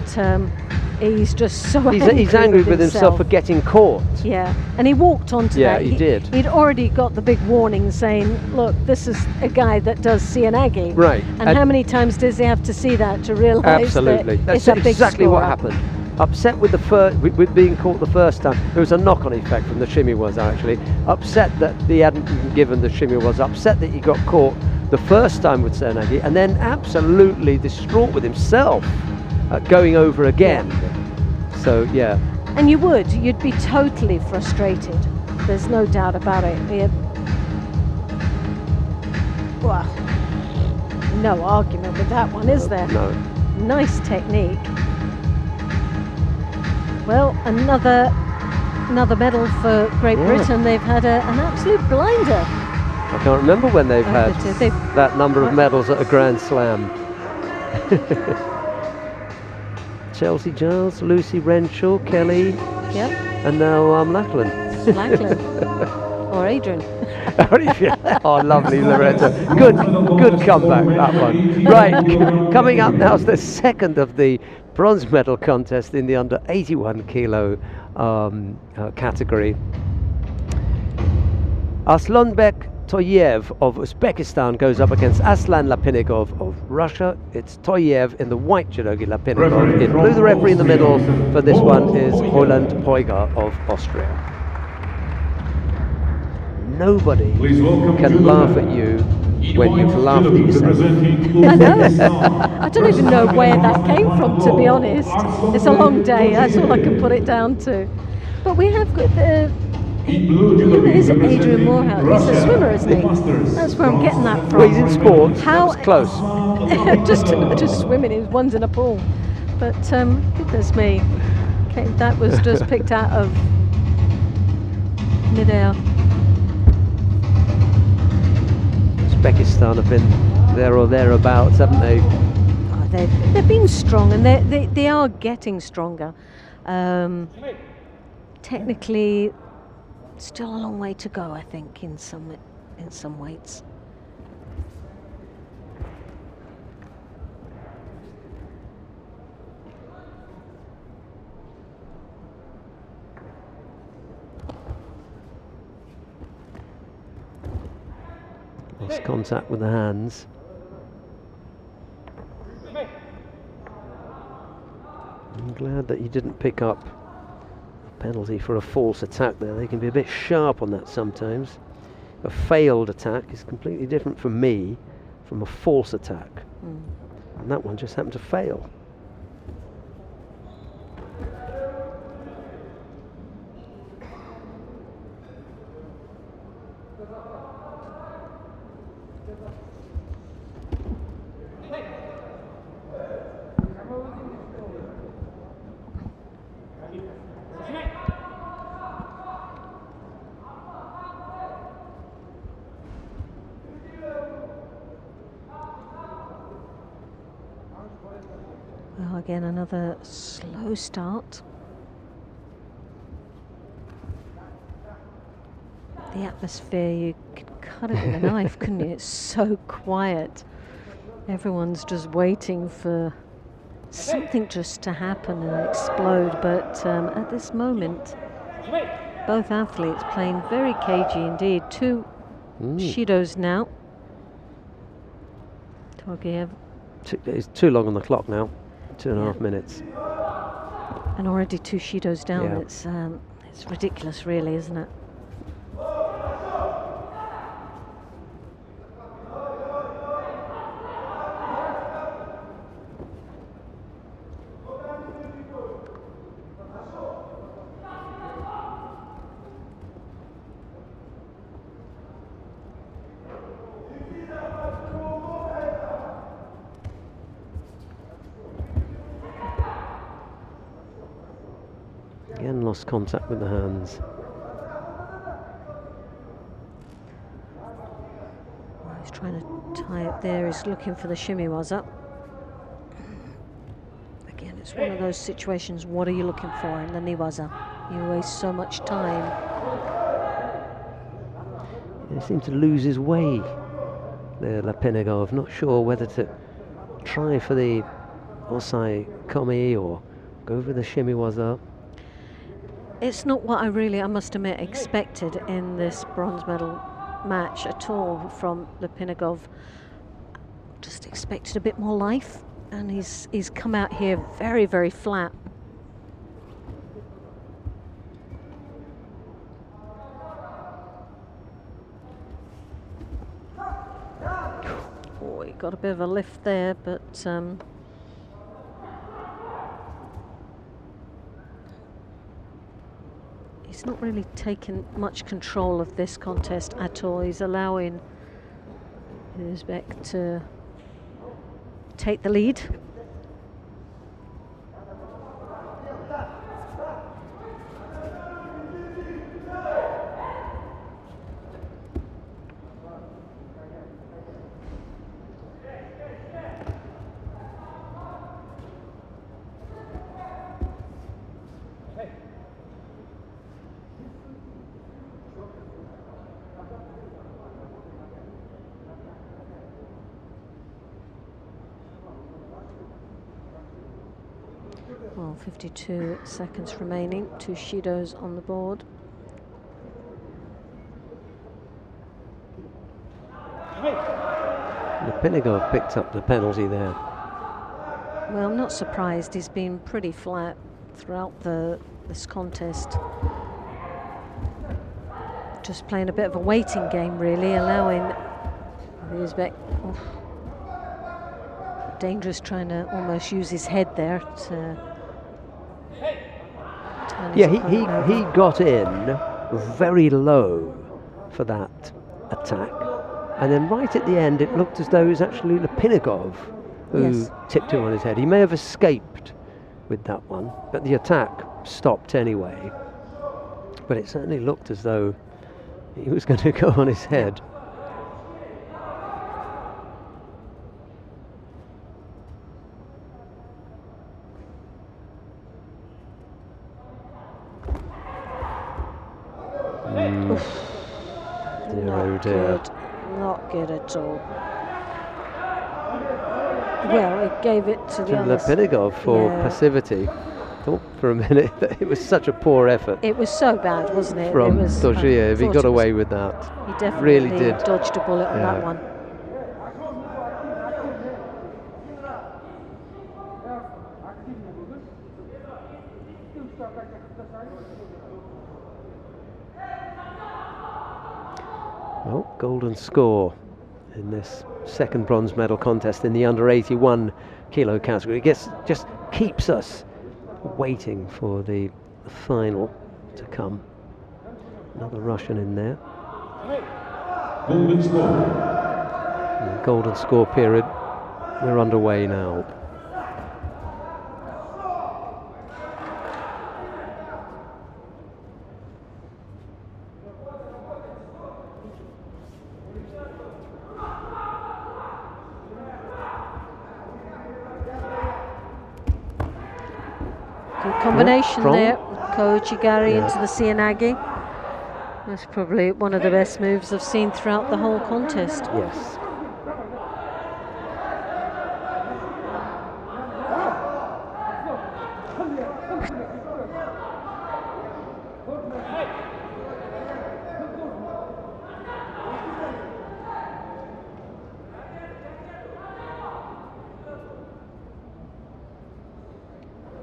[SPEAKER 2] he's just so
[SPEAKER 1] He's angry with himself for getting caught.
[SPEAKER 2] Yeah, and he walked onto
[SPEAKER 1] Yeah,
[SPEAKER 2] that.
[SPEAKER 1] he did.
[SPEAKER 2] He'd already got the big warning saying, look, this is a guy that does Cianagi.
[SPEAKER 1] Right.
[SPEAKER 2] And how many times does he have to see that to realise
[SPEAKER 1] Absolutely.
[SPEAKER 2] that
[SPEAKER 1] That's
[SPEAKER 2] it's a big
[SPEAKER 1] exactly what
[SPEAKER 2] scorer?
[SPEAKER 1] happened. Upset with the with being caught the first time. There was a knock-on effect from the shimiwaza, actually. Upset that he hadn't been given the shimiwaza. Upset that he got caught the first time with Cianagi, and then absolutely distraught with himself going over again. So yeah.
[SPEAKER 2] And you'd be totally frustrated. There's no doubt about it. Well, no argument with that one, is there?
[SPEAKER 1] No.
[SPEAKER 2] Nice technique. Well, another medal for Great
[SPEAKER 1] Yeah.
[SPEAKER 2] Britain. They've had an absolute blinder.
[SPEAKER 1] I can't remember when they've had that number of medals at a Grand Slam. Chelsea Giles, Lucy Renshaw, Kelly,
[SPEAKER 2] Yeah,
[SPEAKER 1] and now Lachlan.
[SPEAKER 2] Lachlan or Adrian.
[SPEAKER 1] Oh, lovely, Lorenzo. Good comeback, that one. Right, coming up now is the second of the bronze medal contest in the under 81 kilo category. Aslanbek Toyev of Uzbekistan goes up against Aslan Lapinigov of Russia. It's Toyev in the white judogi, Lapinigov in blue. The referee in the middle for this one is Roland Poigar of Austria. Nobody can laugh at you when you've laughed at yourself.
[SPEAKER 2] I know. I don't even know where that came from, to be honest. It's a long day. That's all I can put it down to. But we have got
[SPEAKER 3] In blue judo
[SPEAKER 2] Who is
[SPEAKER 3] ring
[SPEAKER 2] Adrian
[SPEAKER 3] representing
[SPEAKER 2] Morehouse? He's
[SPEAKER 3] Russia,
[SPEAKER 2] a swimmer, isn't
[SPEAKER 3] the
[SPEAKER 2] he?
[SPEAKER 3] Masters
[SPEAKER 2] That's where I'm getting that
[SPEAKER 1] Well, he's
[SPEAKER 2] from.
[SPEAKER 1] in sports.
[SPEAKER 2] How-
[SPEAKER 1] That was close.
[SPEAKER 2] just swimming. One's in a pool. But goodness me, okay, that was just picked out of midair.
[SPEAKER 1] Uzbekistan have been there or thereabouts, haven't they?
[SPEAKER 2] Oh, they've been strong, and they are getting stronger. Technically, still a long way to go, I think, in some weights.
[SPEAKER 1] Lost contact with the hands. I'm glad that you didn't pick up a penalty for a false attack there. They can be a bit sharp on that sometimes. A failed attack is completely different from a false attack. And that one just happened to fail.
[SPEAKER 2] Well, again, another slow start. The atmosphere, you could cut it with a knife, couldn't you? It's so quiet. Everyone's just waiting for something just to happen and explode. But at this moment, both athletes playing very cagey indeed. Two Shidos now. Torgiev.
[SPEAKER 1] It's too long on the clock now. 2.5 minutes.
[SPEAKER 2] And already two Shidos down.
[SPEAKER 1] Yeah.
[SPEAKER 2] It's ridiculous, really, isn't it?
[SPEAKER 1] Again, lost contact with the hands.
[SPEAKER 2] Well, he's trying to tie it there. He's looking for the shimiwaza. Again, it's one of those situations. What are you looking for in the niwaza? You waste so much time.
[SPEAKER 1] He seemed to lose his way there, Lapinagov. Not sure whether to try for the Osai Komi or go for the shimiwaza.
[SPEAKER 2] It's not what I must admit, expected in this bronze medal match at all from Lapinagov. Just expected a bit more life, and he's come out here very, very flat. Oh, he got a bit of a lift there, but he's not really taken much control of this contest at all. He's allowing Uzbek to take the lead. Well, 52 seconds remaining, two Shidos on the board.
[SPEAKER 1] Lapinagov picked up the penalty there.
[SPEAKER 2] Well, I'm not surprised. He's been pretty flat throughout this contest. Just playing a bit of a waiting game, really, allowing the Uzbek. Dangerous, trying to almost use his head there to turn his
[SPEAKER 1] Yeah,
[SPEAKER 2] opponent over.
[SPEAKER 1] he got in very low for that attack. And then right at the end, it looked as though it was actually Lipinagov who
[SPEAKER 2] Yes.
[SPEAKER 1] tipped him on his head. He may have escaped with that one, but the attack stopped anyway. But it certainly looked as though he was going to go on his head. Dear, oh dear.
[SPEAKER 2] Good. Not good at all. Well, he gave it to the
[SPEAKER 1] To
[SPEAKER 2] others.
[SPEAKER 1] Lipinagov for
[SPEAKER 2] Yeah.
[SPEAKER 1] passivity. Thought for a minute that it was such a poor effort
[SPEAKER 2] It was so bad, wasn't it?
[SPEAKER 1] from
[SPEAKER 2] it was,
[SPEAKER 1] Dojiev. He
[SPEAKER 2] thought
[SPEAKER 1] got
[SPEAKER 2] it was-
[SPEAKER 1] away with that.
[SPEAKER 2] He definitely
[SPEAKER 1] Really did.
[SPEAKER 2] dodged a bullet on
[SPEAKER 1] Yeah.
[SPEAKER 2] that one.
[SPEAKER 1] Well, golden score in this second bronze medal contest in the under 81 kilo category. It just keeps us waiting for the final to come. Another Russian in there.
[SPEAKER 3] Golden score.
[SPEAKER 1] The golden score period. We're underway now.
[SPEAKER 2] Good combination
[SPEAKER 1] strong.
[SPEAKER 2] there. Kojigari
[SPEAKER 1] Yeah.
[SPEAKER 2] into the Sianagi. That's probably one of the best moves I've seen throughout the whole contest.
[SPEAKER 1] Yes.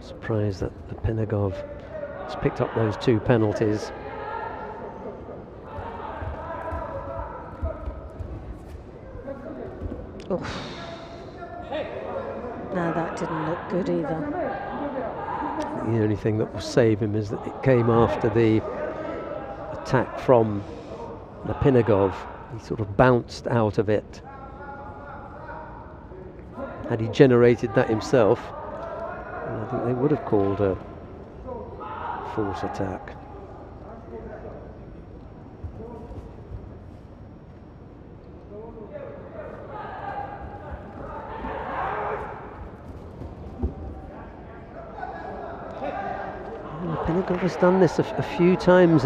[SPEAKER 1] Surprised that Lipinagov has picked up those 2 penalties.
[SPEAKER 2] Oof. No, that didn't look good either.
[SPEAKER 1] The only thing that will save him is that it came after the attack from Lipinagov. He sort of bounced out of it. Had he generated that himself, I think they would have called a force attack. Lipinagov has done this a few times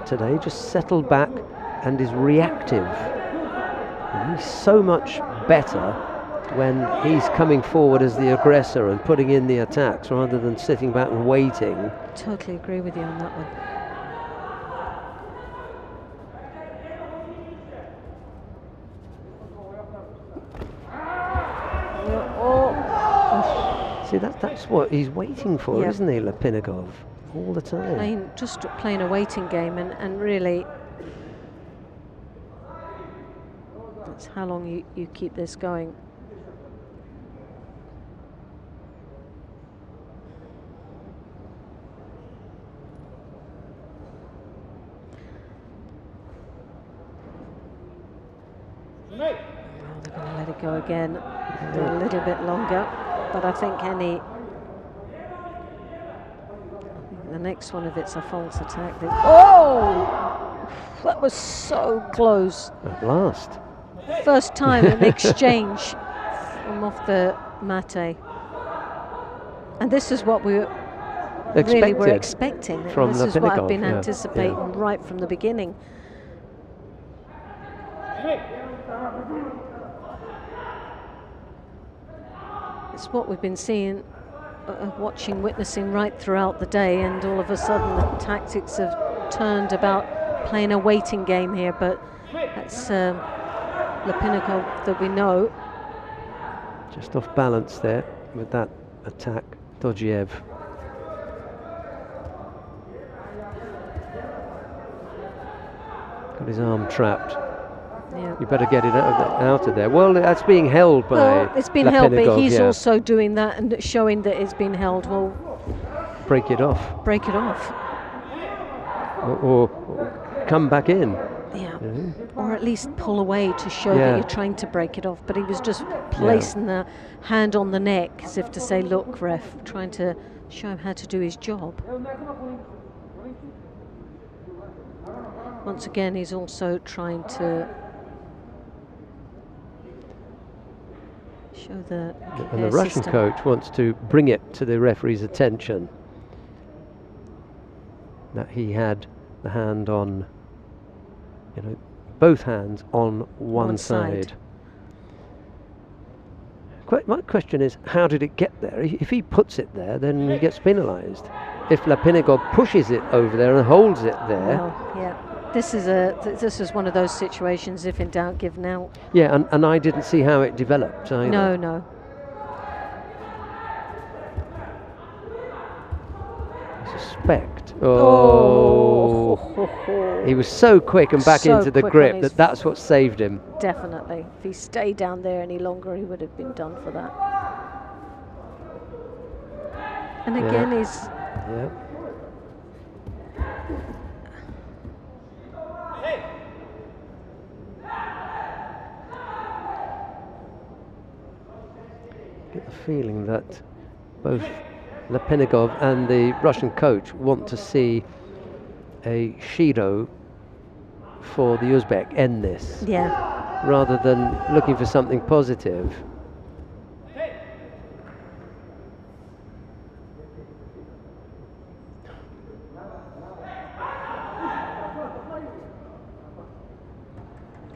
[SPEAKER 1] today, just settled back and is reactive. And he's so much better when he's coming forward as the aggressor and putting in the attacks rather than sitting back and waiting.
[SPEAKER 2] Totally agree with you on that one.
[SPEAKER 1] See, that's what he's waiting for,
[SPEAKER 2] Yeah.
[SPEAKER 1] isn't he, Lipinagov? All the time.
[SPEAKER 2] Just playing a waiting game, and really that's how long you keep this going. Well, they're going to let it go again, do a little bit longer, but I think the next one, if it's a false attack, oh, that was so close.
[SPEAKER 1] At last.
[SPEAKER 2] First time an exchange from off the mate, and this is what we really were expecting.
[SPEAKER 1] from
[SPEAKER 2] This is what I've
[SPEAKER 1] Lipinagov,
[SPEAKER 2] been
[SPEAKER 1] yeah,
[SPEAKER 2] anticipating
[SPEAKER 1] yeah.
[SPEAKER 2] right from the beginning. It's what we've been seeing, watching, witnessing right throughout the day, and all of a sudden the tactics have turned about playing a waiting game here, but that's Lipinagov that we know.
[SPEAKER 1] Just off balance there with that attack, Dojiev. Got his arm trapped.
[SPEAKER 2] Yeah.
[SPEAKER 1] You better get it out of there. Well, that's being held by
[SPEAKER 2] Well, it's been held, but
[SPEAKER 1] Lipinagov,
[SPEAKER 2] he's
[SPEAKER 1] yeah.
[SPEAKER 2] also doing that and showing that it's been held. Well,
[SPEAKER 1] Break it off.
[SPEAKER 2] break it off.
[SPEAKER 1] or come back in.
[SPEAKER 2] Yeah,
[SPEAKER 1] you know.
[SPEAKER 2] or at least pull away to show
[SPEAKER 1] Yeah.
[SPEAKER 2] that you're trying to break it off. But he was just placing the hand on the neck as if to say, look, ref, trying to show him how to do his job. Once again, he's also trying to show the
[SPEAKER 1] And the Russian coach wants to bring it to the referee's attention that he had the hand on, both hands on one side. My question is, how did it get there? If he puts it there, then he gets penalised. If Lapinigov pushes it over there and holds it there.
[SPEAKER 2] Well, yeah. This is one of those situations, if in doubt, give now.
[SPEAKER 1] Yeah, and I didn't see how it developed either.
[SPEAKER 2] No.
[SPEAKER 1] I suspect. Oh. He was so quick and back
[SPEAKER 2] So
[SPEAKER 1] into the
[SPEAKER 2] quick on
[SPEAKER 1] grip
[SPEAKER 2] his
[SPEAKER 1] that's what saved him.
[SPEAKER 2] Definitely. If he stayed down there any longer, he would have been done for that. And again, he's...
[SPEAKER 1] Yeah. Get the feeling that both Lapinigov and the Russian coach want to see a Shido for the Uzbek end this, rather than looking for something positive.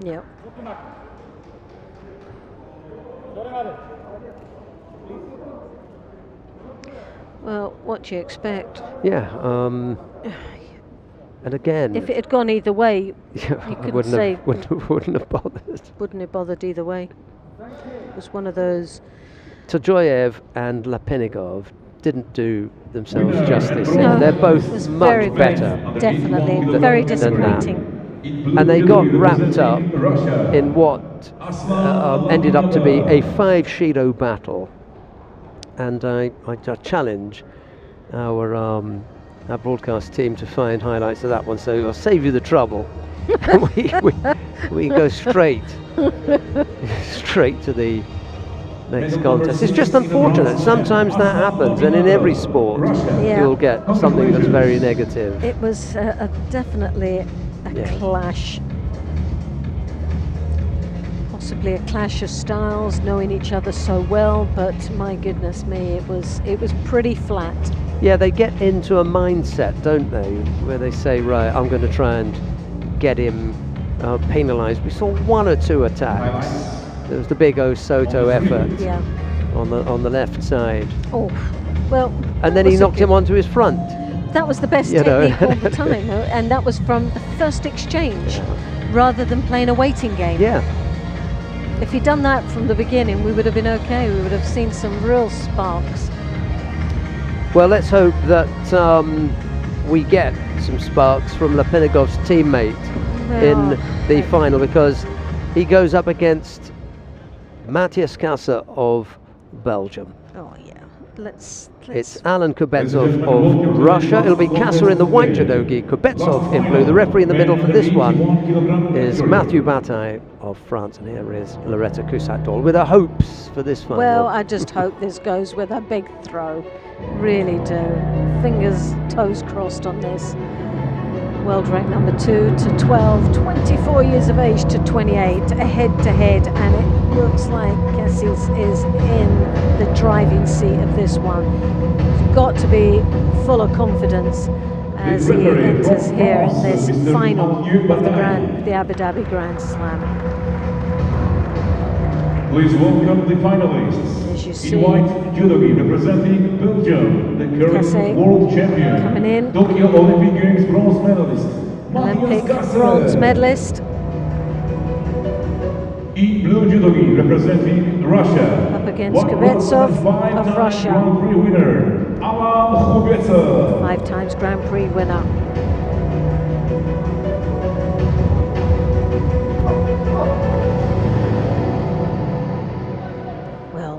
[SPEAKER 2] Yeah. Well, what do you expect?
[SPEAKER 1] Yeah, and again,
[SPEAKER 2] If it had gone either way,
[SPEAKER 1] yeah,
[SPEAKER 2] you couldn't
[SPEAKER 1] wouldn't
[SPEAKER 2] say.
[SPEAKER 1] have bothered.
[SPEAKER 2] Wouldn't have bothered either way. It was one of those.
[SPEAKER 1] Tojoyev and Lapinigov didn't do themselves justice.
[SPEAKER 2] No,
[SPEAKER 1] They're
[SPEAKER 2] it
[SPEAKER 1] both
[SPEAKER 2] was
[SPEAKER 1] much
[SPEAKER 2] very,
[SPEAKER 1] better.
[SPEAKER 2] Definitely, very
[SPEAKER 1] than that.
[SPEAKER 2] disappointing.
[SPEAKER 1] And they got wrapped up in what ended up to be a 5 Shido battle. And I challenge our broadcast team to find highlights of that one, so I'll save you the trouble. we go straight to the next contest. It's just unfortunate. Sometimes that happens, and in every sport you'll get something that's very negative.
[SPEAKER 2] It was definitely a clash. Possibly a clash of styles, knowing each other so well, but my goodness me, it was pretty flat.
[SPEAKER 1] Yeah, they get into a mindset, don't they, where they say, right, I'm going to try and get him penalised. We saw 1 or 2 attacks. There was the big Soto effort on the left side.
[SPEAKER 2] Oh, well.
[SPEAKER 1] And then he knocked him onto his front.
[SPEAKER 2] That was the best technique all the time, and that was from the first exchange, rather than playing a waiting game.
[SPEAKER 1] Yeah.
[SPEAKER 2] If he'd done that from the beginning, we would have been okay. We would have seen some real sparks.
[SPEAKER 1] Well, let's hope that we get some sparks from Lapinigov's teammate in the final, because he goes up against Matthias Kasa of Belgium.
[SPEAKER 2] Oh yeah, let's.
[SPEAKER 1] It's Alan Kubetsov of Russia. It'll be Kasa in the white judogi, Kubetsov in blue. The referee in the middle for this one is Mathieu Bataille of France, and here is Loretta Kusatol with her hopes for this final.
[SPEAKER 2] Well, I just hope this goes with a big throw. Really do. Fingers, toes crossed on this. World rank number 2 to 12, 24 years of age to 28, a head-to-head, and it looks like Cassis is in the driving seat of this one. He's got to be full of confidence as he enters here in this final of the Abu Dhabi Grand Slam.
[SPEAKER 3] Please welcome the finalists.
[SPEAKER 2] As you see,
[SPEAKER 3] in white judogi representing Belgium, the current world champion,
[SPEAKER 2] coming in,
[SPEAKER 3] Tokyo Olympic Games bronze medalist,
[SPEAKER 2] Olympic bronze medalist.
[SPEAKER 3] In blue judogi representing Russia,
[SPEAKER 2] up against Kubetsov of Russia,
[SPEAKER 3] Grand Prix winner, Alan Kubetsov.
[SPEAKER 2] 5 times Grand Prix winner.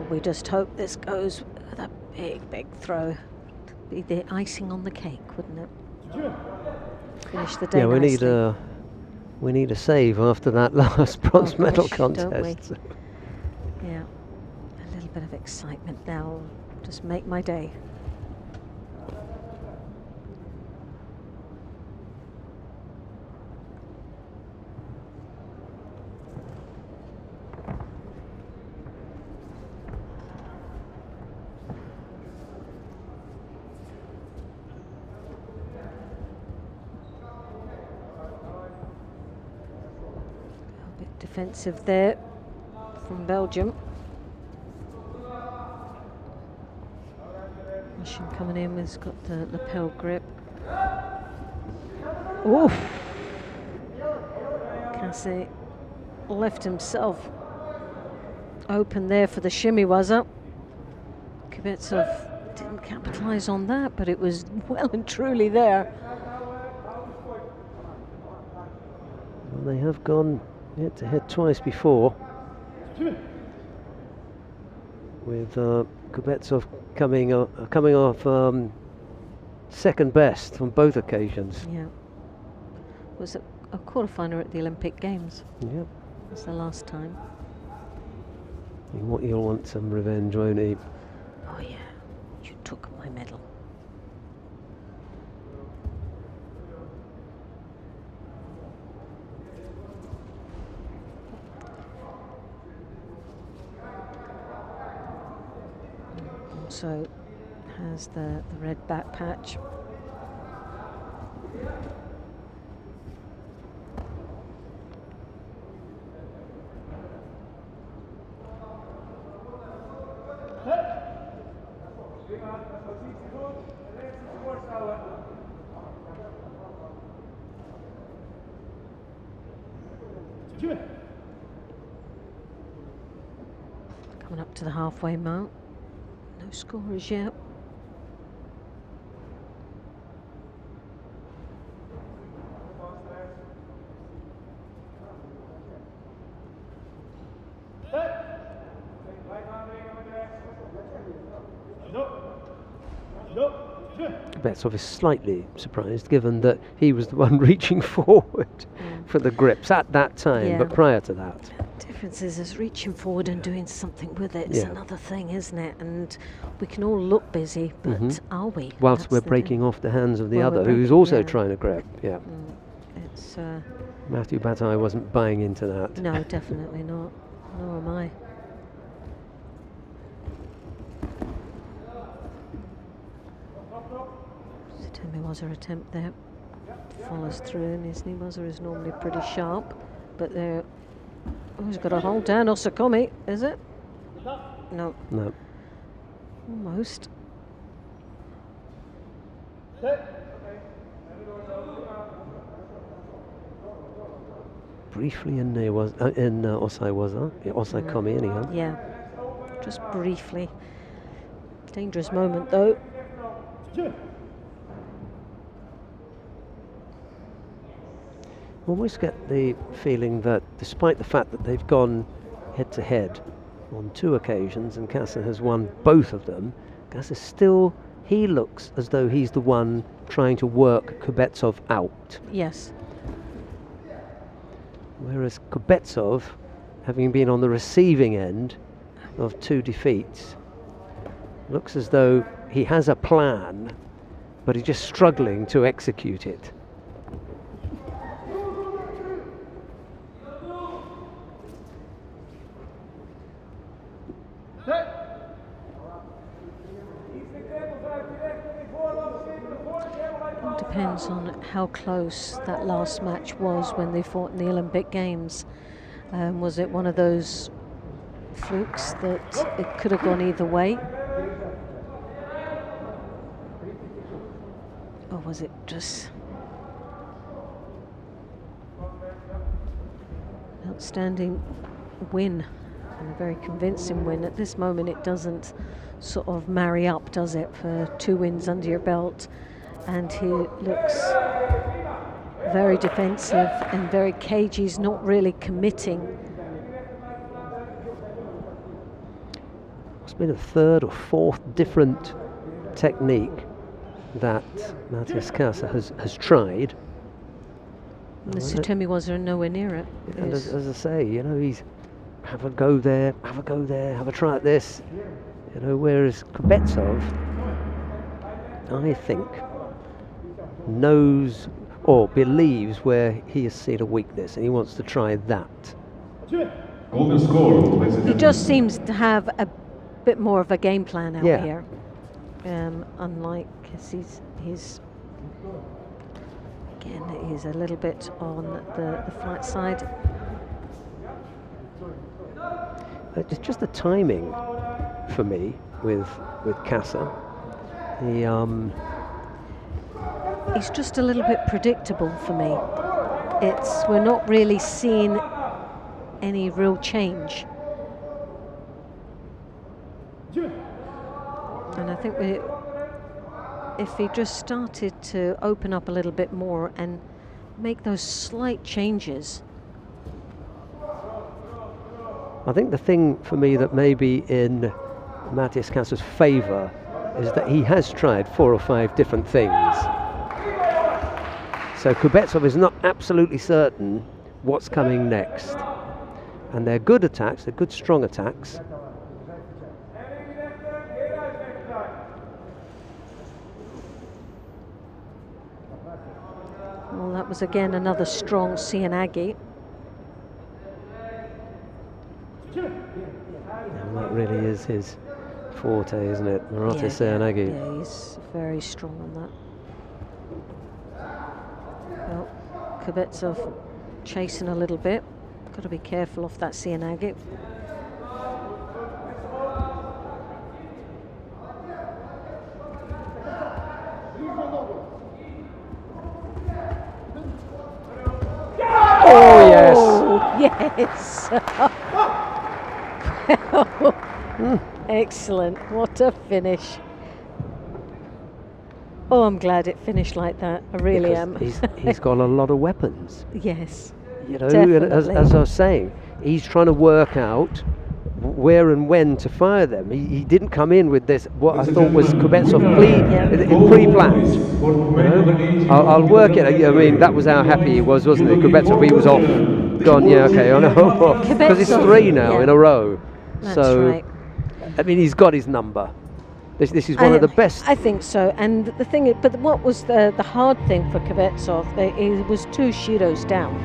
[SPEAKER 2] We just hope this goes with a big, big throw. Be the icing on the cake, wouldn't it? finish the day
[SPEAKER 1] Yeah,
[SPEAKER 2] nicely.
[SPEAKER 1] we need a save after that last bronze medal
[SPEAKER 2] gosh, don't we?
[SPEAKER 1] contest.
[SPEAKER 2] Yeah, a little bit of excitement now. Just make my day. Defensive there from Belgium. Russian coming in, has got the lapel grip. Oof! Kata left himself open there for the shimmy, was up. Kubetsov didn't capitalise on that, but it was well and truly there.
[SPEAKER 1] Well, they have gone head-to-head twice before, with Kubetsov coming off second best on both occasions.
[SPEAKER 2] Yeah, was a quarterfinal at the Olympic Games.
[SPEAKER 1] Yeah,
[SPEAKER 2] That's the last time.
[SPEAKER 1] You'll want some revenge, won't he?
[SPEAKER 2] Oh yeah, you took my medal. Also has the red back patch. Coming up to the halfway mark. No scorers yet.
[SPEAKER 1] Kubetsov is slightly surprised, given that he was the one reaching forward for the grips at that time,
[SPEAKER 2] Yeah.
[SPEAKER 1] but prior to that.
[SPEAKER 2] Difference is reaching forward and doing something with it. It's
[SPEAKER 1] Yeah.
[SPEAKER 2] another thing, isn't it? And we can all look busy, but are we?
[SPEAKER 1] Whilst
[SPEAKER 2] That's
[SPEAKER 1] we're
[SPEAKER 2] the
[SPEAKER 1] breaking off the hands of the
[SPEAKER 2] Well, we're
[SPEAKER 1] other, who's
[SPEAKER 2] breaking-
[SPEAKER 1] also
[SPEAKER 2] yeah.
[SPEAKER 1] trying to grab. Yeah,
[SPEAKER 2] It's
[SPEAKER 1] Matthew Bataille wasn't buying into that.
[SPEAKER 2] no, definitely not. Nor am I. Temmiwazza attempt there follows through, and his Niwaza is normally pretty sharp, but there. Oh, he's got a hold down. Osakomi, is it? No,
[SPEAKER 1] No.
[SPEAKER 2] almost.
[SPEAKER 1] Briefly in Osaiwaza, Osaikomi anyhow.
[SPEAKER 2] Yeah, just briefly. Dangerous moment though.
[SPEAKER 1] Almost get the feeling that despite the fact that they've gone head to head on two occasions and Kata has won both of them, Kata still, he looks as though he's the one trying to work Kubetsov out.
[SPEAKER 2] Yes.
[SPEAKER 1] Whereas Kubetsov, having been on the receiving end of two defeats, looks as though he has a plan, but he's just struggling to execute it.
[SPEAKER 2] It depends on how close that last match was when they fought in the Olympic Games. Was it one of those flukes that it could have gone either way? Or was it just an outstanding win, and a very convincing win? At this moment it doesn't sort of marry up, does it, for 2 wins under your belt? And he looks very defensive and very cagey. He's not really committing.
[SPEAKER 1] It's been a third or fourth different technique that Matthias Kasa has tried,
[SPEAKER 2] The Sutomiwas are nowhere near it.
[SPEAKER 1] And as I say, you know, he's have a go there, have a go there, have a try at this. You know, whereas Kubetsov, I think, knows or believes where he has seen a weakness and he wants to try that.
[SPEAKER 3] Golden score.
[SPEAKER 2] He just seems to have a bit more of a game plan out here. Unlike he's again, he's a little bit on the flat side.
[SPEAKER 1] It's just the timing for me with Kata.
[SPEAKER 2] He's just a little bit predictable for me. We're not really seeing any real change. And I think if he just started to open up a little bit more and make those slight changes.
[SPEAKER 1] I think the thing for me that may be in Matthias Kata's favour is that he has tried 4 or 5 different things. So Kubetsov is not absolutely certain what's coming next. And they're good attacks, they're good strong attacks.
[SPEAKER 2] Well, that was again another strong Sianagi.
[SPEAKER 1] And that really is his forte, isn't it? Murata Sianagi.
[SPEAKER 2] Yeah, he's very strong on that. Well, Kubetsov chasing a little bit. Got to be careful off that Sianagi.
[SPEAKER 1] Oh, yes.
[SPEAKER 2] Oh, yes. Excellent. What a finish. Oh, I'm glad it finished like that. I really am.
[SPEAKER 1] He's got a lot of weapons.
[SPEAKER 2] Yes.
[SPEAKER 1] You know, as I was saying, he's trying to work out where and when to fire them. He didn't come in with this, what I thought was Kubetsov pre-planned. You know? I'll work it. I mean, that was how happy he was, wasn't it? Kubetsov, he was off, gone, yeah, okay, I know. Because it's 3 now in a row.
[SPEAKER 2] That's right.
[SPEAKER 1] I mean, he's got his number. This is one of the best.
[SPEAKER 2] I think so. And the thing is, but what was the hard thing for Kubetsov? He was 2 shidos down.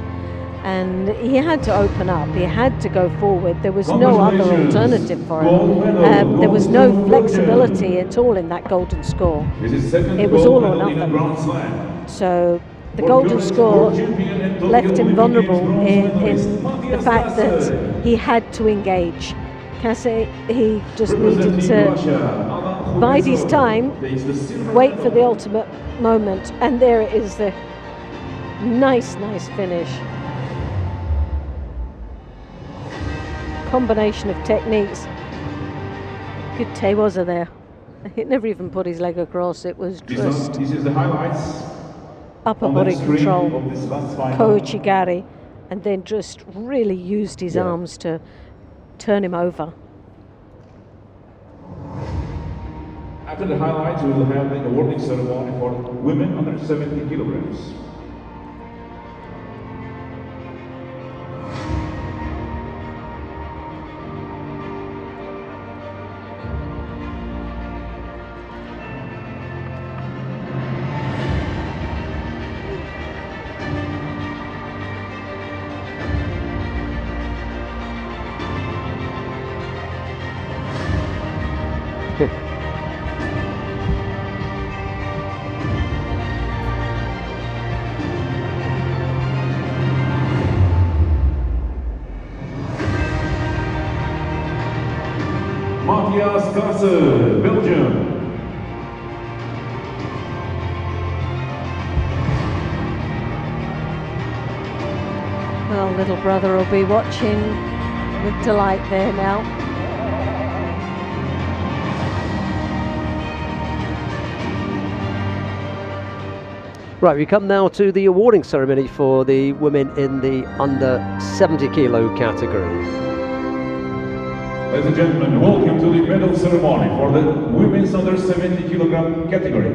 [SPEAKER 2] And he had to open up, he had to go forward. There was no other alternative for him. There was no flexibility at all in that golden score. It was all or nothing. So the golden score left him vulnerable in the fact that he had to engage. He just needed to bide his time, wait for the ultimate moment, and there it is, the nice finish. Combination of techniques. Good Tewaza there. He never even put his leg across. It was just
[SPEAKER 3] this is the highlights.
[SPEAKER 2] Upper body control, Kouchigari, and then just really used his arms to turn him over.
[SPEAKER 3] After the highlights, we will have the awarding ceremony for women under 70 kilograms. Kata, Belgium.
[SPEAKER 2] Well, little brother will be watching with delight there now.
[SPEAKER 1] Right, we come now to the awarding ceremony for the women in the under 70 kilo category.
[SPEAKER 3] Ladies and gentlemen, welcome to the medal ceremony for the women's under 70 kilogram category.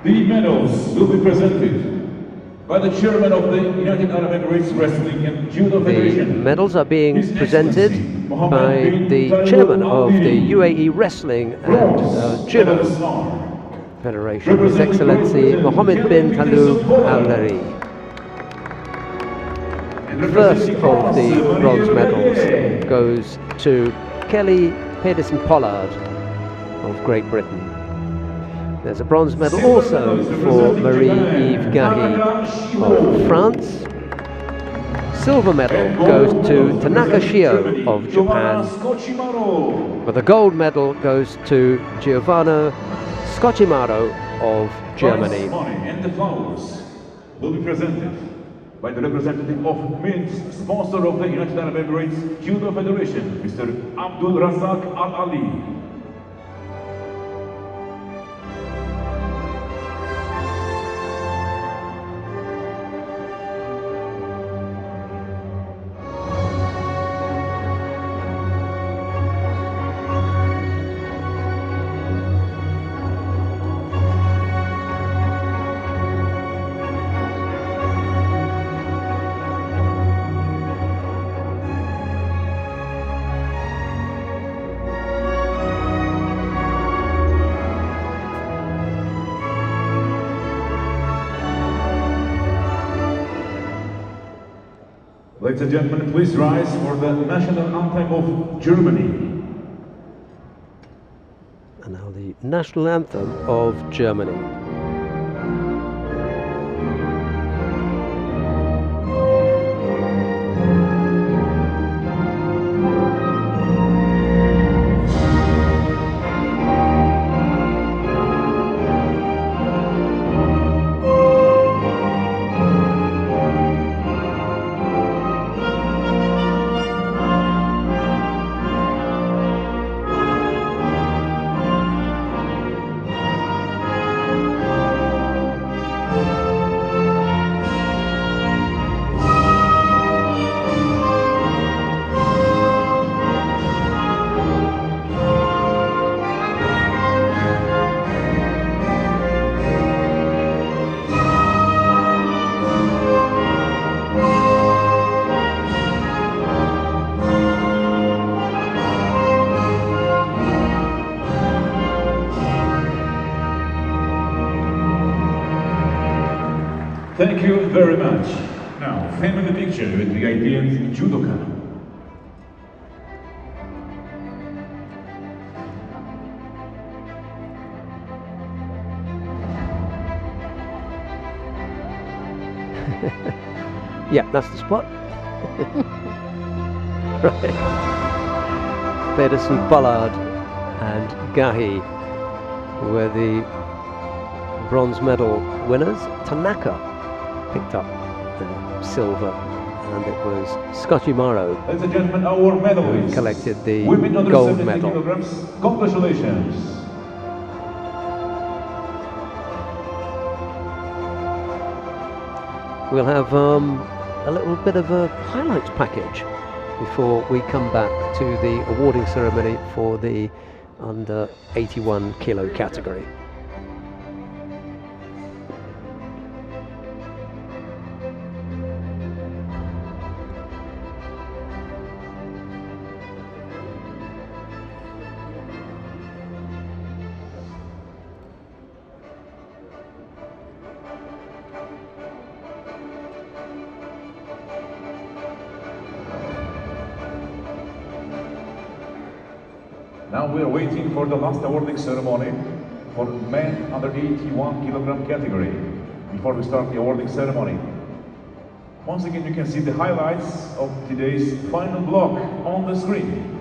[SPEAKER 3] The medals will be presented by the chairman of the United Arab Emirates Wrestling and Judo
[SPEAKER 1] The
[SPEAKER 3] Federation.
[SPEAKER 1] medals are being
[SPEAKER 3] His
[SPEAKER 1] presented
[SPEAKER 3] Excellency,
[SPEAKER 1] by
[SPEAKER 3] Mohammed
[SPEAKER 1] the
[SPEAKER 3] bin
[SPEAKER 1] chairman
[SPEAKER 3] Talib
[SPEAKER 1] of the
[SPEAKER 3] Al-Thani.
[SPEAKER 1] UAE Wrestling and
[SPEAKER 3] Bronze
[SPEAKER 1] Judo
[SPEAKER 3] medals are
[SPEAKER 1] Federation, His
[SPEAKER 3] representing
[SPEAKER 1] Excellency
[SPEAKER 3] Great Britain,
[SPEAKER 1] Mohammed bin
[SPEAKER 3] Kelly
[SPEAKER 1] Talib
[SPEAKER 3] Peterson-Bowler.
[SPEAKER 1] Al-Thani.
[SPEAKER 3] And
[SPEAKER 1] First
[SPEAKER 3] representing
[SPEAKER 1] of the
[SPEAKER 3] France,
[SPEAKER 1] bronze
[SPEAKER 3] Maria
[SPEAKER 1] medals
[SPEAKER 3] Gaillet.
[SPEAKER 1] goes to Kelly Peterson-Pollard of Great Britain. There's a bronze medal
[SPEAKER 3] Silver
[SPEAKER 1] also
[SPEAKER 3] medals
[SPEAKER 1] for
[SPEAKER 3] representing
[SPEAKER 1] Marie-Eve
[SPEAKER 3] Japan,
[SPEAKER 1] Gahi
[SPEAKER 3] Tanaka
[SPEAKER 1] of
[SPEAKER 3] Shio.
[SPEAKER 1] France. Silver medal
[SPEAKER 3] And
[SPEAKER 1] goes
[SPEAKER 3] gold
[SPEAKER 1] to
[SPEAKER 3] medals
[SPEAKER 1] Tanaka
[SPEAKER 3] representing
[SPEAKER 1] Shio
[SPEAKER 3] Germany,
[SPEAKER 1] of
[SPEAKER 3] Giovanna
[SPEAKER 1] Japan.
[SPEAKER 3] Scocchimaro.
[SPEAKER 1] But the gold medal goes to Giovanna Scocchimaro of Germany.
[SPEAKER 3] Prize money and the flowers will be presented by the representative of Mint, sponsor of the United Arab Emirates Judo Federation, Mr. Abdul Razak Al Ali. Ladies and gentlemen, please rise for the national anthem of Germany.
[SPEAKER 1] And now the national anthem of Germany.
[SPEAKER 3] Thank you very much. Now, family picture with the Idean Judoka.
[SPEAKER 1] Yeah, that's the spot. Right. Pedersen, Pollard and Gahi were the bronze medal winners. Tanaka picked up the silver, and it was Scocchimaro
[SPEAKER 3] Ladies and gentlemen, our
[SPEAKER 1] who
[SPEAKER 3] medalists.
[SPEAKER 1] collected the
[SPEAKER 3] Women under
[SPEAKER 1] gold
[SPEAKER 3] 70
[SPEAKER 1] medal.
[SPEAKER 3] kilograms. Congratulations.
[SPEAKER 1] We'll have a little bit of a highlights package before we come back to the awarding ceremony for the under 81 kilo category.
[SPEAKER 3] Now we are waiting for the last awarding ceremony for men under 81 kilogram category. Before we start the awarding ceremony, once again you can see the highlights of today's final block on the screen.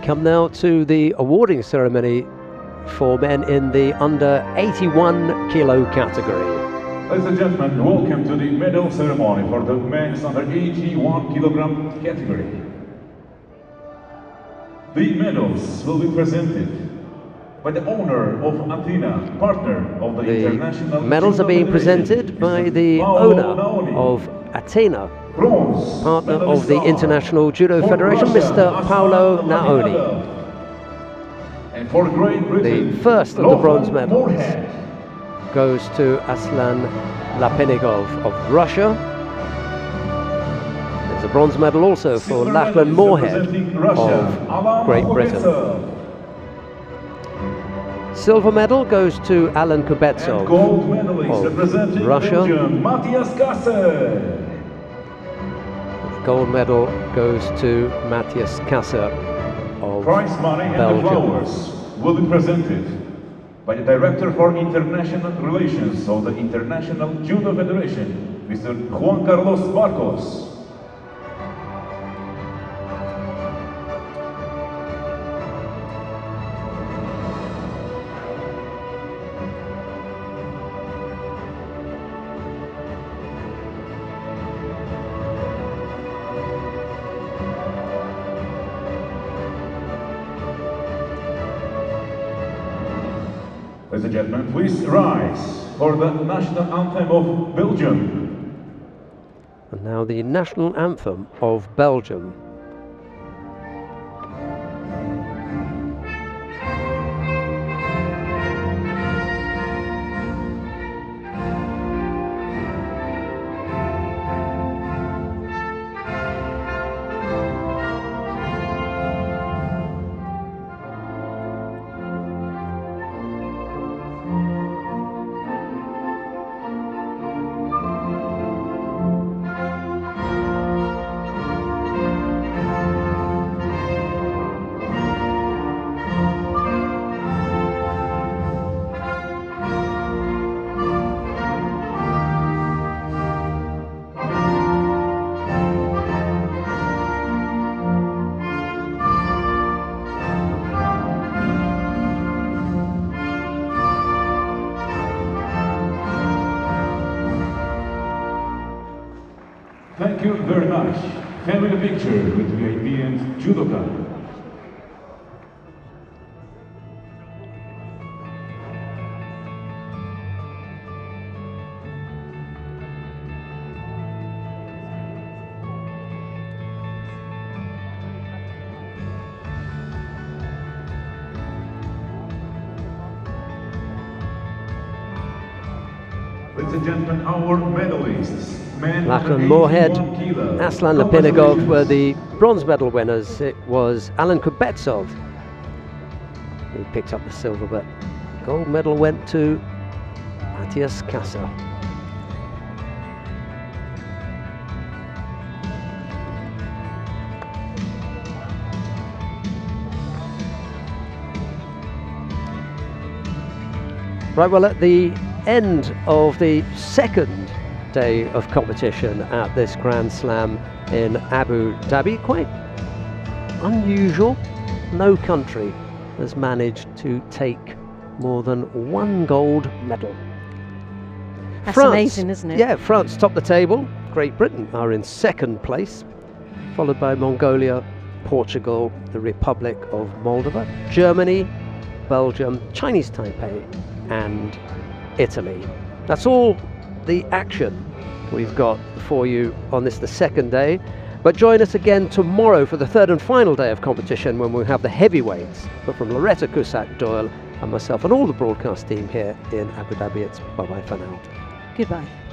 [SPEAKER 1] come now to the awarding ceremony for men in the under 81 kilo category.
[SPEAKER 3] Ladies and gentlemen, welcome to the medal ceremony for the men's under 81 kilogram category. The medals will be presented by the owner of Athena, partner of the International
[SPEAKER 1] medals
[SPEAKER 3] Judo
[SPEAKER 1] are being
[SPEAKER 3] Federation,
[SPEAKER 1] presented by
[SPEAKER 3] Mr.
[SPEAKER 1] the
[SPEAKER 3] Paolo
[SPEAKER 1] owner
[SPEAKER 3] Naoni.
[SPEAKER 1] of Athena,
[SPEAKER 3] Bronze
[SPEAKER 1] partner
[SPEAKER 3] medalist
[SPEAKER 1] of the
[SPEAKER 3] star
[SPEAKER 1] International Judo
[SPEAKER 3] for
[SPEAKER 1] Federation,
[SPEAKER 3] Russia,
[SPEAKER 1] Mr. Paolo Naoni.
[SPEAKER 3] And for Great Britain,
[SPEAKER 1] The first of the bronze
[SPEAKER 3] Lachlan
[SPEAKER 1] medals
[SPEAKER 3] Moorhead.
[SPEAKER 1] goes to Aslan Lapenigov of Russia. There's a bronze medal also for
[SPEAKER 3] Silver
[SPEAKER 1] Lachlan
[SPEAKER 3] medalist
[SPEAKER 1] Moorhead
[SPEAKER 3] representing Russia,
[SPEAKER 1] of
[SPEAKER 3] Alan
[SPEAKER 1] Great Britain.
[SPEAKER 3] Kubetsov.
[SPEAKER 1] Silver medal goes to Alan
[SPEAKER 3] And
[SPEAKER 1] Kubetsov
[SPEAKER 3] gold medalist
[SPEAKER 1] of
[SPEAKER 3] representing
[SPEAKER 1] Russia.
[SPEAKER 3] Belgium, Matthias Kata.
[SPEAKER 1] The gold medal goes to Matthias Kata of
[SPEAKER 3] Prize money and the
[SPEAKER 1] Belgium.
[SPEAKER 3] flowers will be presented by the Director for International Relations of the International Judo Federation, Mr. Juan Carlos Barcos. Ladies and gentlemen, please rise for the national anthem of Belgium.
[SPEAKER 1] And now the national anthem of Belgium.
[SPEAKER 3] Thank you very much. Family picture with VIP and judoka. Ladies and gentlemen, our medalists.
[SPEAKER 1] Lachlan Moorhead, Aslan Lapenigov were the bronze medal winners. It was Alan Kubetsov who picked up the silver, but the gold medal went to Matthias Kata. Right, well, at the end of the second day of competition at this Grand Slam in Abu Dhabi, quite unusual. No country has managed to take more than one gold medal.
[SPEAKER 2] That's amazing, isn't it?
[SPEAKER 1] Yeah, France topped the table. Great Britain are in second place, followed by Mongolia, Portugal, the Republic of Moldova, Germany, Belgium, Chinese Taipei, and Italy. That's all the action we've got for you on this, the second day. But join us again tomorrow for the third and final day of competition, when we'll have the heavyweights. But from Loretta Cusack-Doyle and myself and all the broadcast team here in Abu Dhabi, it's bye-bye for now.
[SPEAKER 2] Goodbye.